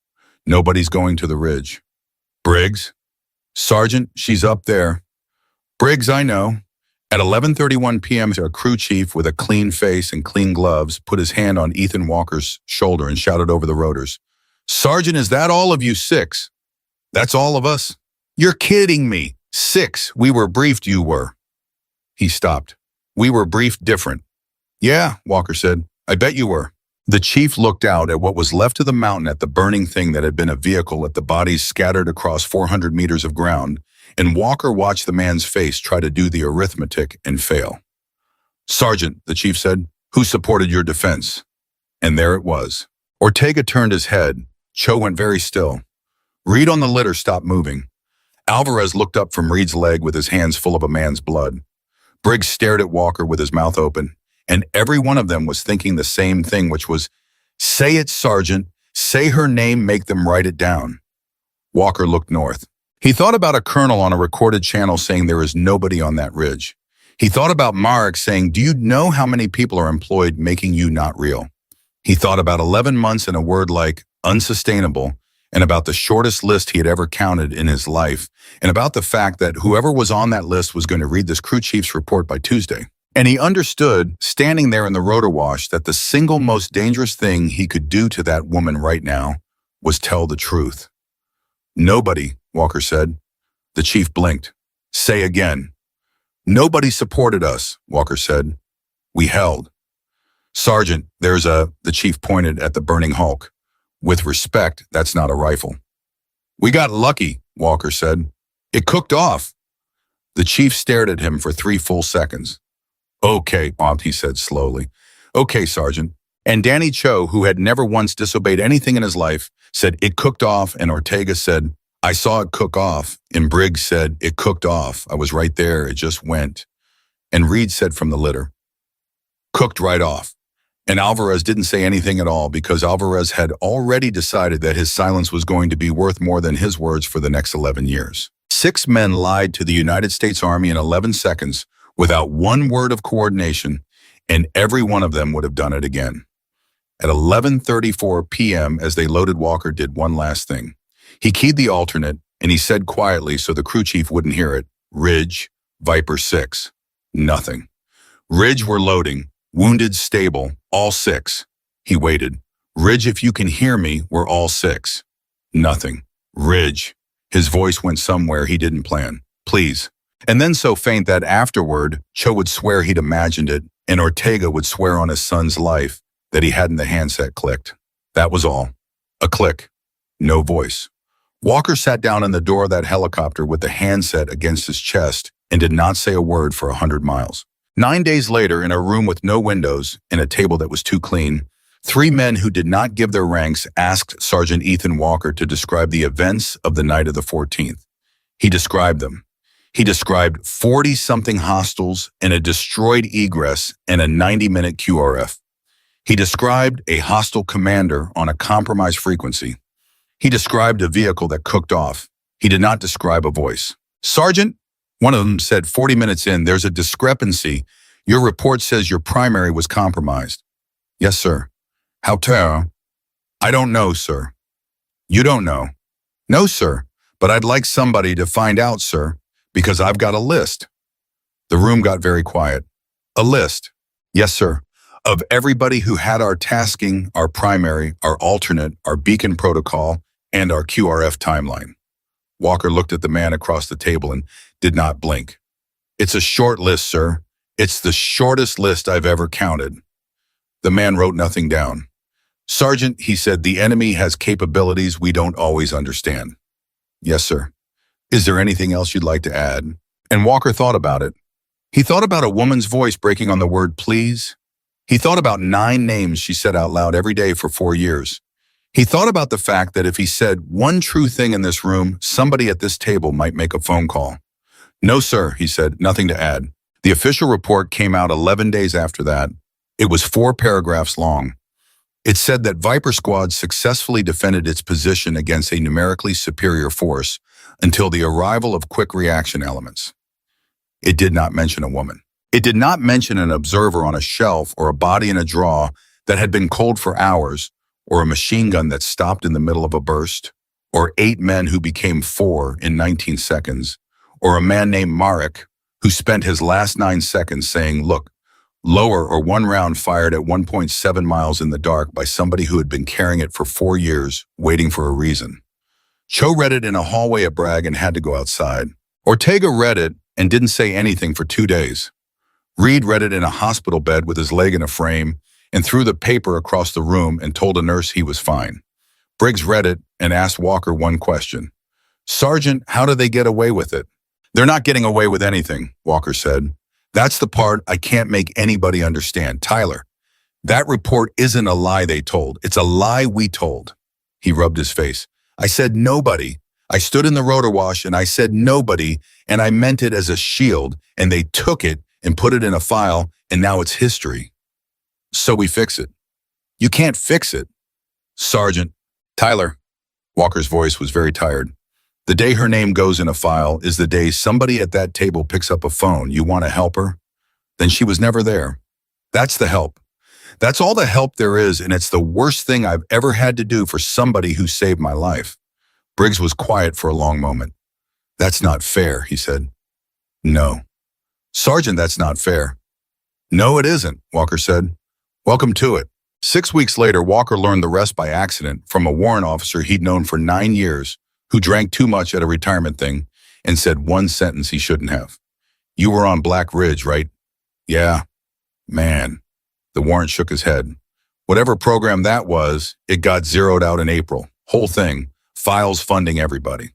Nobody's going to the ridge. Briggs? Sergeant, she's up there. Briggs, I know. At 11:31 p.m., a crew chief with a clean face and clean gloves put his hand on Ethan Walker's shoulder and shouted over the rotors. Sergeant, is that all of you 6? That's all of us? You're kidding me. 6. We were briefed you were. He stopped. We were briefed different. Yeah, Walker said. I bet you were. The chief looked out at what was left of the mountain at the burning thing that had been a vehicle at the bodies scattered across 400 meters of ground, and Walker watched the man's face try to do the arithmetic and fail. Sergeant, the chief said, who supported your defense? And there it was. Ortega turned his head. Cho went very still. Reed on the litter stopped moving. Alvarez looked up from Reed's leg with his hands full of a man's blood. Briggs stared at Walker with his mouth open, and every one of them was thinking the same thing, which was, say it, Sergeant, say her name, make them write it down. Walker looked north. He thought about a colonel on a recorded channel saying there is nobody on that ridge. He thought about Marek saying, do you know how many people are employed making you not real? He thought about 11 months and a word like unsustainable, and about the shortest list he had ever counted in his life, and about the fact that whoever was on that list was going to read this crew chief's report by Tuesday. And he understood, standing there in the rotor wash, that the single most dangerous thing he could do to that woman right now was tell the truth. Nobody, Walker said. The chief blinked. Say again. Nobody supported us, Walker said. We held. Sergeant, the chief pointed at the burning hulk. With respect, that's not a rifle. We got lucky, Walker said. It cooked off. The chief stared at him for 3 full seconds. Okay, he said slowly. Okay, Sergeant. And Danny Cho, who had never once disobeyed anything in his life, said it cooked off, and Ortega said, I saw it cook off, and Briggs said it cooked off. I was right there, it just went. And Reed said from the litter, Cooked right off. And Alvarez didn't say anything at all because Alvarez had already decided that his silence was going to be worth more than his words for the next 11 years. 6 men lied to the United States Army in 11 seconds without one word of coordination, and every one of them would have done it again. At 11:34 p.m., as they loaded, Walker did one last thing. He keyed the alternate, and he said quietly so the crew chief wouldn't hear it, Ridge, Viper 6. Nothing. Ridge, we're loading. Wounded, stable, all 6. He waited. Ridge, if you can hear me, we're all 6. Nothing. Ridge. His voice went somewhere he didn't plan. Please. And then so faint that afterward, Cho would swear he'd imagined it, and Ortega would swear on his son's life that he hadn't the handset clicked. That was all. A click. No voice. Walker sat down in the door of that helicopter with the handset against his chest and did not say a word for 100 miles. 9 days later, in a room with no windows and a table that was too clean, 3 men who did not give their ranks asked Sergeant Ethan Walker to describe the events of the night of the 14th. He described them. He described 40-something hostiles and a destroyed egress and a 90-minute QRF. He described a hostile commander on a compromised frequency. He described a vehicle that cooked off. He did not describe a voice. Sergeant, one of them said 40 minutes in, there's a discrepancy. Your report says your primary was compromised. Yes, sir. How terror? I don't know, sir. You don't know? No, sir, but I'd like somebody to find out, sir, because I've got a list. The room got very quiet. A list? Yes, sir. Of everybody who had our tasking, our primary, our alternate, our beacon protocol, and our QRF timeline. Walker looked at the man across the table and did not blink. It's a short list, sir. It's the shortest list I've ever counted. The man wrote nothing down. Sergeant, he said, the enemy has capabilities we don't always understand. Yes, sir. Is there anything else you'd like to add? And Walker thought about it. He thought about a woman's voice breaking on the word please. He thought about 9 names she said out loud every day for 4 years. He thought about the fact that if he said one true thing in this room, somebody at this table might make a phone call. No, sir, he said, nothing to add. The official report came out 11 days after that. It was 4 paragraphs long. It said that Viper Squad successfully defended its position against a numerically superior force until the arrival of quick reaction elements. It did not mention a woman. It did not mention an observer on a shelf or a body in a drawer that had been cold for hours, or a machine gun that stopped in the middle of a burst, or 8 men who became 4 in 19 seconds, or a man named Marek who spent his last 9 seconds saying, look, lower or 1 round fired at 1.7 miles in the dark by somebody who had been carrying it for 4 years, waiting for a reason. Cho read it in a hallway at Bragg and had to go outside. Ortega read it and didn't say anything for 2 days. Reed read it in a hospital bed with his leg in a frame and threw the paper across the room and told a nurse he was fine. Briggs read it and asked Walker one question. Sergeant, how do they get away with it? They're not getting away with anything, Walker said. That's the part I can't make anybody understand. Tyler, that report isn't a lie they told. It's a lie we told. He rubbed his face. I said nobody. I stood in the rotor wash and I said nobody, and I meant it as a shield, and they took it and put it in a file, and now it's history. So we fix it. You can't fix it. Sergeant. Tyler. Walker's voice was very tired. The day her name goes in a file is the day somebody at that table picks up a phone. You want to help her? Then she was never there. That's the help. That's all the help there is, and it's the worst thing I've ever had to do for somebody who saved my life. Briggs was quiet for a long moment. That's not fair, he said. No. Sergeant, that's not fair. No, it isn't, Walker said. Welcome to it. 6 weeks later, Walker learned the rest by accident from a warrant officer he'd known for 9 years who drank too much at a retirement thing and said one sentence he shouldn't have. You were on Black Ridge, right? Yeah. Man. The warrant shook his head. Whatever program that was, it got zeroed out in April. Whole thing. Files funding everybody.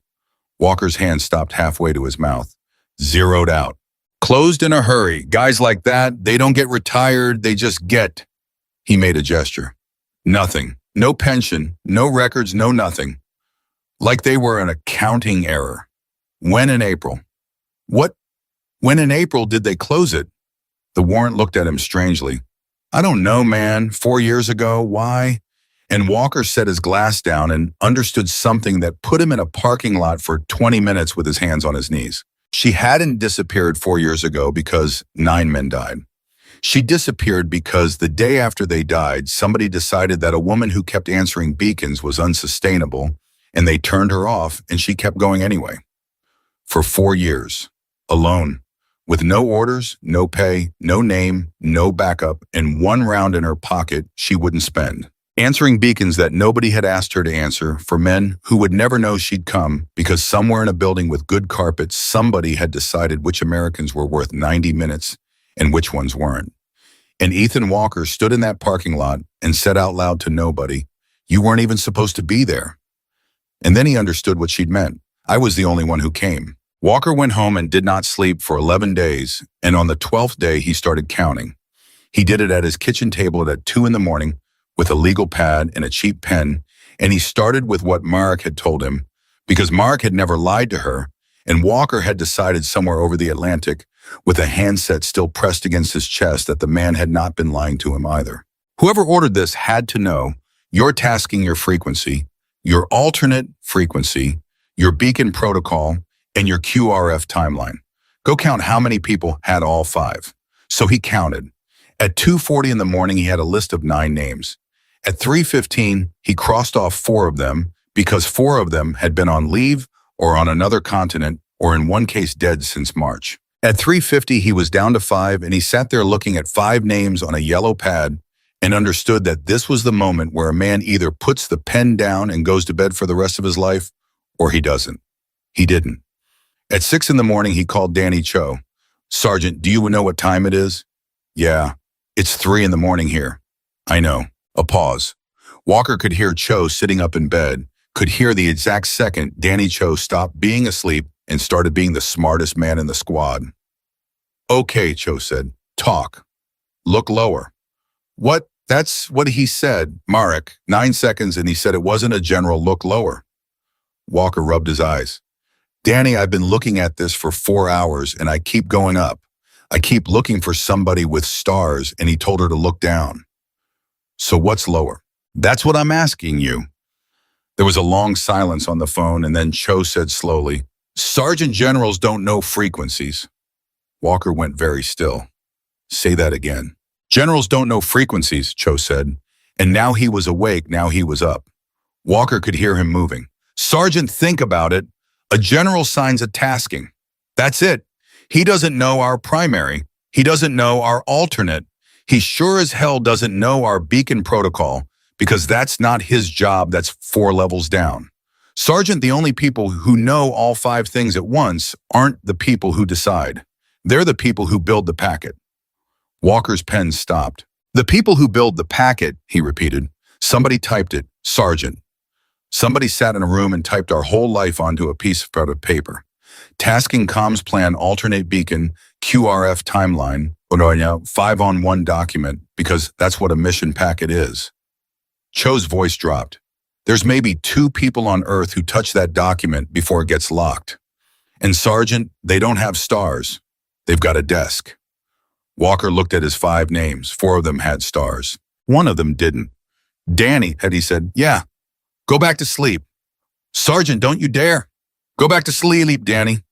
Walker's hand stopped halfway to his mouth. Zeroed out. Closed in a hurry. Guys like that, they don't get retired, they just get. He made a gesture. Nothing. No pension, no records, no nothing. Like they were an accounting error. When in April? What? When in April did they close it? The warrant looked at him strangely. I don't know, man. 4 years ago, why? And Walker set his glass down and understood something that put him in a parking lot for 20 minutes with his hands on his knees. She hadn't disappeared 4 years ago because 9 men died. She disappeared because the day after they died, somebody decided that a woman who kept answering beacons was unsustainable, and they turned her off, and she kept going anyway. For 4 years, alone, with no orders, no pay, no name, no backup, and one round in her pocket she wouldn't spend. Answering beacons that nobody had asked her to answer for men who would never know she'd come because somewhere in a building with good carpet, somebody had decided which Americans were worth 90 minutes and which ones weren't. And Ethan Walker stood in that parking lot and said out loud to nobody, "You weren't even supposed to be there." And then he understood what she'd meant. I was the only one who came. Walker went home and did not sleep for 11 days, and on the 12th day he started counting. He did it at his kitchen table at 2 in the morning with a legal pad and a cheap pen, and he started with what Marek had told him, because Marek had never lied to her, and Walker had decided somewhere over the Atlantic, with a handset still pressed against his chest, that the man had not been lying to him either. Whoever ordered this had to know you're tasking your frequency, your alternate frequency, your beacon protocol, and your QRF timeline. Go count how many people had all five. So he counted. At 2:40 in the morning, he had a list of 9 names. At 3:15, he crossed off 4 of them because 4 of them had been on leave or on another continent, or in one case dead since March. At 3:50, he was down to 5, and he sat there looking at 5 names on a yellow pad and understood that this was the moment where a man either puts the pen down and goes to bed for the rest of his life, or he doesn't. He didn't. At 6 in the morning, he called Danny Cho. "Sergeant, do you know what time it is?" "Yeah, it's 3 in the morning here." "I know." A pause. Walker could hear Cho sitting up in bed, could hear the exact second Danny Cho stopped being asleep and started being the smartest man in the squad. "Okay," Cho said. "Talk. Look lower." "What? That's what he said, Marek. 9 seconds, and he said it wasn't a general look lower." Walker rubbed his eyes. "Danny, I've been looking at this for 4 hours, and I keep going up. I keep looking for somebody with stars," and he told her to look down. "So what's lower?" "That's what I'm asking you." There was a long silence on the phone, and then Cho said slowly, "Sergeant Generals don't know frequencies." Walker went very still. "Say that again." "Generals don't know frequencies," Cho said, and now he was awake, now he was up. Walker could hear him moving. "Sergeant, think about it. A general signs a tasking. That's it. He doesn't know our primary. He doesn't know our alternate. He sure as hell doesn't know our beacon protocol, because that's not his job, that's 4 levels down. Sergeant, the only people who know all 5 things at once aren't the people who decide. They're the people who build the packet." Walker's pen stopped. "The people who build the packet," he repeated. "Somebody typed it, Sergeant. Somebody sat in a room and typed our whole life onto a piece of paper. Tasking comms plan, alternate beacon, QRF timeline, 5-on-1 document, because that's what a mission packet is." Cho's voice dropped. "There's maybe 2 people on Earth who touch that document before it gets locked. And Sergeant, they don't have stars. They've got a desk." Walker looked at his 5 names. 4 of them had stars. 1 of them didn't. "Danny," had he said. "Yeah. Go back to sleep." "Sergeant, don't you dare. Go back to sleep, Danny."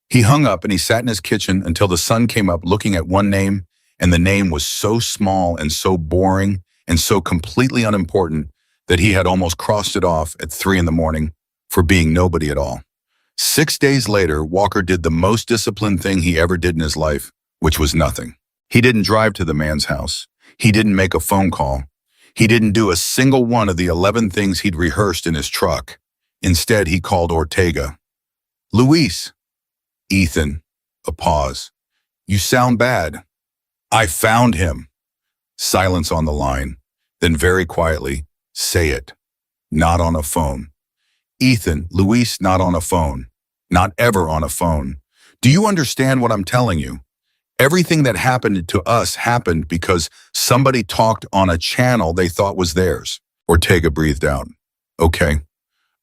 He hung up and he sat in his kitchen until the sun came up, looking at one name, and the name was so small and so boring and so completely unimportant that he had almost crossed it off at 3 in the morning for being nobody at all. 6 days later, Walker did the most disciplined thing he ever did in his life, which was nothing. He didn't drive to the man's house. He didn't make a phone call. He didn't do a single one of the 11 things he'd rehearsed in his truck. Instead, he called Ortega. "Luis." "Ethan." A pause. "You sound bad." "I found him." Silence on the line. Then very quietly, "Say it." "Not on a phone." "Ethan, Luis not on a phone. Not ever on a phone. Do you understand what I'm telling you? Everything that happened to us happened because somebody talked on a channel they thought was theirs." Ortega breathed out. "Okay.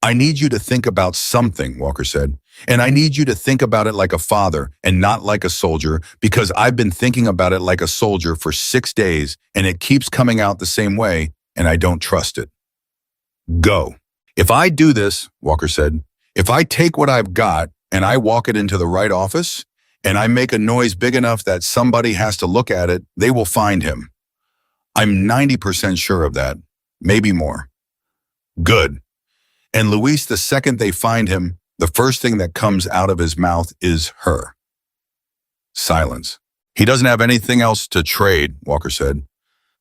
I need you to think about something, Walker said. And I need you to think about it like a father and not like a soldier, because I've been thinking about it like a soldier for 6 days and it keeps coming out the same way and I don't trust it. Go. If I do this, Walker said, if I take what I've got and I walk it into the right office and I make a noise big enough that somebody has to look at it, they will find him. I'm 90% sure of that, maybe more. Good. And Luis, the second they find him, the first thing that comes out of his mouth is her. Silence. He doesn't have anything else to trade, Walker said.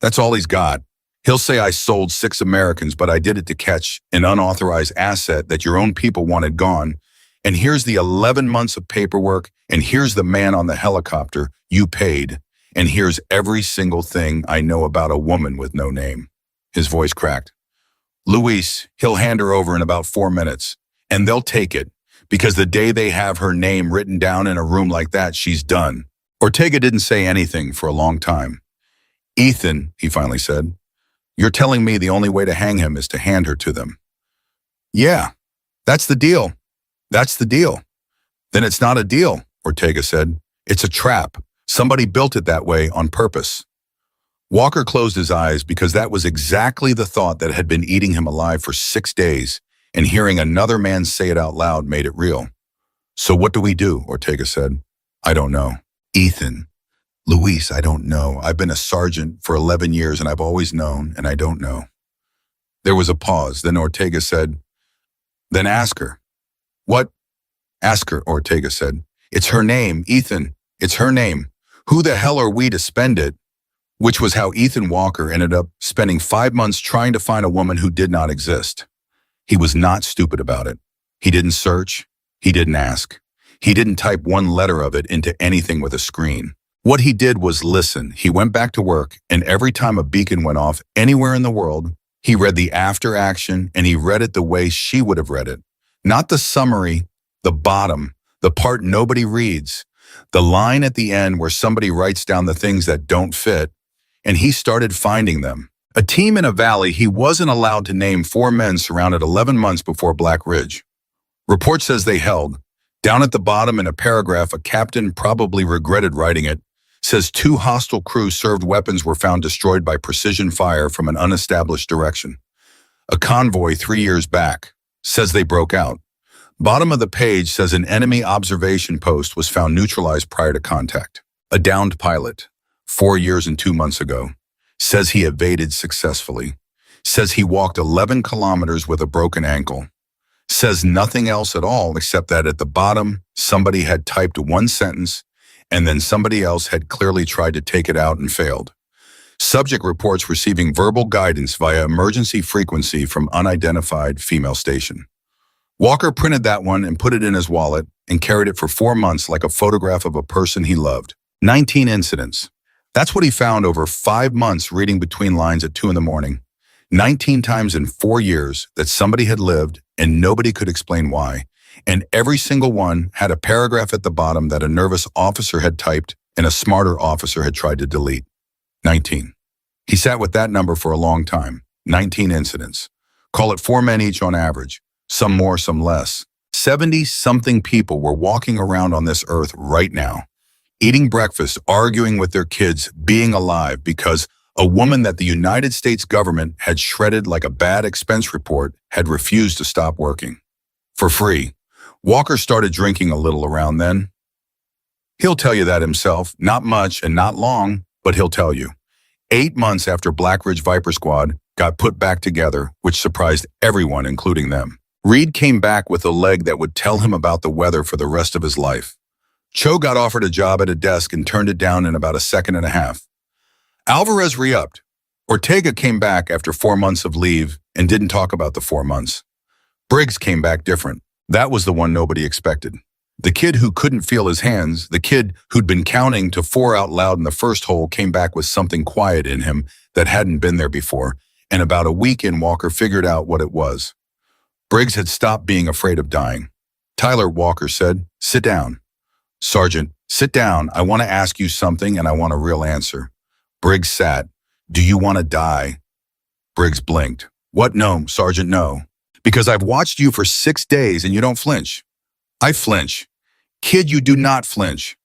That's all he's got. He'll say I sold 6 Americans, but I did it to catch an unauthorized asset that your own people wanted gone. And here's the 11 months of paperwork, and here's the man on the helicopter you paid, and here's every single thing I know about a woman with no name. His voice cracked. Luis, he'll hand her over in about 4 minutes, and they'll take it, because the day they have her name written down in a room like that, she's done. Ortega didn't say anything for a long time. Ethan, he finally said, you're telling me the only way to hang him is to hand her to them. Yeah, that's the deal. That's the deal. Then it's not a deal, Ortega said. It's a trap. Somebody built it that way on purpose. Walker closed his eyes because that was exactly the thought that had been eating him alive for 6 days, and hearing another man say it out loud made it real. So what do we do? Ortega said. I don't know. Ethan. Luis, I don't know. I've been a sergeant for 11 years and I've always known, and I don't know. There was a pause. Then Ortega said, then ask her. What? Ask her, Ortega said. It's her name, Ethan. It's her name. Who the hell are we to spend it? Which was how Ethan Walker ended up spending 5 months trying to find a woman who did not exist. He was not stupid about it. He didn't search. He didn't ask. He didn't type one letter of it into anything with a screen. What he did was listen. He went back to work, and every time a beacon went off anywhere in the world, he read the after action, and he read it the way she would have read it. Not the summary, the bottom, the part nobody reads, the line at the end where somebody writes down the things that don't fit, and he started finding them. A team in a valley he wasn't allowed to name 4 men surrounded 11 months before Black Ridge. Report says they held. Down at the bottom in a paragraph, a captain probably regretted writing it, says 2 hostile crew served weapons were found destroyed by precision fire from an unestablished direction. A convoy 3 years back, says they broke out. Bottom of the page says an enemy observation post was found neutralized prior to contact. A downed pilot, 4 years and 2 months ago, says he evaded successfully, says he walked 11 kilometers with a broken ankle, says nothing else at all except that at the bottom, somebody had typed 1 sentence and then somebody else had clearly tried to take it out and failed. Subject reports receiving verbal guidance via emergency frequency from unidentified female station. Walker printed that one and put it in his wallet and carried it for 4 months like a photograph of a person he loved. 19 incidents. That's what he found over 5 months reading between lines at 2 in the morning. 19 times in 4 years that somebody had lived and nobody could explain why. And every single one had a paragraph at the bottom that a nervous officer had typed and a smarter officer had tried to delete. 19. He sat with that number for a long time. 19 incidents. Call it 4 men each on average. Some more, some less. 70-something people were walking around on this earth right now, eating breakfast, arguing with their kids, being alive because a woman that the United States government had shredded like a bad expense report had refused to stop working. For free. Walker started drinking a little around then. He'll tell you that himself, not much and not long, but he'll tell you. 8 months after Black Ridge Viper Squad got put back together, which surprised everyone, including them. Reed came back with a leg that would tell him about the weather for the rest of his life. Cho got offered a job at a desk and turned it down in about a second and a half. Alvarez re-upped. Ortega came back after 4 months of leave and didn't talk about the 4 months. Briggs came back different. That was the one nobody expected. The kid who couldn't feel his hands, the kid who'd been counting to 4 out loud in the first hole, came back with something quiet in him that hadn't been there before, and about a week in, Walker figured out what it was. Briggs had stopped being afraid of dying. Tyler, Walker said, sit down. Sergeant, sit down. I want to ask you something and I want a real answer. Briggs sat. Do you want to die? Briggs blinked. What? No, Sergeant, no. Because I've watched you for 6 days and you don't flinch. I flinch. Kid, you do not flinch.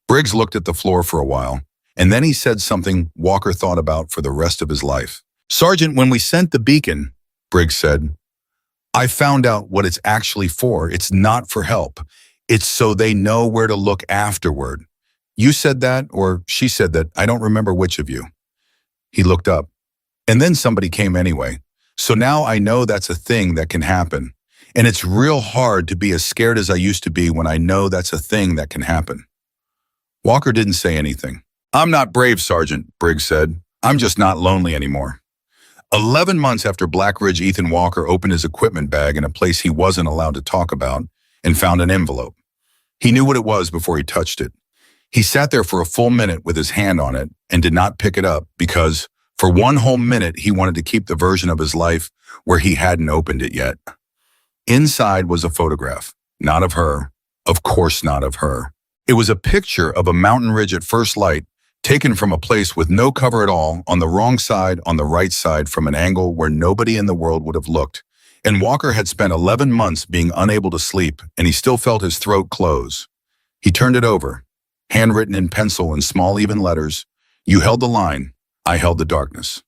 Briggs looked at the floor for a while, and then he said something Walker thought about for the rest of his life. Sergeant, when we sent the beacon, Briggs said, I found out what it's actually for. It's not for help. It's so they know where to look afterward. You said that, or she said that. I don't remember which of you. He looked up. And then somebody came anyway. So now I know that's a thing that can happen. And it's real hard to be as scared as I used to be when I know that's a thing that can happen. Walker didn't say anything. I'm not brave, Sergeant, Briggs said. I'm just not lonely anymore. 11 months after Black Ridge, Ethan Walker opened his equipment bag in a place he wasn't allowed to talk about and found an envelope. He knew what it was before he touched it. He sat there for a full minute with his hand on it and did not pick it up because, for one whole minute, he wanted to keep the version of his life where he hadn't opened it yet. Inside was a photograph, not of her, of course not of her. It was a picture of a mountain ridge at first light, taken from a place with no cover at all, on the wrong side, on the right side, from an angle where nobody in the world would have looked. And Walker had spent 11 months being unable to sleep, and he still felt his throat close. He turned it over, handwritten in pencil in small even letters. You held the line, I held the darkness.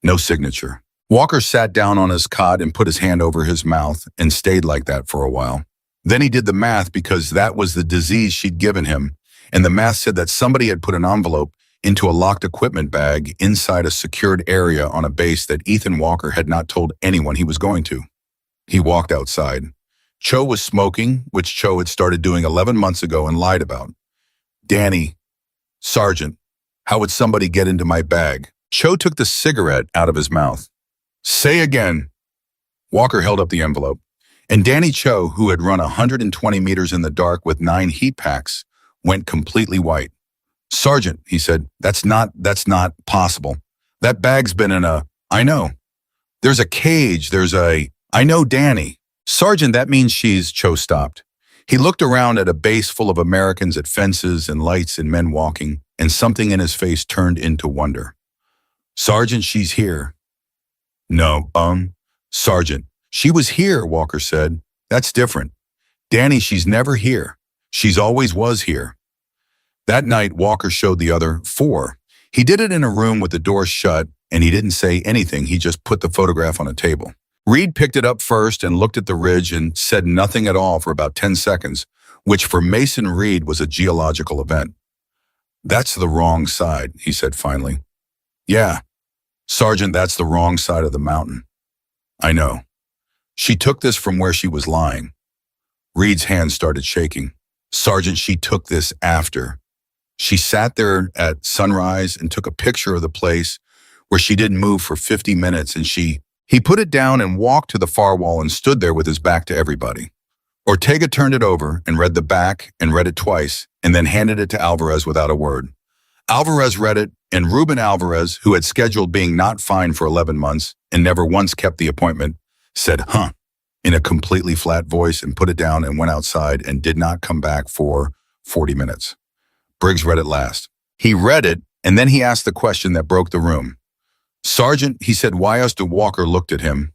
No signature. Walker sat down on his cot and put his hand over his mouth and stayed like that for a while. Then he did the math because that was the disease she'd given him, and the math said that somebody had put an envelope into a locked equipment bag inside a secured area on a base that Ethan Walker had not told anyone he was going to. He walked outside. Cho was smoking, which Cho had started doing 11 months ago and lied about. Danny, Sergeant, how would somebody get into my bag? Cho took the cigarette out of his mouth. Say again. Walker held up the envelope, and Danny Cho, who had run 120 meters in the dark with 9 heat packs, went completely white. Sergeant, he said, that's not possible. That bag's been in a, I know. There's a cage, I know Danny. Sergeant, that means Cho stopped. He looked around at a base full of Americans at fences and lights and men walking, and something in his face turned into wonder. Sergeant, she's here. No, Sergeant, she was here, Walker said. That's different. Danny, she's never here. She's always was here. That night, Walker showed the other 4. He did it in a room with the door shut, and he didn't say anything. He just put the photograph on a table. Reed picked it up first and looked at the ridge and said nothing at all for about 10 seconds, which for Mason Reed was a geological event. That's the wrong side, he said finally. Yeah, Sergeant, that's the wrong side of the mountain. I know. She took this from where she was lying. Reed's hand started shaking. Sergeant, she took this after. She sat there at sunrise and took a picture of the place where she didn't move for 50 minutes, and he put it down and walked to the far wall and stood there with his back to everybody. Ortega turned it over and read the back and read it twice and then handed it to Alvarez without a word. Alvarez read it, and Ruben Alvarez, who had scheduled being not fined for 11 months and never once kept the appointment, said, huh, in a completely flat voice and put it down and went outside and did not come back for 40 minutes. Briggs read it last. He read it, and then he asked the question that broke the room. Sergeant, he said, why us? Walker looked at him.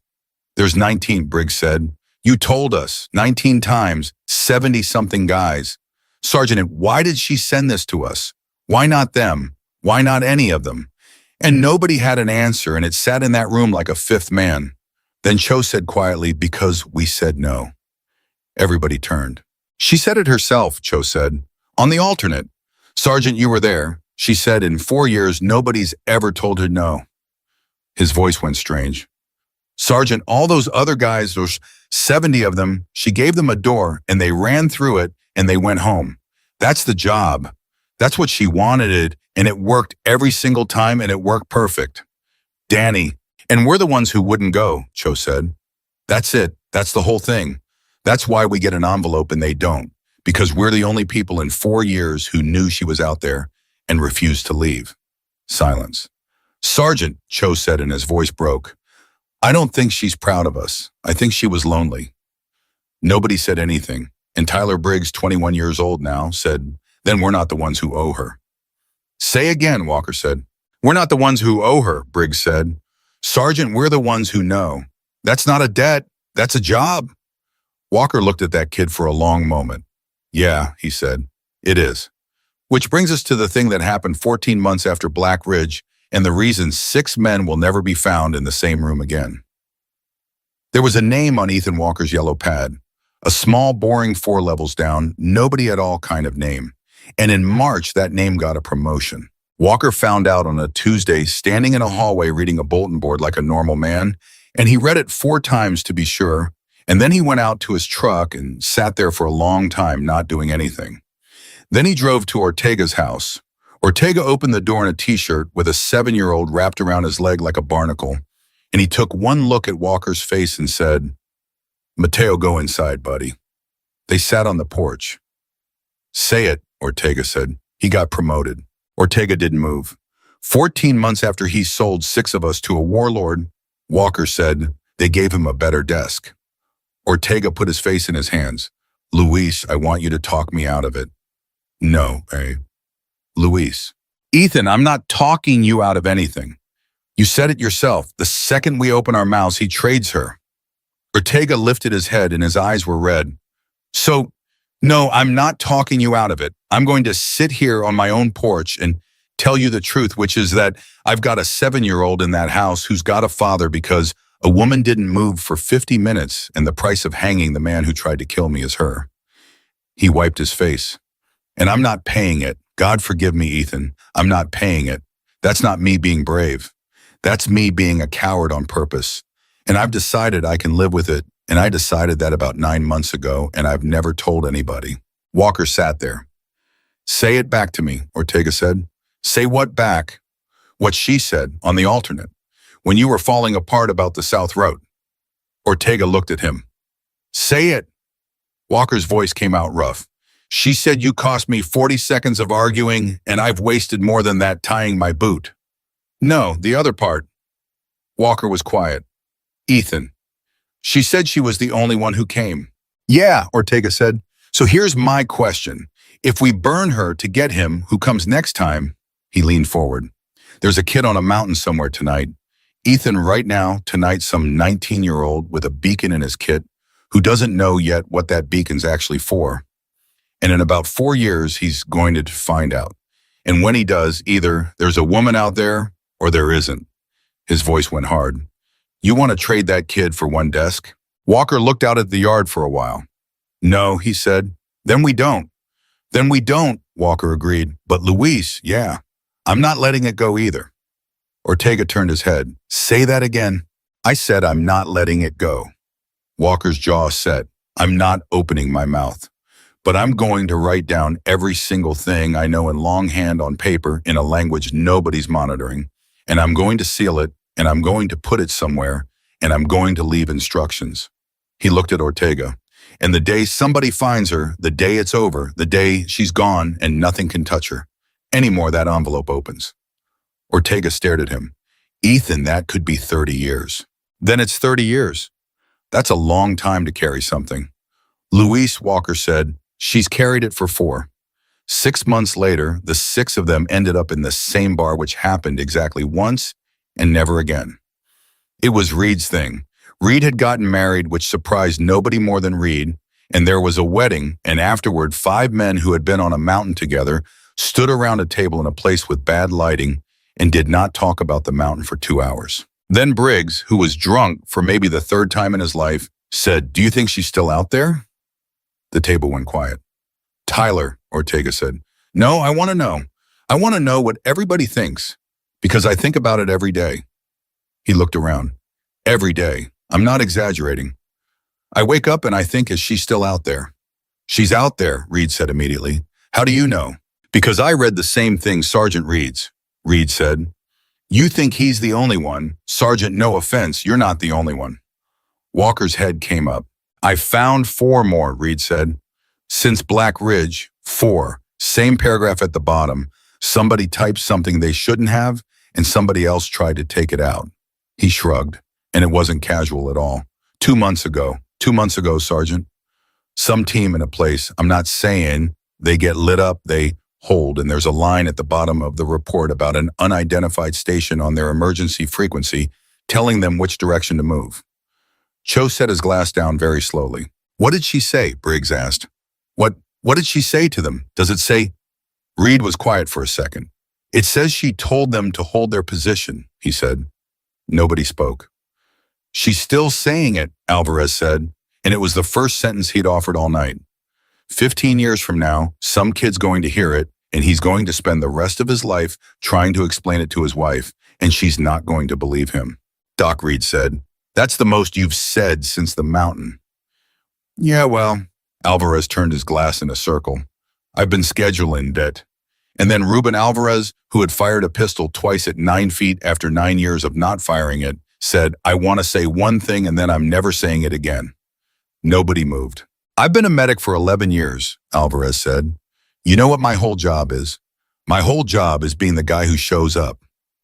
There's 19, Briggs said. You told us 19 times, 70-something guys. Sergeant, why did she send this to us? Why not them? Why not any of them? And nobody had an answer, and it sat in that room like a fifth man. Then Cho said quietly, because we said no. Everybody turned. She said it herself, Cho said. On the alternate. Sergeant, you were there. She said in 4 years, nobody's ever told her no. His voice went strange. Sergeant, all those other guys, those 70 of them, she gave them a door, and they ran through it, and they went home. That's the job. That's what she wanted, and it worked every single time, and it worked perfect. Danny, and we're the ones who wouldn't go, Cho said. That's it. That's the whole thing. That's why we get an envelope and they don't, because we're the only people in 4 years who knew she was out there and refused to leave. Silence. Sergeant, Cho said, and his voice broke. I don't think she's proud of us. I think she was lonely. Nobody said anything, and Tyler Briggs, 21 years old now, said, then we're not the ones who owe her. Say again, Walker said. We're not the ones who owe her, Briggs said. Sergeant, we're the ones who know. That's not a debt. That's a job. Walker looked at that kid for a long moment. Yeah, he said, it is. Which brings us to the thing that happened 14 months after Black Ridge and the reason 6 men will never be found in the same room again. There was a name on Ethan Walker's yellow pad, a small, boring 4 levels down, nobody at all kind of name. And in March, that name got a promotion. Walker found out on a Tuesday, standing in a hallway reading a bulletin board like a normal man, and he read it 4 times to be sure, and then he went out to his truck and sat there for a long time not doing anything. Then he drove to Ortega's house. Ortega opened the door in a t-shirt with a 7-year-old wrapped around his leg like a barnacle, and he took one look at Walker's face and said, "Mateo, go inside, buddy." They sat on the porch. "Say it," Ortega said. He got promoted. Ortega didn't move. 14 months after he sold 6 of us to a warlord, Walker said, they gave him a better desk. Ortega put his face in his hands. "Luis, I want you to talk me out of it." "No, Luis." "Ethan, I'm not talking you out of anything. You said it yourself. The second we open our mouths, he trades her." Ortega lifted his head and his eyes were red. "So, no, I'm not talking you out of it. I'm going to sit here on my own porch and tell you the truth, which is that I've got a 7-year-old in that house who's got a father because a woman didn't move for 50 minutes and the price of hanging the man who tried to kill me is her." He wiped his face. "And I'm not paying it. God forgive me, Ethan. I'm not paying it. That's not me being brave. That's me being a coward on purpose. And I've decided I can live with it, and I decided that about 9 months ago, and I've never told anybody." Walker sat there. "Say it back to me," Ortega said. "Say what back?" "What she said, on the alternate, when you were falling apart about the South Road." Ortega looked at him. "Say it." Walker's voice came out rough. "She said you cost me 40 seconds of arguing, and I've wasted more than that tying my boot." "No, the other part." Walker was quiet. "Ethan, she said she was the only one who came." "Yeah," Ortega said. "So here's my question. If we burn her to get him, who comes next time?" He leaned forward. "There's a kid on a mountain somewhere tonight. Ethan, right now, tonight, some 19-year-old with a beacon in his kit who doesn't know yet what that beacon's actually for. And in about 4 years, he's going to find out. And when he does, either there's a woman out there or there isn't." His voice went hard. "You want to trade that kid for one desk?" Walker looked out at the yard for a while. "No," he said. "Then we don't." "Then we don't," Walker agreed. "But Luis, yeah. I'm not letting it go either." Ortega turned his head. "Say that again." "I said I'm not letting it go." Walker's jaw set. "I'm not opening my mouth. But I'm going to write down every single thing I know in longhand on paper in a language nobody's monitoring. And I'm going to seal it, and I'm going to put it somewhere, and I'm going to leave instructions." He looked at Ortega. "And the day somebody finds her, the day it's over, the day she's gone and nothing can touch her, anymore that envelope opens." Ortega stared at him. "Ethan, that could be 30 years. "Then it's 30 years. That's a long time to carry something." "Luis," Walker said, "she's carried it for 4. 6 months later, the 6 of them ended up in the same bar, which happened exactly once and never again. It was Reed's thing. Reed had gotten married, which surprised nobody more than Reed, and there was a wedding, and afterward 5 men who had been on a mountain together stood around a table in a place with bad lighting and did not talk about the mountain for 2 hours. Then Briggs, who was drunk for maybe the 3rd time in his life, said, "Do you think she's still out there?" The table went quiet. "Tyler," Ortega said. "No, I want to know. I want to know what everybody thinks, because I think about it every day." He looked around. "Every day. I'm not exaggerating. I wake up and I think, is she still out there?" "She's out there," Reed said immediately. "How do you know?" "Because I read the same thing Sergeant reads," Reed said. "You think he's the only one. Sergeant, no offense, you're not the only one." Walker's head came up. "I found 4 more," Reed said. "Since Black Ridge, 4. Same paragraph at the bottom. Somebody typed something they shouldn't have, and somebody else tried to take it out." He shrugged, and it wasn't casual at all. 2 months ago. 2 months ago, Sergeant. Some team in a place, I'm not saying they get lit up, they hold, and there's a line at the bottom of the report about an unidentified station on their emergency frequency telling them which direction to move. Cho set his glass down very slowly. What did she say? Briggs asked. What did she say to them? Does it say? Reed was quiet for a second. It says she told them to hold their position, he said. Nobody spoke. She's still saying it, Alvarez said, and it was the first sentence he'd offered all night. 15 years from now, some kid's going to hear it, and he's going to spend the rest of his life trying to explain it to his wife, and she's not going to believe him. Doc Reed said, That's the most you've said since the mountain. Yeah, well, Alvarez turned his glass in a circle. I've been scheduling that. And then Ruben Alvarez, who had fired a pistol twice at 9 feet after 9 years of not firing it, said, I want to say one thing and then I'm never saying it again. Nobody moved. I've been a medic for 11 years, Alvarez said. You know what my whole job is? My whole job is being the guy who shows up.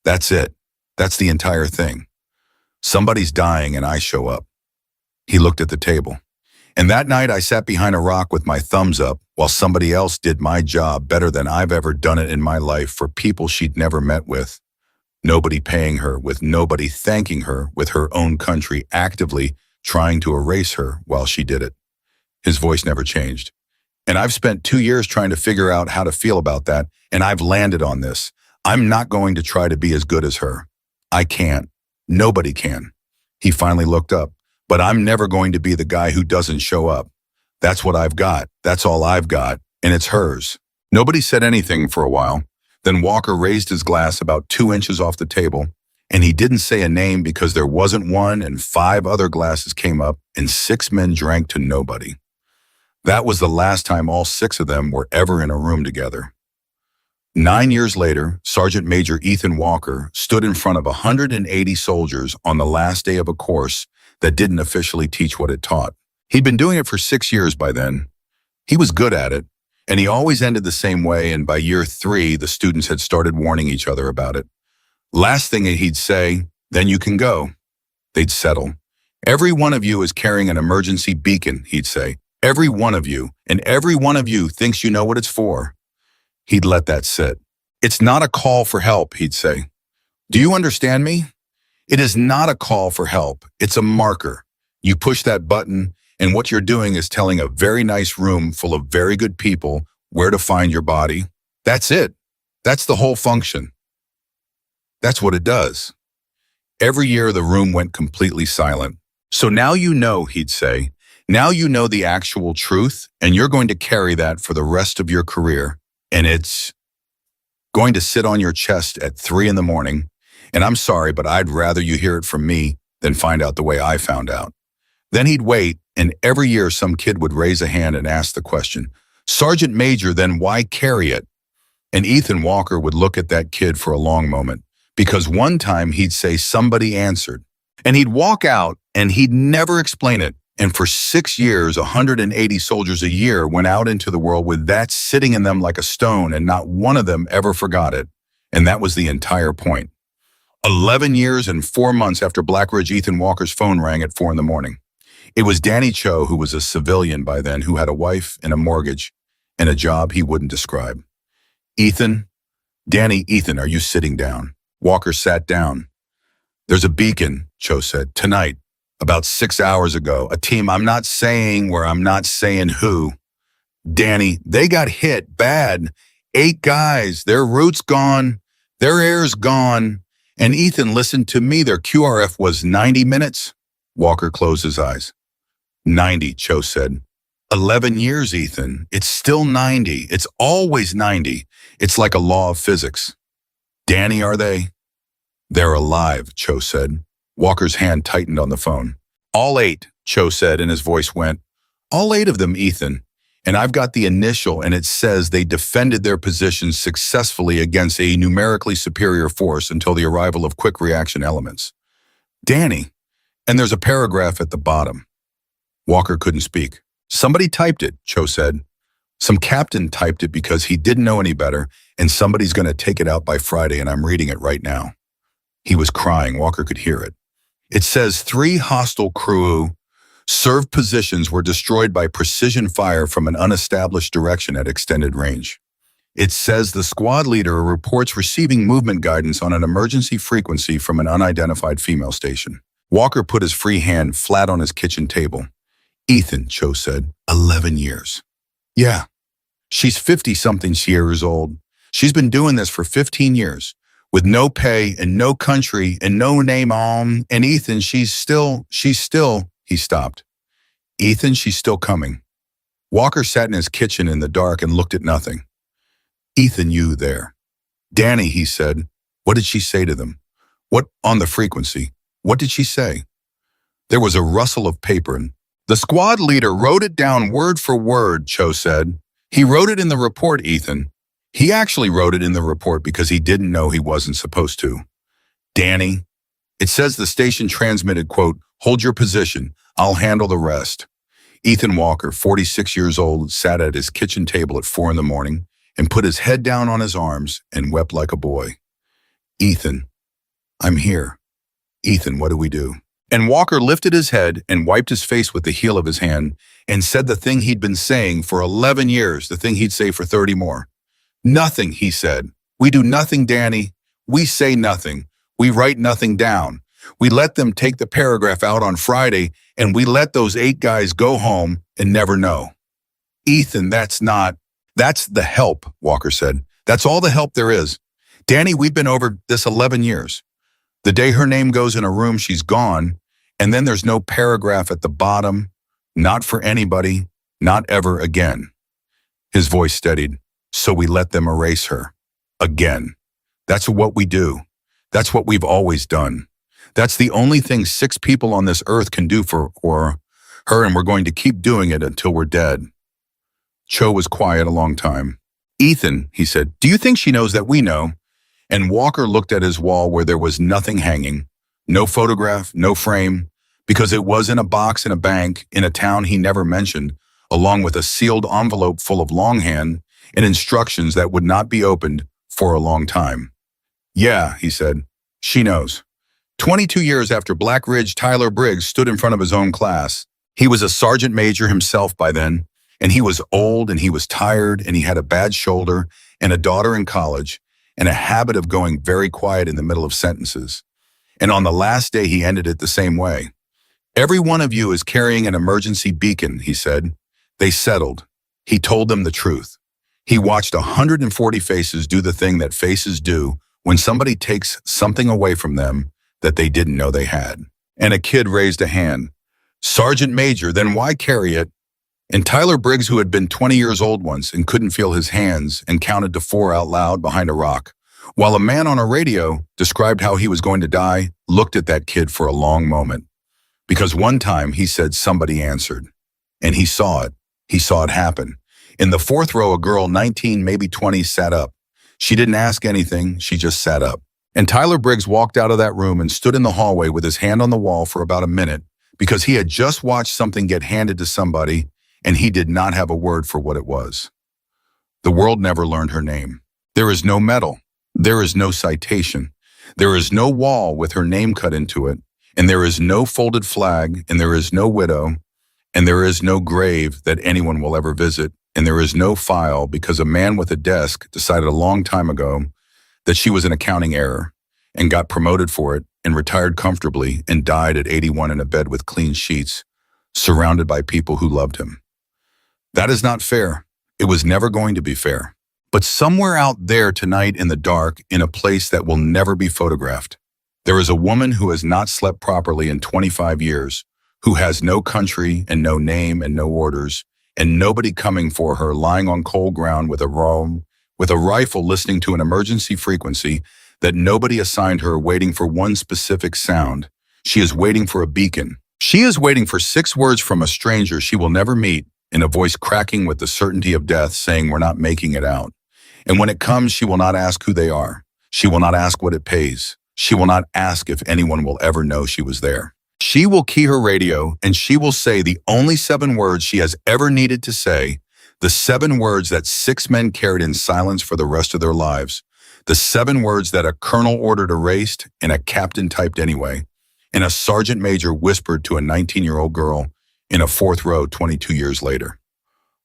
That's it. That's the entire thing. Somebody's dying and I show up. He looked at the table. And that night I sat behind a rock with my thumbs up while somebody else did my job better than I've ever done it in my life for people she'd never met with. Nobody paying her, with nobody thanking her, with her own country actively trying to erase her while she did it. His voice never changed. And I've spent 2 years trying to figure out how to feel about that, and I've landed on this. I'm not going to try to be as good as her. I can't. Nobody can. He finally looked up. But I'm never going to be the guy who doesn't show up. That's what I've got. That's all I've got. And it's hers. Nobody said anything for a while. Then Walker raised his glass about 2 inches off the table, and he didn't say a name because there wasn't one, and 5 other glasses came up, and 6 men drank to nobody. That was the last time all 6 of them were ever in a room together. 9 years later, Sergeant Major Ethan Walker stood in front of 180 soldiers on the last day of a course that didn't officially teach what it taught. He'd been doing it for 6 years by then. He was good at it, and he always ended the same way, and by year 3, the students had started warning each other about it. Last thing he'd say, then you can go. They'd settle. Every one of you is carrying an emergency beacon, he'd say. Every one of you, and every one of you thinks you know what it's for. He'd let that sit. It's not a call for help, he'd say. Do you understand me? It is not a call for help. It's a marker. You push that button, and what you're doing is telling a very nice room full of very good people where to find your body. That's it. That's the whole function. That's what it does. Every year, the room went completely silent. So now you know, he'd say. Now you know the actual truth, and you're going to carry that for the rest of your career. And it's going to sit on your chest at 3 in the morning. And I'm sorry, but I'd rather you hear it from me than find out the way I found out. Then he'd wait, and every year some kid would raise a hand and ask the question, Sergeant Major, then why carry it? And Ethan Walker would look at that kid for a long moment, because one time he'd say somebody answered. And he'd walk out, and he'd never explain it. And for 6 years, 180 soldiers a year went out into the world with that sitting in them like a stone, and not one of them ever forgot it. And that was the entire point. 11 years and 4 months after Black Ridge, Ethan Walker's phone rang at 4 in the morning. It was Danny Cho, who was a civilian by then, who had a wife and a mortgage and a job he wouldn't describe. Ethan, Ethan, are you sitting down? Walker sat down. There's a beacon, Cho said, tonight, about 6 hours ago. A team, I'm not saying where, I'm not saying who. Danny, they got hit bad. 8 guys, their routes gone, their air's gone. And Ethan, listen to me, their QRF was 90 minutes. Walker closed his eyes. 90, Cho said. 11 years, Ethan. It's still 90. It's always 90. It's like a law of physics. Danny, are they? They're alive, Cho said. Walker's hand tightened on the phone. All 8, Cho said, and his voice went. All 8 of them, Ethan. And I've got the initial, and it says they defended their positions successfully against a numerically superior force until the arrival of quick reaction elements. Danny. And there's a paragraph at the bottom. Walker couldn't speak. Somebody typed it, Cho said. Some captain typed it because he didn't know any better, and somebody's going to take it out by Friday, and I'm reading it right now. He was crying. Walker could hear it. It says 3 hostile crew served positions were destroyed by precision fire from an unestablished direction at extended range. It says the squad leader reports receiving movement guidance on an emergency frequency from an unidentified female station. Walker put his free hand flat on his kitchen table. Ethan, Cho said, 11 years. Yeah, she's 50-something years old. She's been doing this for 15 years, with no pay and no country and no name on. And Ethan, she's still, he stopped. Ethan, she's still coming. Walker sat in his kitchen in the dark and looked at nothing. Ethan, you there. Danny, he said. What did she say to them? What on the frequency? What did she say? There was a rustle of paper and the squad leader wrote it down word for word, Cho said. He wrote it in the report, Ethan. He actually wrote it in the report because he didn't know he wasn't supposed to. Danny, it says the station transmitted, quote, hold your position. I'll handle the rest. Ethan Walker, 46 years old, sat at his kitchen table at 4 a.m. and put his head down on his arms and wept like a boy. Ethan, I'm here. Ethan, what do we do? And Walker lifted his head and wiped his face with the heel of his hand and said the thing he'd been saying for 11 years, the thing he'd say for 30 more. Nothing, he said. We do nothing, Danny. We say nothing. We write nothing down. We let them take the paragraph out on Friday and we let those 8 guys go home and never know. Ethan, that's the help, Walker said. That's all the help there is. Danny, we've been over this 11 years. The day her name goes in a room, she's gone, and then there's no paragraph at the bottom, not for anybody, not ever again. His voice steadied, so we let them erase her. Again. That's what we do. That's what we've always done. That's the only thing 6 people on this earth can do for her, and we're going to keep doing it until we're dead. Cho was quiet a long time. Ethan, he said, do you think she knows that we know? And Walker looked at his wall where there was nothing hanging, no photograph, no frame, because it was in a box in a bank in a town he never mentioned, along with a sealed envelope full of longhand and instructions that would not be opened for a long time. Yeah, he said, she knows. 22 years after Black Ridge, Tyler Briggs stood in front of his own class. He was a sergeant major himself by then, and he was old and he was tired and he had a bad shoulder and a daughter in college and a habit of going very quiet in the middle of sentences. And on the last day, he ended it the same way. Every one of you is carrying an emergency beacon, he said. They settled. He told them the truth. He watched 140 faces do the thing that faces do when somebody takes something away from them that they didn't know they had. And a kid raised a hand. Sergeant Major, then why carry it? And Tyler Briggs, who had been 20 years old once and couldn't feel his hands and counted to 4 out loud behind a rock, while a man on a radio described how he was going to die, looked at that kid for a long moment. Because one time he said somebody answered. And he saw it. He saw it happen. In the 4th row, a girl, 19, maybe 20, sat up. She didn't ask anything. She just sat up. And Tyler Briggs walked out of that room and stood in the hallway with his hand on the wall for about a minute because he had just watched something get handed to somebody and he did not have a word for what it was. The world never learned her name. There is no medal. There is no citation. There is no wall with her name cut into it, and there is no folded flag, and there is no widow, and there is no grave that anyone will ever visit, and there is no file because a man with a desk decided a long time ago that she was an accounting error and got promoted for it and retired comfortably and died at 81 in a bed with clean sheets, surrounded by people who loved him. That is not fair. It was never going to be fair. But somewhere out there tonight in the dark, in a place that will never be photographed, there is a woman who has not slept properly in 25 years, who has no country and no name and no orders, and nobody coming for her, lying on cold ground with a rifle listening to an emergency frequency that nobody assigned her, waiting for one specific sound. She is waiting for a beacon. She is waiting for 6 words from a stranger she will never meet, in a voice cracking with the certainty of death, saying, we're not making it out. And when it comes, she will not ask who they are. She will not ask what it pays. She will not ask if anyone will ever know she was there. She will key her radio and she will say the only 7 words she has ever needed to say, the 7 words that 6 men carried in silence for the rest of their lives, the 7 words that a colonel ordered erased and a captain typed anyway, and a sergeant major whispered to a 19-year-old girl in a 4th row 22 years later.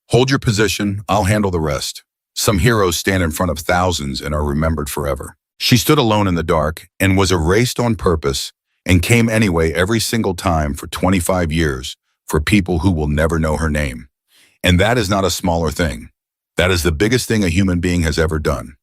Hold your position, I'll handle the rest. Some heroes stand in front of thousands and are remembered forever. She stood alone in the dark and was erased on purpose and came anyway every single time for 25 years for people who will never know her name. And that is not a smaller thing. That is the biggest thing a human being has ever done.